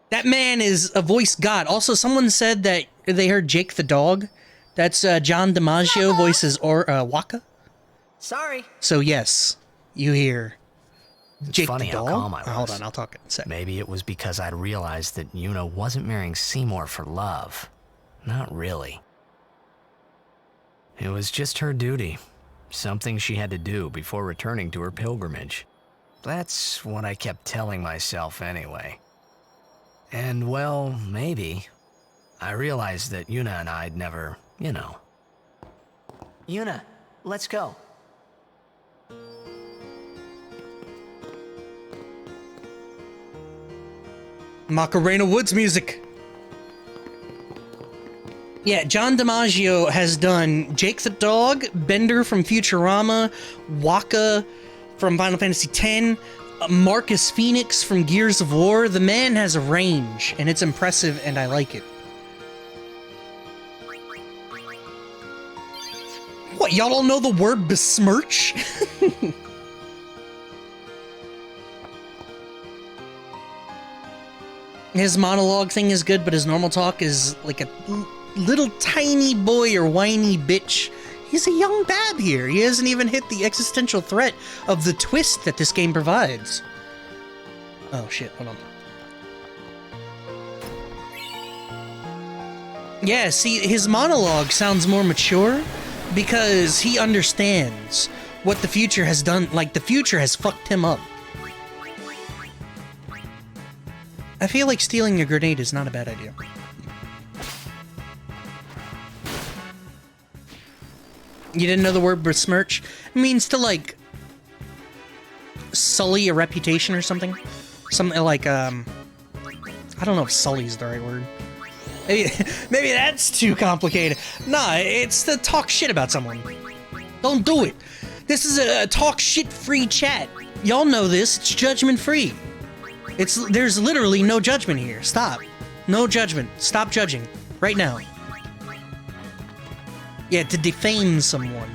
That man is a voice god. Also, someone said that they heard Jake the dog. That's John DiMaggio voices Waka. Sorry. So yes, you hear Jake Funny the dog. how calm I was. Hold on, I'll talk in a sec. Maybe it was because I'd realized that Yuna wasn't marrying Seymour for love. Not really. It was just her duty. Something she had to do before returning to her pilgrimage. That's what I kept telling myself anyway. And well, maybe. I realized that Yuna and I'd never, you know. Yuna, let's go. Macarena Woods music. Yeah, John DiMaggio has done Jake the Dog, Bender from Futurama, Waka from Final Fantasy X, Marcus Phoenix from Gears of War. The man has a range, and it's impressive, and I like it. What, y'all don't know the word besmirch? His monologue thing is good, but his normal talk is like a little tiny boy or whiny bitch. He's a young bab here. He hasn't even hit the existential threat of the twist that this game provides. Oh shit, hold on. Yeah, see, his monologue sounds more mature because he understands what the future has done. Like, the future has fucked him up. I feel like stealing a grenade is not a bad idea. You didn't know the word besmirch? It means to, like, sully a reputation or something. Something like, I don't know if sully's the right word. Maybe that's too complicated. Nah, it's to talk shit about someone. Don't do it. This is a talk shit free chat. Y'all know this. It's judgment free. There's literally no judgment here. Stop. No judgment. Stop judging. Right now. Yeah, to defame someone.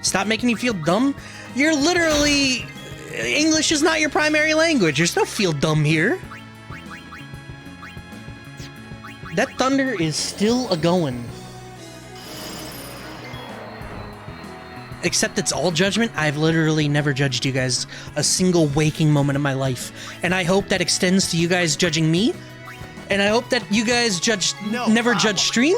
Stop making you feel dumb? You're literally... English is not your primary language. There's no feel dumb here. That thunder is still a-going. Except it's all judgment. I've literally never judged you guys a single waking moment in my life. And I hope that extends to you guys judging me. And I hope that you guys never judge stream.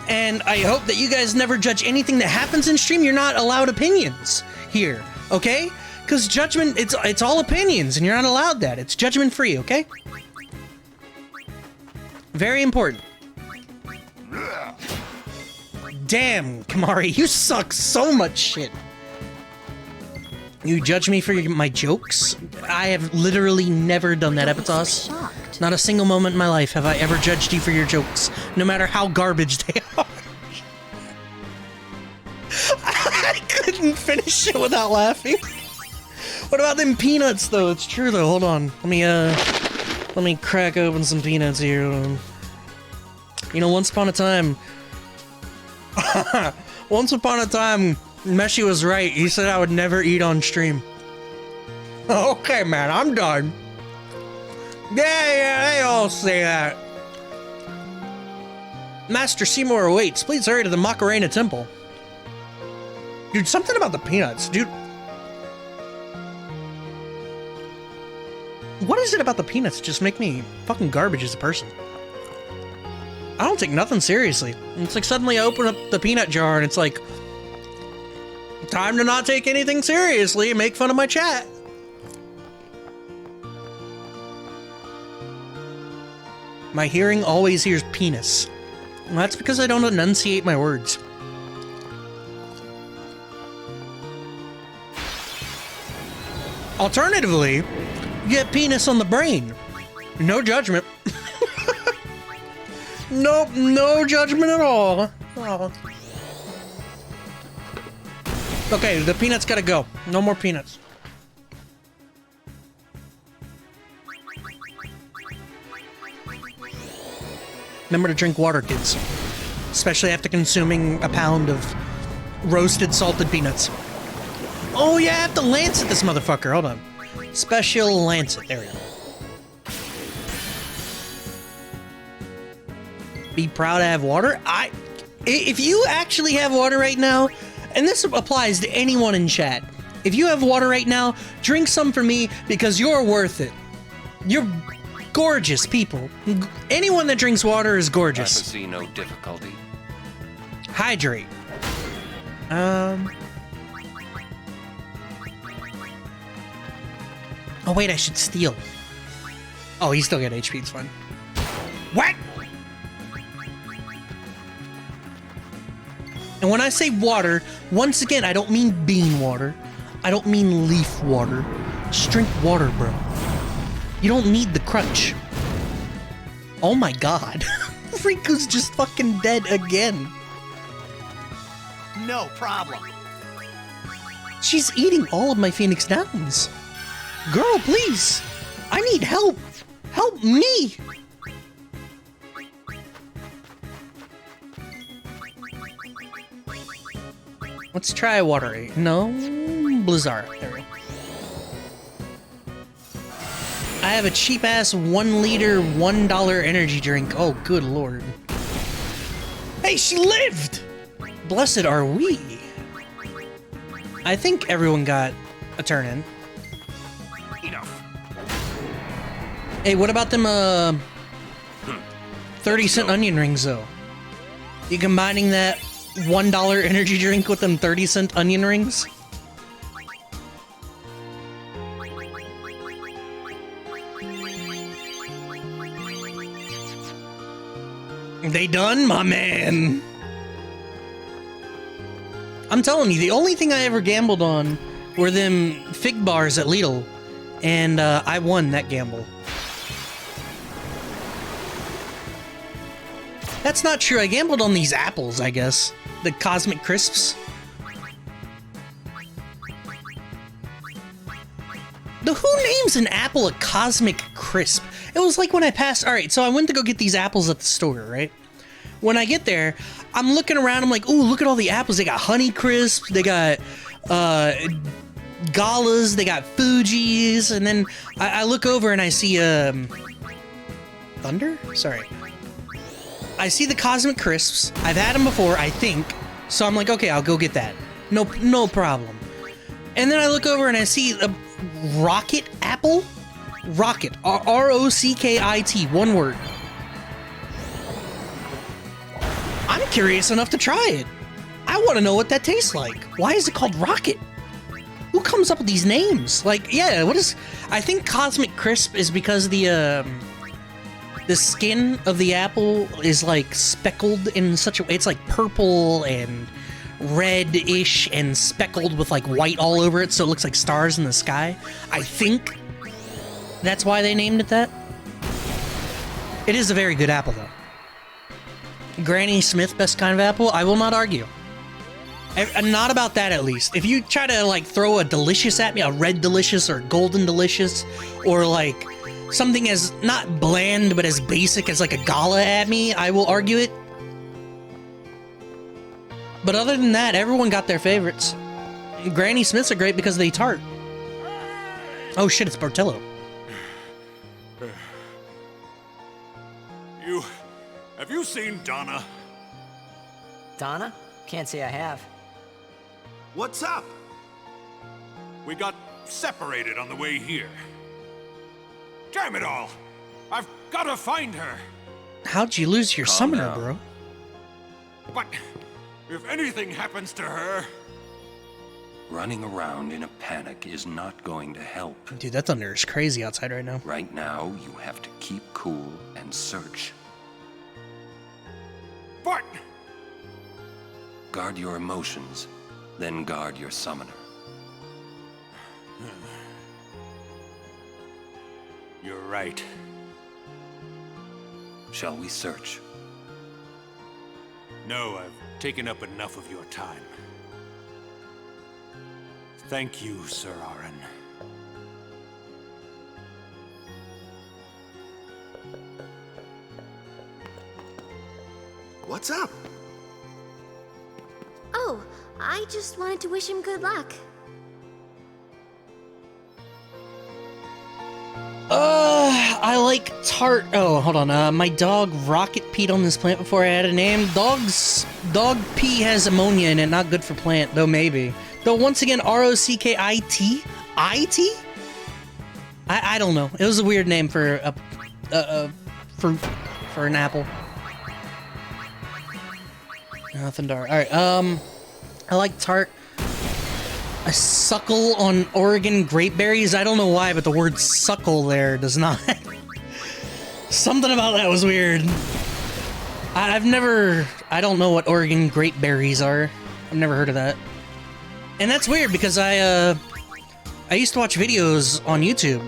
And I hope that you guys never judge anything that happens in stream. You're not allowed opinions here, okay? Because judgment, it's all opinions, and you're not allowed that. It's judgment free, okay? Very important. Damn, Kamari, you suck so much shit. You judge me for my jokes? I have literally never done that, Epitos. Not a single moment in my life have I ever judged you for your jokes, no matter how garbage they are. I couldn't finish it without laughing. What about them peanuts, though? It's true, though. Hold on. Let me crack open some peanuts here. You know, once upon a time, Meshi was right. He said I would never eat on stream. Okay, man, I'm done. Yeah, they all say that. Master Seymour awaits. Please hurry to the Macarena Temple. Dude, something about the peanuts, dude. What is it about the peanuts just make me fucking garbage as a person? I don't take nothing seriously. It's like suddenly I open up the peanut jar and it's like, time to not take anything seriously and make fun of my chat. My hearing always hears penis. Well, that's because I don't enunciate my words. Alternatively, you get penis on the brain. No judgment. Nope, no judgment at all. Oh. Okay, the peanuts gotta go. No more peanuts. Remember to drink water, kids. Especially after consuming a pound of roasted salted peanuts. Oh yeah, I have to lancet this motherfucker. Hold on. Special lancet. There we go. Be proud to have water. If you actually have water right now, and this applies to anyone in chat, if you have water right now, drink some for me because you're worth it. You're gorgeous people. Anyone that drinks water is gorgeous. I foresee no difficulty. Hydrate. Oh wait, I should steal. Oh, he's still got HP, it's fine. What? And when I say water, once again, I don't mean bean water. I don't mean leaf water. Just drink water, bro. You don't need the crunch. Oh my god. Riku's just fucking dead again. No problem. She's eating all of my Phoenix Downs. Girl, please. I need help. Help me. Let's try water. No, Blizzard. There we go. I have a cheap-ass 1 liter, $1 energy drink. Oh, good lord. Hey, she lived! Blessed are we. I think everyone got a turn in. Enough. Hey, what about them, 30-cent onion rings, though? You combining that $1 energy drink with them 30-cent onion rings? They done, my man? I'm telling you, the only thing I ever gambled on were them fig bars at Lidl, and I won that gamble. That's not true. I gambled on these apples, I guess. The Cosmic Crisps. Who names an apple a Cosmic Crisp? It was like when I passed... Alright, so I went to go get these apples at the store, right? When I get there, I'm looking around, I'm like, ooh, look at all the apples. They got Honey Crisp, they got Galas, they got Fuji's, and then I look over and I see Thunder? Sorry. I see the Cosmic Crisps. I've had them before, I think. So I'm like, okay, I'll go get that. No problem. And then I look over and I see a Rocket Apple? Rocket. R-O-C-K-I-T. One word. I'm curious enough to try it. I want to know what that tastes like. Why is it called Rocket? Who comes up with these names? Like, yeah, what is... I think Cosmic Crisp is because the skin of the apple is, like, speckled in such a way... It's, like, purple and red-ish and speckled with, like, white all over it, so it looks like stars in the sky. I think that's why they named it that. It is a very good apple, though. Granny Smith, best kind of apple? I will not argue. Not about that, at least. If you try to, like, throw a delicious at me, a red delicious or golden delicious, or, like, something as not bland but as basic as, like, a Gala at me, I will argue it. But other than that, everyone got their favorites. Granny Smiths are great because they tart. Oh shit, it's Bartello. Have you seen Donna? Donna? Can't say I have. What's up? We got separated on the way here. Damn it all! I've got to find her! How'd you lose your summoner, bro? But if anything happens to her... Running around in a panic is not going to help. Dude, that thunder is crazy outside right now. Right now, you have to keep cool and search. But... Guard your emotions, then guard your summoner. You're right. Shall we search? No, I've taken up enough of your time. Thank you, Sir Aaron. What's up? Oh, I just wanted to wish him good luck. I like tart. Oh, hold on. My dog Rocket peed on this plant before I had a name. Dog pee has ammonia in it, not good for plant, though maybe. Though once again, R-O-C-K-I-T? I-T? I don't know. It was a weird name for a fruit, for an apple. Nothing dark. Alright, I like tart. I suckle on Oregon grape berries. I don't know why, but the word suckle there does not... Something about that was weird. I don't know what Oregon grape berries are. I've never heard of that. And that's weird because I used to watch videos on YouTube.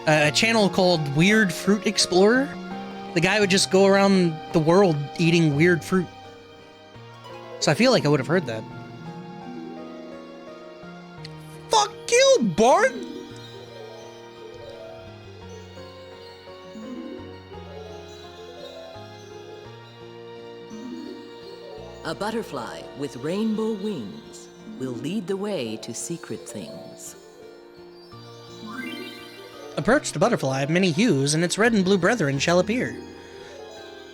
A channel called Weird Fruit Explorer. The guy would just go around the world eating weird fruit. So I feel like I would have heard that. Fuck you, Bart! A butterfly with rainbow wings will lead the way to secret things. Approach the butterfly of many hues, and its red and blue brethren shall appear.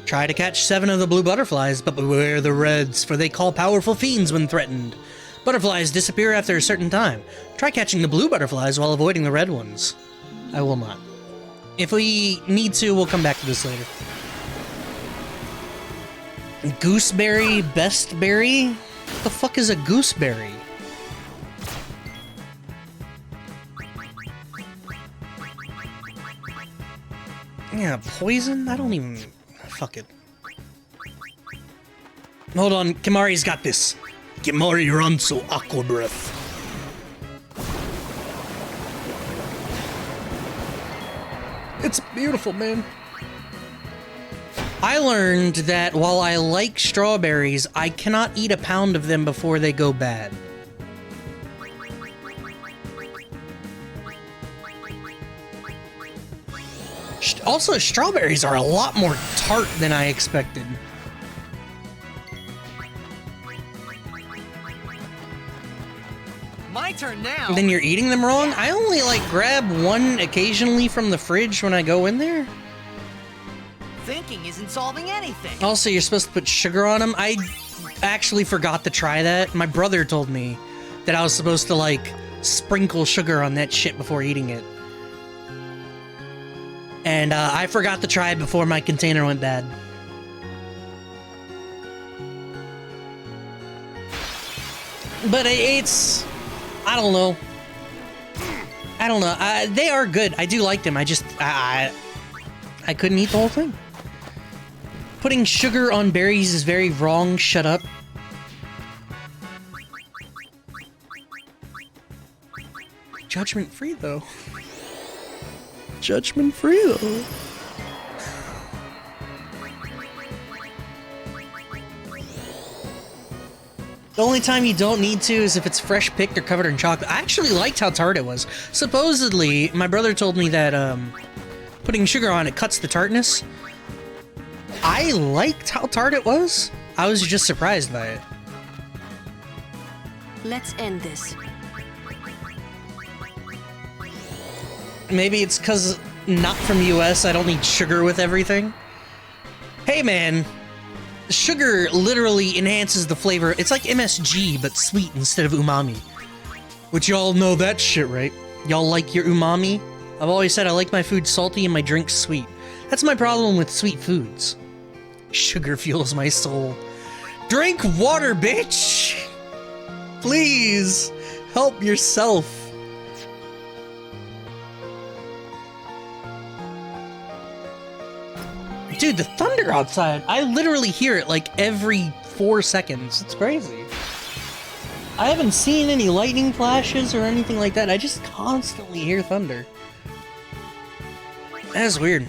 Try to catch 7 of the blue butterflies, but beware the reds, for they call powerful fiends when threatened. Butterflies disappear after a certain time. Try catching the blue butterflies while avoiding the red ones. I will not. If we need to, we'll come back to this later. Gooseberry best berry? What the fuck is a gooseberry? Yeah, poison? I don't even... Fuck it. Hold on, Kimari's got this. Kimari runs so aqua breath. It's beautiful, man. I learned that while I like strawberries, I cannot eat a pound of them before they go bad. Also, strawberries are a lot more tart than I expected. My turn now. Then you're eating them wrong? I only like grab one occasionally from the fridge when I go in there. Thinking isn't solving anything. Also, you're supposed to put sugar on them. I actually forgot to try that. My brother told me that I was supposed to, like, sprinkle sugar on that shit before eating it. And I forgot to try it before my container went bad. But it's... I don't know. I don't know. They are good. I do like them. I just... I couldn't eat the whole thing. Putting sugar on berries is very wrong. Shut up. Judgment free, though. Judgment free, though. The only time you don't need to is if it's fresh picked or covered in chocolate. I actually liked how tart it was. Supposedly, my brother told me that putting sugar on it cuts the tartness. I liked how tart it was. I was just surprised by it. Let's end this. Maybe it's because not from US, I don't need sugar with everything. Hey man, sugar literally enhances the flavor. It's like MSG, but sweet instead of umami. Which y'all know that shit, right? Y'all like your umami? I've always said I like my food salty and my drinks sweet. That's my problem with sweet foods. Sugar fuels my soul. Drink water, bitch! Please, help yourself. Dude, the thunder outside, I literally hear it like every 4 seconds. It's crazy. I haven't seen any lightning flashes or anything like that. I just constantly hear thunder. That's weird.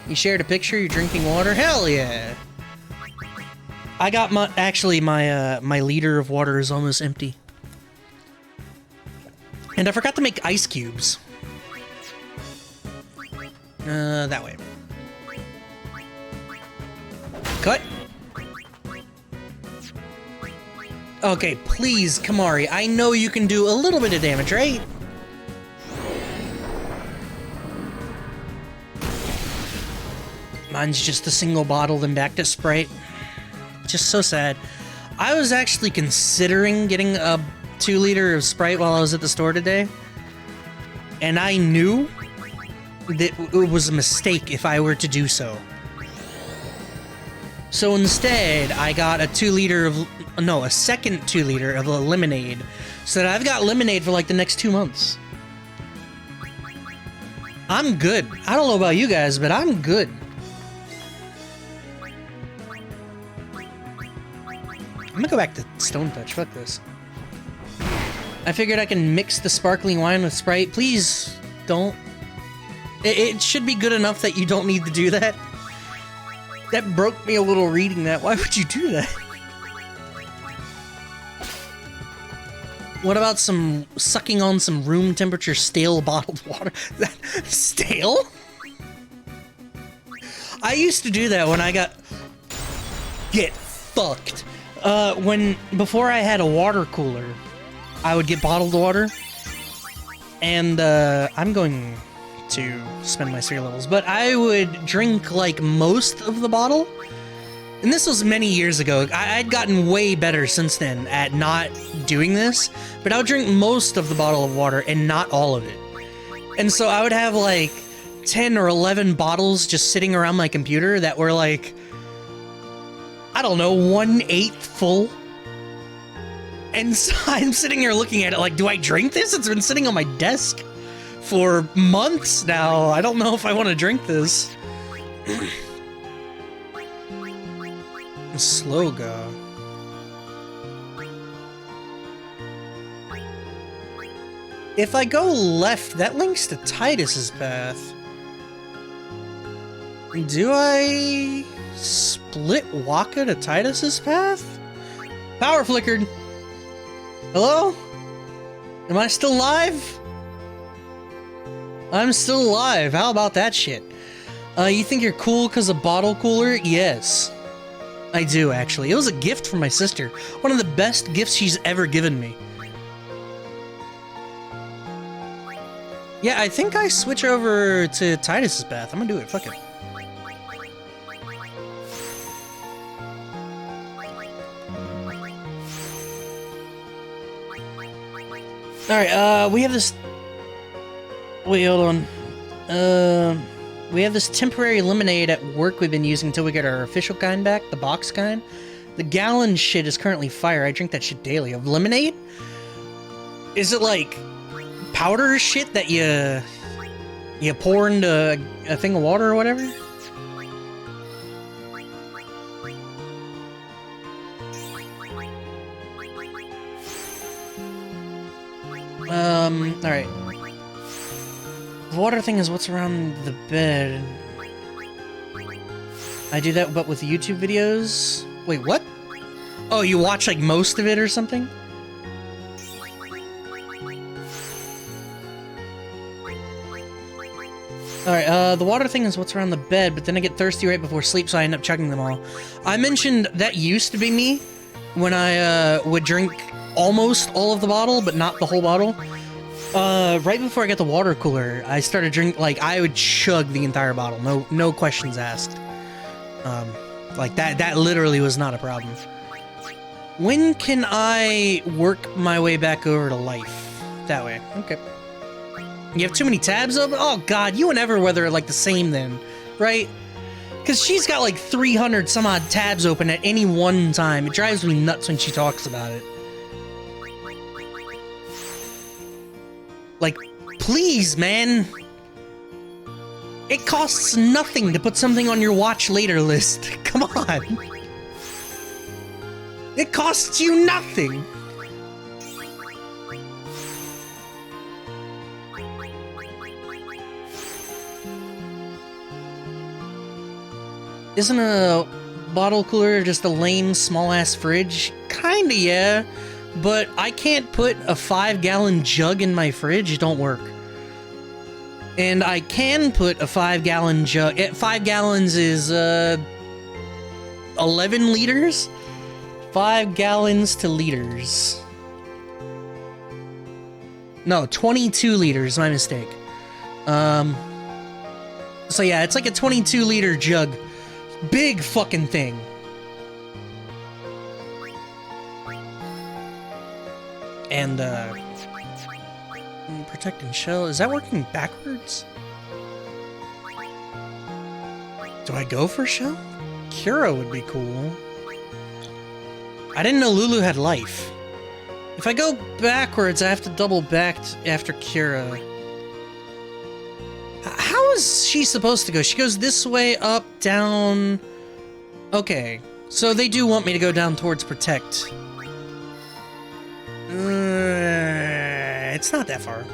You shared a picture, you're drinking water? Hell yeah! I got my, my liter of water is almost empty. And I forgot to make ice cubes. That way. Cut. Okay, please, Kamari, I know you can do a little bit of damage, right? Mine's just a single bottle, then back to Sprite. Just so sad. I was actually considering getting a 2-liter of Sprite while I was at the store today. And I knew that it was a mistake if I were to do so. So instead, I got a 2-liter of... No, a second 2-liter of a lemonade. So that I've got lemonade for like the next 2 months. I'm good. I don't know about you guys, but I'm good. I'm gonna go back to Stone Touch. Fuck this. I figured I can mix the sparkling wine with Sprite. Please don't. It should be good enough that you don't need to do that. That broke me a little reading that. Why would you do that? What about some sucking on some room temperature stale bottled water? Stale? I used to do that when I got... Get fucked. Before I had a water cooler, I would get bottled water. And, I'm going to spend my cereal levels, but I would drink, like, most of the bottle. And this was many years ago. I'd gotten way better since then at not doing this, but I would drink most of the bottle of water and not all of it. And so I would have, like, 10 or 11 bottles just sitting around my computer that were, like, I don't know, 1/8 full. And so I'm sitting here looking at it like, do I drink this? It's been sitting on my desk for months now. I don't know if I want to drink this. Slow go. If I go left, that links to Titus's path. Do I split Waka to Titus's path? Power flickered. Hello? Am I still alive? I'm still alive. How about that shit? You think you're cool because of bottle cooler? Yes. I do, actually. It was a gift from my sister. One of the best gifts she's ever given me. Yeah, I think I switch over to Titus's path. I'm gonna do it. Fuck it. Alright, we have this... Wait, hold on. We have this temporary lemonade at work we've been using until we get our official kind back, the box kind. The gallon shit is currently fire. I drink that shit daily. Of lemonade? Is it like powder shit that you pour into a thing of water or whatever? Alright. The water thing is what's around the bed. I do that, but with YouTube videos? Wait, what? Oh, you watch, like, most of it or something? Alright, the water thing is what's around the bed, but then I get thirsty right before sleep, so I end up chugging them all. I mentioned that used to be me when I, would drink almost all of the bottle, but not the whole bottle. Right before I got the water cooler, I started drinking, like, I would chug the entire bottle, no questions asked. Like, that literally was not a problem. When can I work my way back over to life? That way, okay. You have too many tabs open? Oh god, you and Everweather are like the same then, right? Because she's got like 300 some odd tabs open at any one time. It drives me nuts when she talks about it. Like, please, man. It costs nothing to put something on your watch later list. Come on. It costs you nothing. Isn't a bottle cooler just a lame, small-ass fridge? Kinda, yeah. But I can't put a 5-gallon jug in my fridge. It don't work. And I can put a 5-gallon jug... 5 gallons is, 11 liters? 5 gallons to liters. No, 22 liters. My mistake. So yeah, it's like a 22-liter jug. Big fucking thing. And, protecting shell. Is that working backwards? Do I go for shell? Kira would be cool. I didn't know Lulu had life. If I go backwards, I have to double back after Kira. How is she supposed to go? She goes this way, up, down... Okay, so they do want me to go down towards Protect. It's not that far.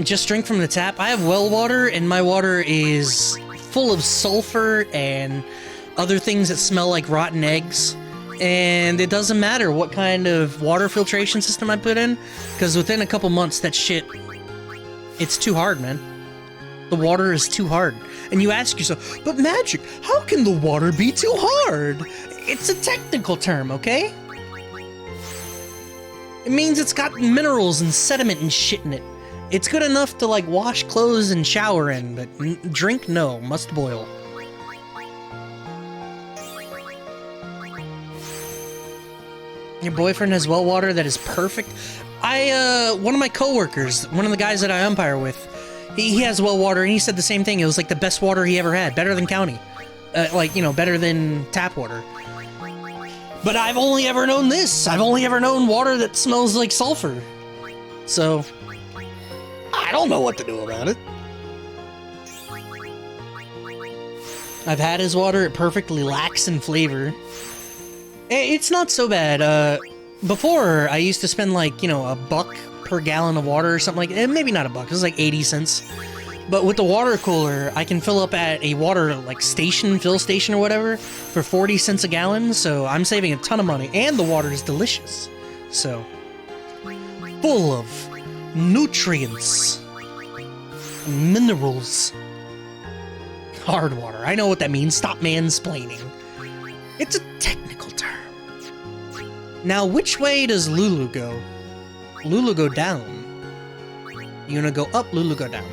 Just drink from the tap. I have well water, and my water is full of sulfur and other things that smell like rotten eggs. And it doesn't matter what kind of water filtration system I put in, because within a couple months, that shit... It's too hard, man. The water is too hard. And you ask yourself, but Magic, how can the water be too hard? It's a technical term, okay? It means it's got minerals and sediment and shit in it. It's good enough to, like, wash clothes and shower in, but drink, no. Must boil. Your boyfriend has well water that is perfect? One of my coworkers, one of the guys that I umpire with, he has well water, and he said the same thing. It was like the best water he ever had. Better than county. Like, you know, better than tap water. But I've only ever known this. I've only ever known water that smells like sulfur. So, I don't know what to do about it. I've had his water. It perfectly lacks in flavor. It's not so bad. Before, I used to spend like, you know, $1 per gallon of water or something like that. Maybe not $1. It was like 80 cents. But with the water cooler, I can fill up at a water like station, fill station or whatever, for 40 cents a gallon. So I'm saving a ton of money, and the water is delicious. So full of nutrients, minerals. Hard water. I know what that means. Stop mansplaining. It's a technical term. Now, which way does Lulu go? Lulu go down. Yuna go up, Lulu go down.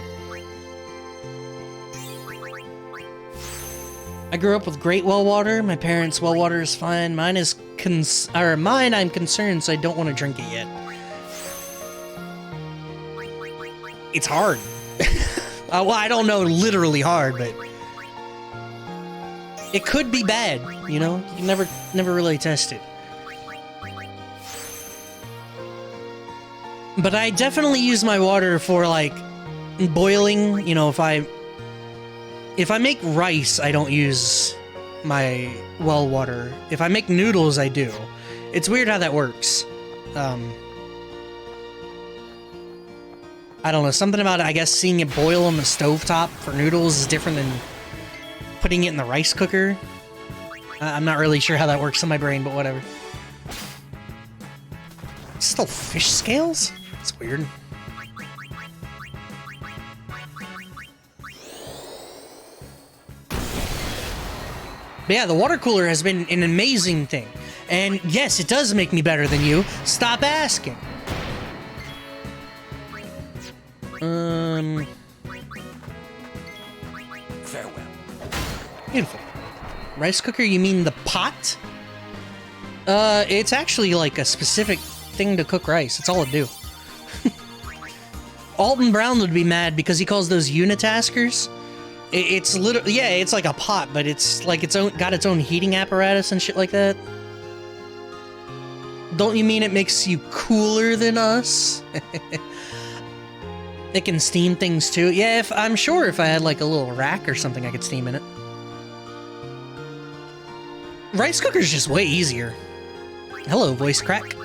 I grew up with great well water. My parents' well water is fine. Mine is mine I'm concerned, so I don't want to drink it yet. It's hard. Well, I don't know literally hard, but it could be bad, you know? You can never really test it. But I definitely use my water for, like, boiling. You know, if I make rice, I don't use my well water. If I make noodles, I do. It's weird how that works. I don't know, something about it, I guess seeing it boil on the stovetop for noodles is different than putting it in the rice cooker. I'm not really sure how that works in my brain, but whatever. Still fish scales? It's weird. But yeah, the water cooler has been an amazing thing. And yes, it does make me better than you. Stop asking. Farewell. Beautiful. Rice cooker, you mean the pot? It's actually like a specific thing to cook rice. That's all it do. Alton Brown would be mad because he calls those unitaskers. It's literally, yeah, it's like a pot, but it's like got its own heating apparatus and shit like that. Don't you mean it makes you cooler than us? It can steam things too. Yeah, I'm sure if I had like a little rack or something, I could steam in it. Rice cooker's just way easier. Hello, voice crack.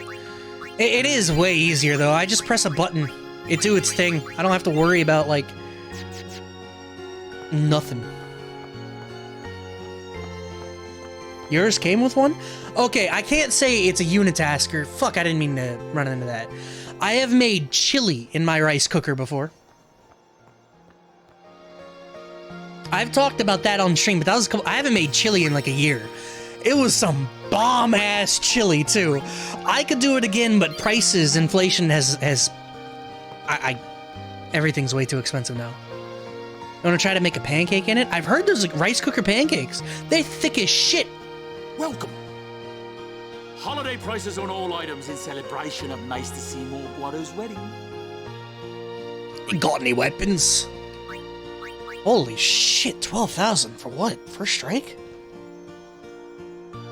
It is way easier though. I just press a button. It do its thing. I don't have to worry about like nothing. Yours came with one? Okay, I can't say it's a unitasker. Fuck, I didn't mean to run into that. I have made chili in my rice cooker before. I've talked about that on stream, but that was I haven't made chili in like a year. It was some bomb-ass chili, too. I could do it again, but prices, inflation has everything's way too expensive now. You want to try to make a pancake in it? I've heard there's like rice cooker pancakes. They're thick as shit. Welcome. Holiday prices on all items in celebration of Maester Seymour Guado's wedding. You got any weapons? Holy shit, 12,000 for what? First strike?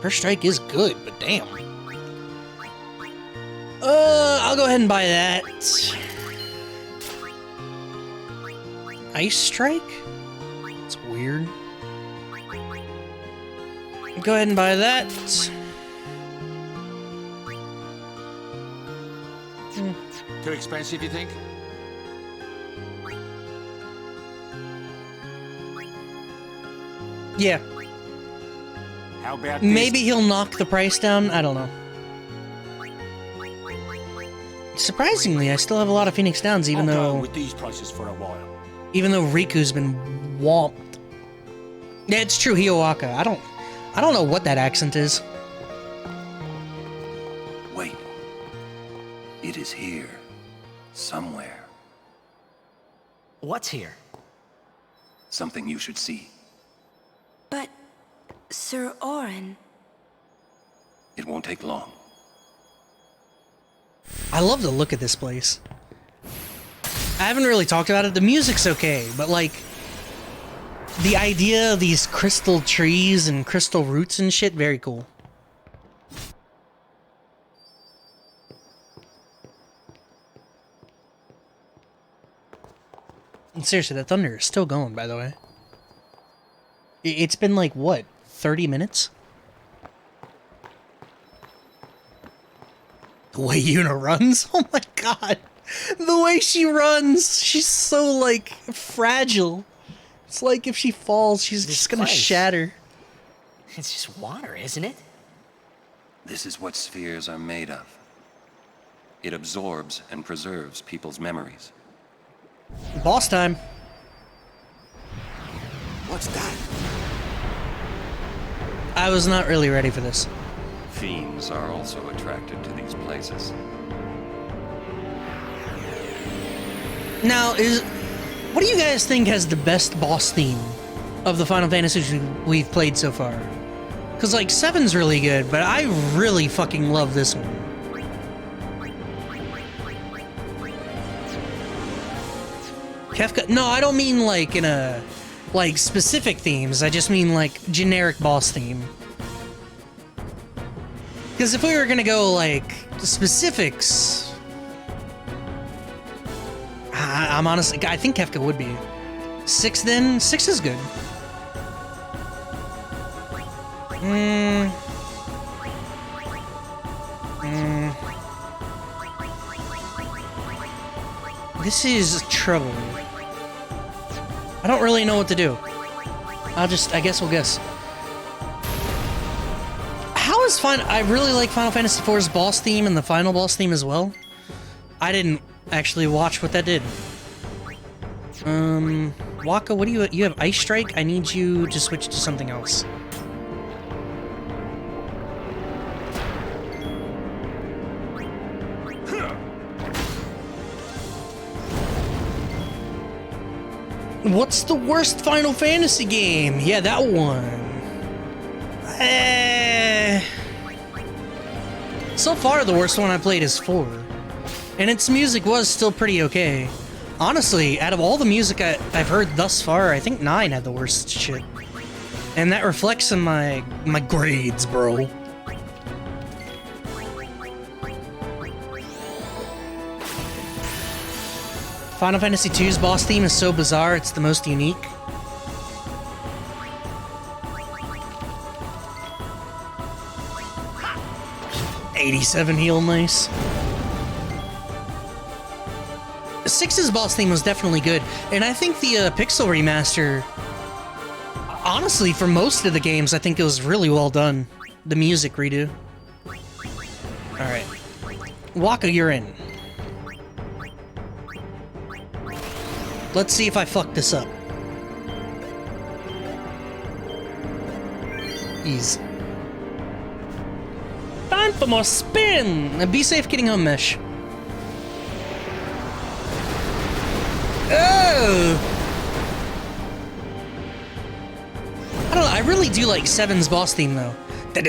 First strike is good, but damn. I'll go ahead and buy that. Ice strike? It's weird. Go ahead and buy that. Too expensive, you think? Yeah. How about this? Maybe he'll knock the price down. I don't know. Surprisingly, I still have a lot of Phoenix Downs, even I'll though go with these prices for a while. even though Riku's been whomped. Yeah, it's true, Hiawaka. I don't know what that accent is. Wait. It is here. Somewhere. What's here? Something you should see. But, Sir Orin... It won't take long. I love the look of this place. I haven't really talked about it. The music's okay, but like the idea of these crystal trees and crystal roots and shit, very cool. And seriously, that thunder is still going, by the way. It's been like, what, 30 minutes? The way Yuna runs? Oh my god. The way she runs, she's so, like, fragile. It's like if she falls, she's just gonna shatter. It's just water, isn't it? This is what spheres are made of. It absorbs and preserves people's memories. Boss time. What's that? I was not really ready for this. Fiends are also attracted to these places. Now, what do you guys think has the best boss theme of the Final Fantasies we've played so far? Because, like, 7's really good, but I really fucking love this one. Kefka? No, I don't mean, like, in a... like, specific themes. I just mean, like, generic boss theme. Because if we were gonna go, like, specifics... I'm honestly... I think Kefka would be. 6 then? 6 is good. This is trouble. I don't really know what to do. I guess we'll guess. How is I really like Final Fantasy IV's boss theme and the final boss theme as well. I didn't actually watch what that did. Waka, what do you have Ice Strike? I need you to switch to something else. What's the worst Final Fantasy game? Yeah, that one. So far, the worst one I played is 4. And its music was still pretty okay. Honestly, out of all the music I've heard thus far, I think 9 had the worst shit. And that reflects in my grades, bro. Final Fantasy II's boss theme is so bizarre, it's the most unique. '87 heal, nice. 6's boss theme was definitely good, and I think the Pixel remaster, honestly, for most of the games, I think it was really well done. The music redo. Alright. Waka, you're in. Let's see if I fuck this up. Ease. Time for more spin! Now be safe getting home, Mesh. Oh! I don't know, I really do like 7's boss theme, though. I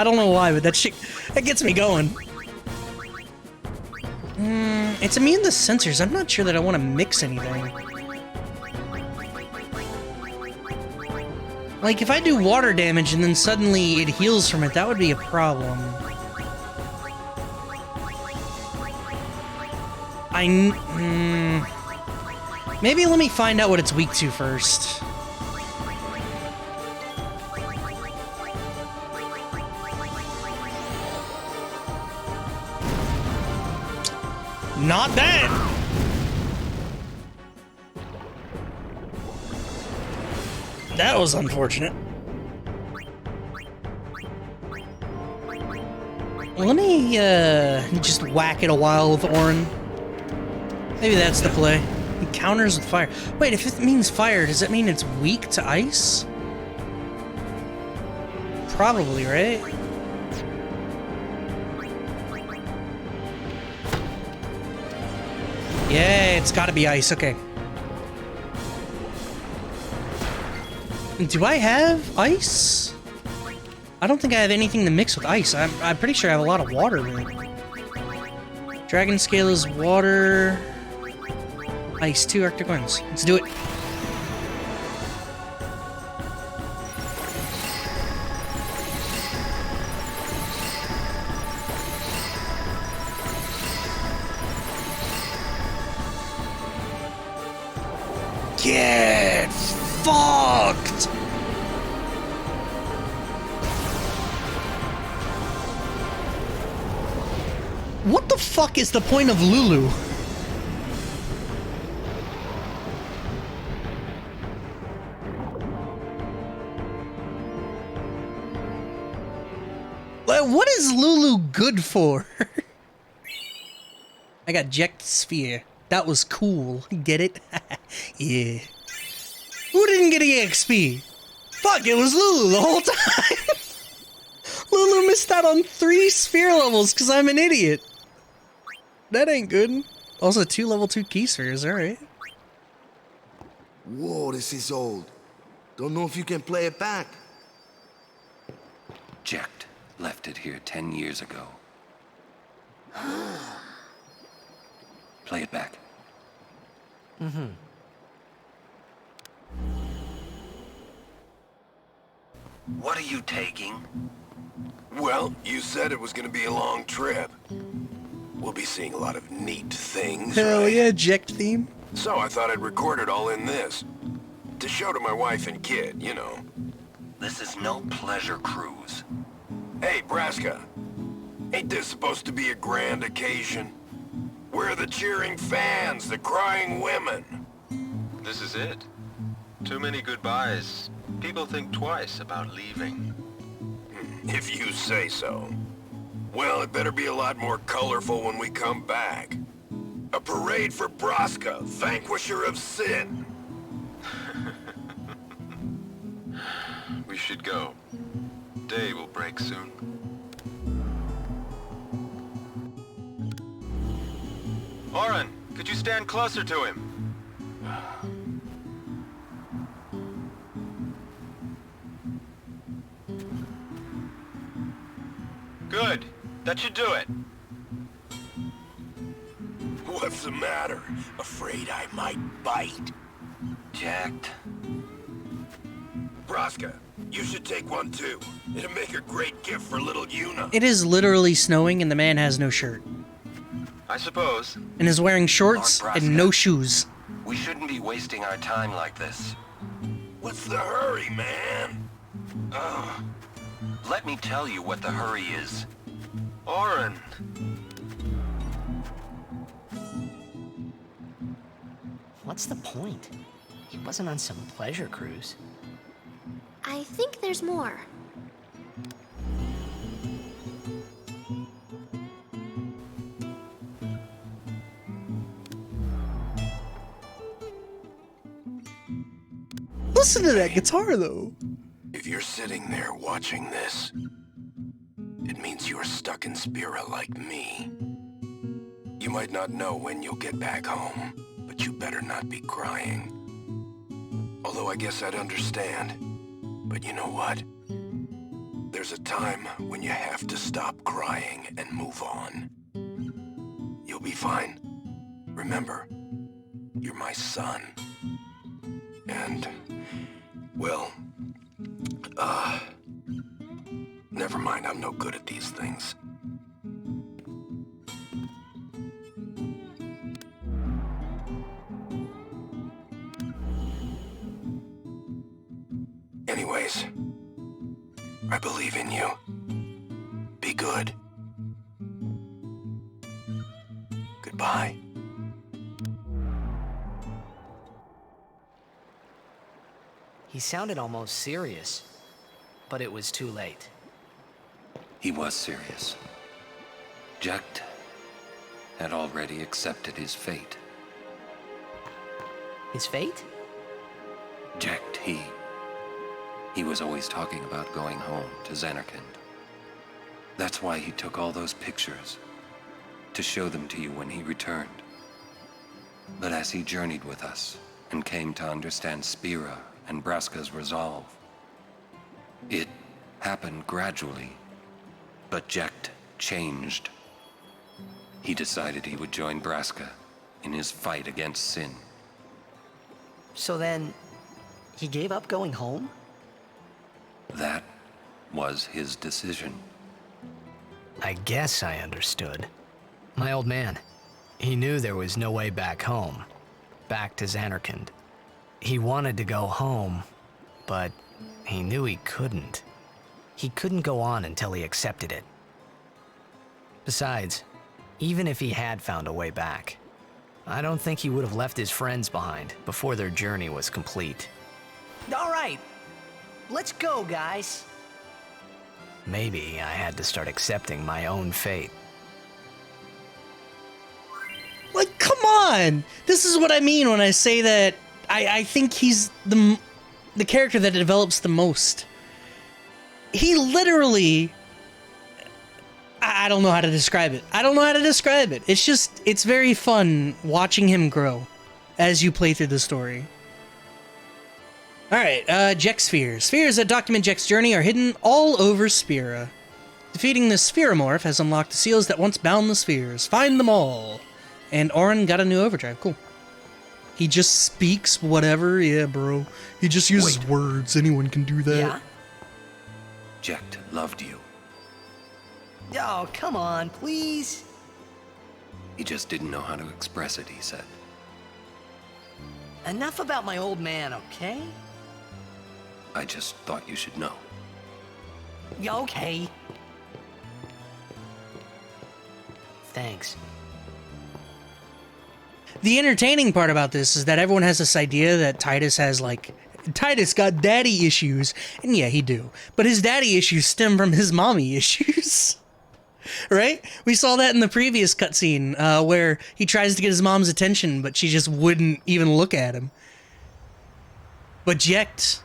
don't know why, but that shit, that gets me going. It's immune to sensors. I'm not sure that I want to mix anything. Like, if I do water damage and then suddenly it heals from it, that would be a problem. Maybe let me find out what it's weak to first. Not bad! That was unfortunate. Let me, just whack it a while with Orin. Maybe that's the play. It counters with fire. Wait, if it means fire, does that mean it's weak to ice? Probably, right? Yeah, it's gotta be ice, okay. Do I have ice? I don't think I have anything to mix with ice. I'm pretty sure I have a lot of water there. Dragon Scale is water. Ice, 2 Arctic Winds. Let's do it. Get fucked! What the fuck is the point of Lulu? Like, what is Lulu good for? I got Ject Sphere. That was cool. Get it? Yeah. Who didn't get EXP? Fuck, it was Lulu the whole time. Lulu missed out on 3 sphere levels because I'm an idiot. That ain't good. Also 2 level 2 key spheres, alright. Whoa, this is old. Don't know if you can play it back. Ject left it here 10 years ago. Play it back. Mm-hmm. What are you taking? Well, you said it was gonna be a long trip. We'll be seeing a lot of neat things, Hell right? yeah, Ject theme. So I thought I'd record it all in this. To show to my wife and kid, you know. This is no pleasure cruise. Hey, Braska. Ain't this supposed to be a grand occasion? We're the cheering fans, the crying women. This is it. Too many goodbyes. People think twice about leaving. If you say so. Well, it better be a lot more colorful when we come back. A parade for Braska, vanquisher of sin. We should go. Day will break soon. Oren, could you stand closer to him? Good. That should do it. What's the matter? Afraid I might bite? Ject. Braska, you should take one too. It'll make a great gift for little Yuna. It is literally snowing and the man has no shirt. I suppose. And is wearing shorts Lord Braska, and no shoes. We shouldn't be wasting our time like this. What's the hurry, man? Let me tell you what the hurry is. Oren. What's the point? He wasn't on some pleasure cruise. I think there's more. Listen to that guitar, though. If you're sitting there watching this, it means you're stuck in Spira like me. You might not know when you'll get back home, but you better not be crying. Although I guess I'd understand. But you know what? There's a time when you have to stop crying and move on. You'll be fine. Remember, you're my son. And, well, never mind, I'm no good at these things. Anyways, I believe in you. Be good. Goodbye. He sounded almost serious, but it was too late. He was serious. Ject had already accepted his fate. His fate? Ject, he was always talking about going home to Xanarkand. That's why he took all those pictures, to show them to you when he returned. But as he journeyed with us and came to understand Spira and Braska's resolve, it happened gradually, but Ject changed. He decided he would join Braska in his fight against sin. So then, he gave up going home? That was his decision. I guess I understood. My old man, he knew there was no way back home, back to Xanarkand. He wanted to go home, but he knew he couldn't. He couldn't go on until he accepted it. Besides, Even if he had found a way back, I don't think he would have left his friends behind before their journey was complete. All right, let's go, guys. Maybe I had to start accepting my own fate. Like, come on! This is what I mean when I say that I think he's the character that develops the most. He literally... I don't know how to describe it. I don't know how to describe it. It's just, it's very fun watching him grow as you play through the story. Alright, Jex Spheres. Spheres that document Jex's journey are hidden all over Spira. Defeating the Spheromorph has unlocked the seals that once bound the spheres. Find them all! And Orin got a new overdrive. Cool. He just speaks whatever. Yeah, bro. He just uses words. Anyone can do that. Yeah? Jekt loved you. Oh, come on, please. He just didn't know how to express it, he said. Enough about my old man, okay? I just thought you should know. Yeah, okay. Thanks. The entertaining part about this is that everyone has this idea that Titus has, like... Titus got daddy issues. And yeah, he do. But his daddy issues stem from his mommy issues. Right? We saw that in the previous cutscene, where he tries to get his mom's attention, but she just wouldn't even look at him. But Jekt,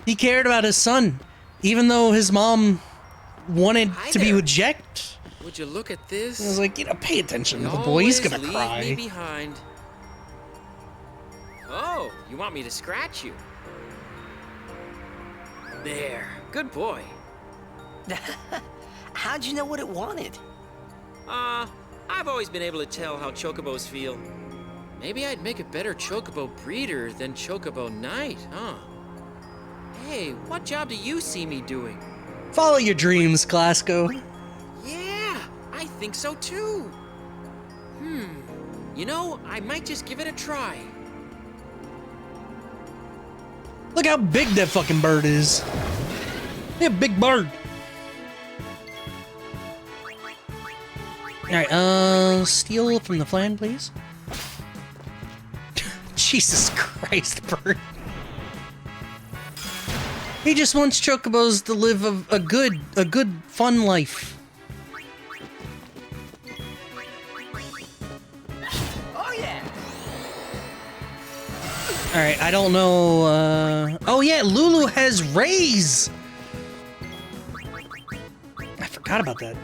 he cared about his son, even though his mom wanted to be with Jekt. Would you look at this? I was like, pay attention to the boy, he's gonna cry. Leave me behind. Oh, you want me to scratch you? There, good boy. How'd you know what it wanted? I've always been able to tell how chocobos feel. Maybe I'd make a better chocobo breeder than chocobo knight, huh? Hey, what job do you see me doing? Follow your dreams, Glasgow. Yeah, I think so too. You know, I might just give it a try. Look how big that fucking bird is. Yeah, big bird. Alright, steal from the flan, please. Jesus Christ, bird. He just wants chocobos to live a good, fun life. Oh yeah. Alright, I don't know, oh yeah, Lulu has rays! I forgot about that.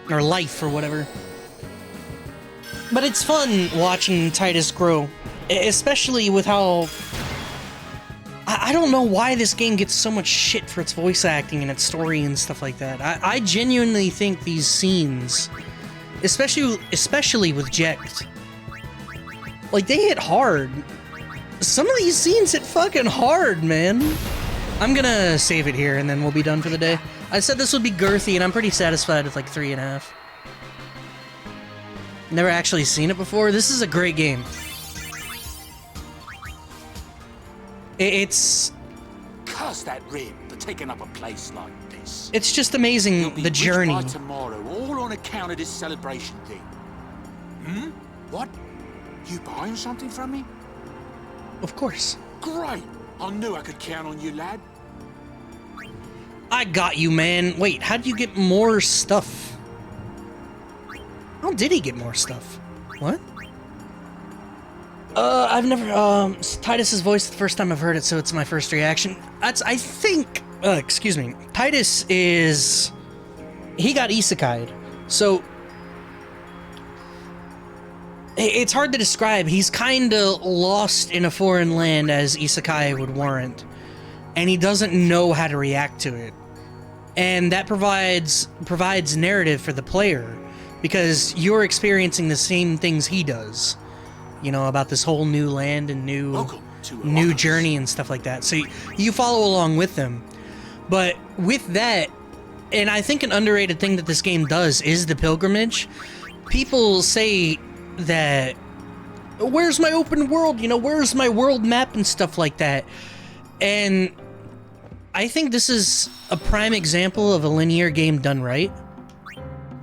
Or life, or whatever. But it's fun watching Titus grow. Especially with how... I don't know why this game gets so much shit for its voice acting and its story and stuff like that. I genuinely think these scenes, especially with Jekt, like, they hit hard. Some of these scenes hit fucking hard, man. I'm gonna save it here and then we'll be done for the day. I said this would be girthy and I'm pretty satisfied with like 3.5. Never actually seen it before. This is a great game. It's... Curse that rim for taking up a place like this. It's just amazing, the journey. By tomorrow, all on account of this celebration thing. What? You buying something from me? Of course. Great! I knew I could count on you, lad. I got you, man. Wait, how did you get more stuff? How did he get more stuff? What? I've never, Titus's voice the first time I've heard it, so it's my first reaction. I think, excuse me, Titus is... He got isekai'd, so... It's hard to describe. He's kinda lost in a foreign land, as isekai would warrant. And he doesn't know how to react to it. And that provides narrative for the player, because you're experiencing the same things he does. You know, about this whole new land and new journey and stuff like that. So you follow along with them. But with that, and I think an underrated thing that this game does is the pilgrimage. People say that, where's my open world? You know, where's my world map and stuff like that? And I think this is a prime example of a linear game done right.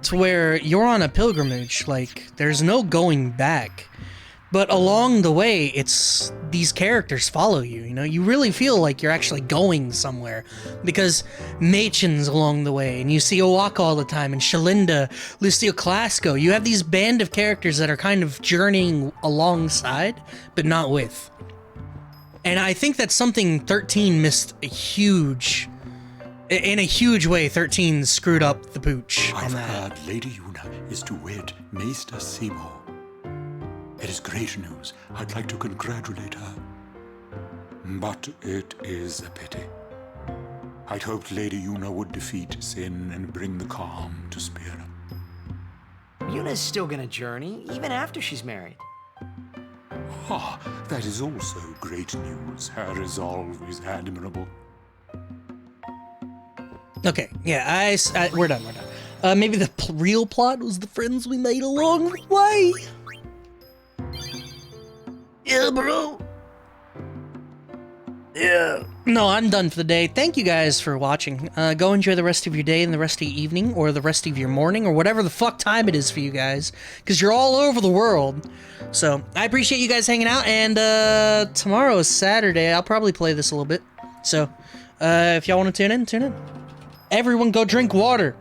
to where you're on a pilgrimage, like, there's no going back. But along the way, it's these characters follow you, you know? You really feel like you're actually going somewhere. Because Machen's along the way, and you see Owaka all the time, and Shalinda, Lucio Clasco. You have these band of characters that are kind of journeying alongside, but not with. And I think that's something 13 missed a huge... In a huge way, 13 screwed up the pooch on I've that. heard Lady Yuna is to wed Maester Seymour. It is great news. I'd like to congratulate her. But it is a pity. I'd hoped Lady Yuna would defeat Sin and bring the calm to Spira. Yuna's still gonna journey, even after she's married. Ah, that is also great news. Her resolve is admirable. Okay, yeah, we're done, we're done. Maybe the real plot was the friends we made along the way. Yeah, bro. Yeah. No, I'm done for the day. Thank you guys for watching. Go enjoy the rest of your day and the rest of your evening, or the rest of your morning, or whatever the fuck time it is for you guys, because you're all over the world. So, I appreciate you guys hanging out, and tomorrow is Saturday. I'll probably play this a little bit. So, if y'all want to tune in, tune in. Everyone go drink water.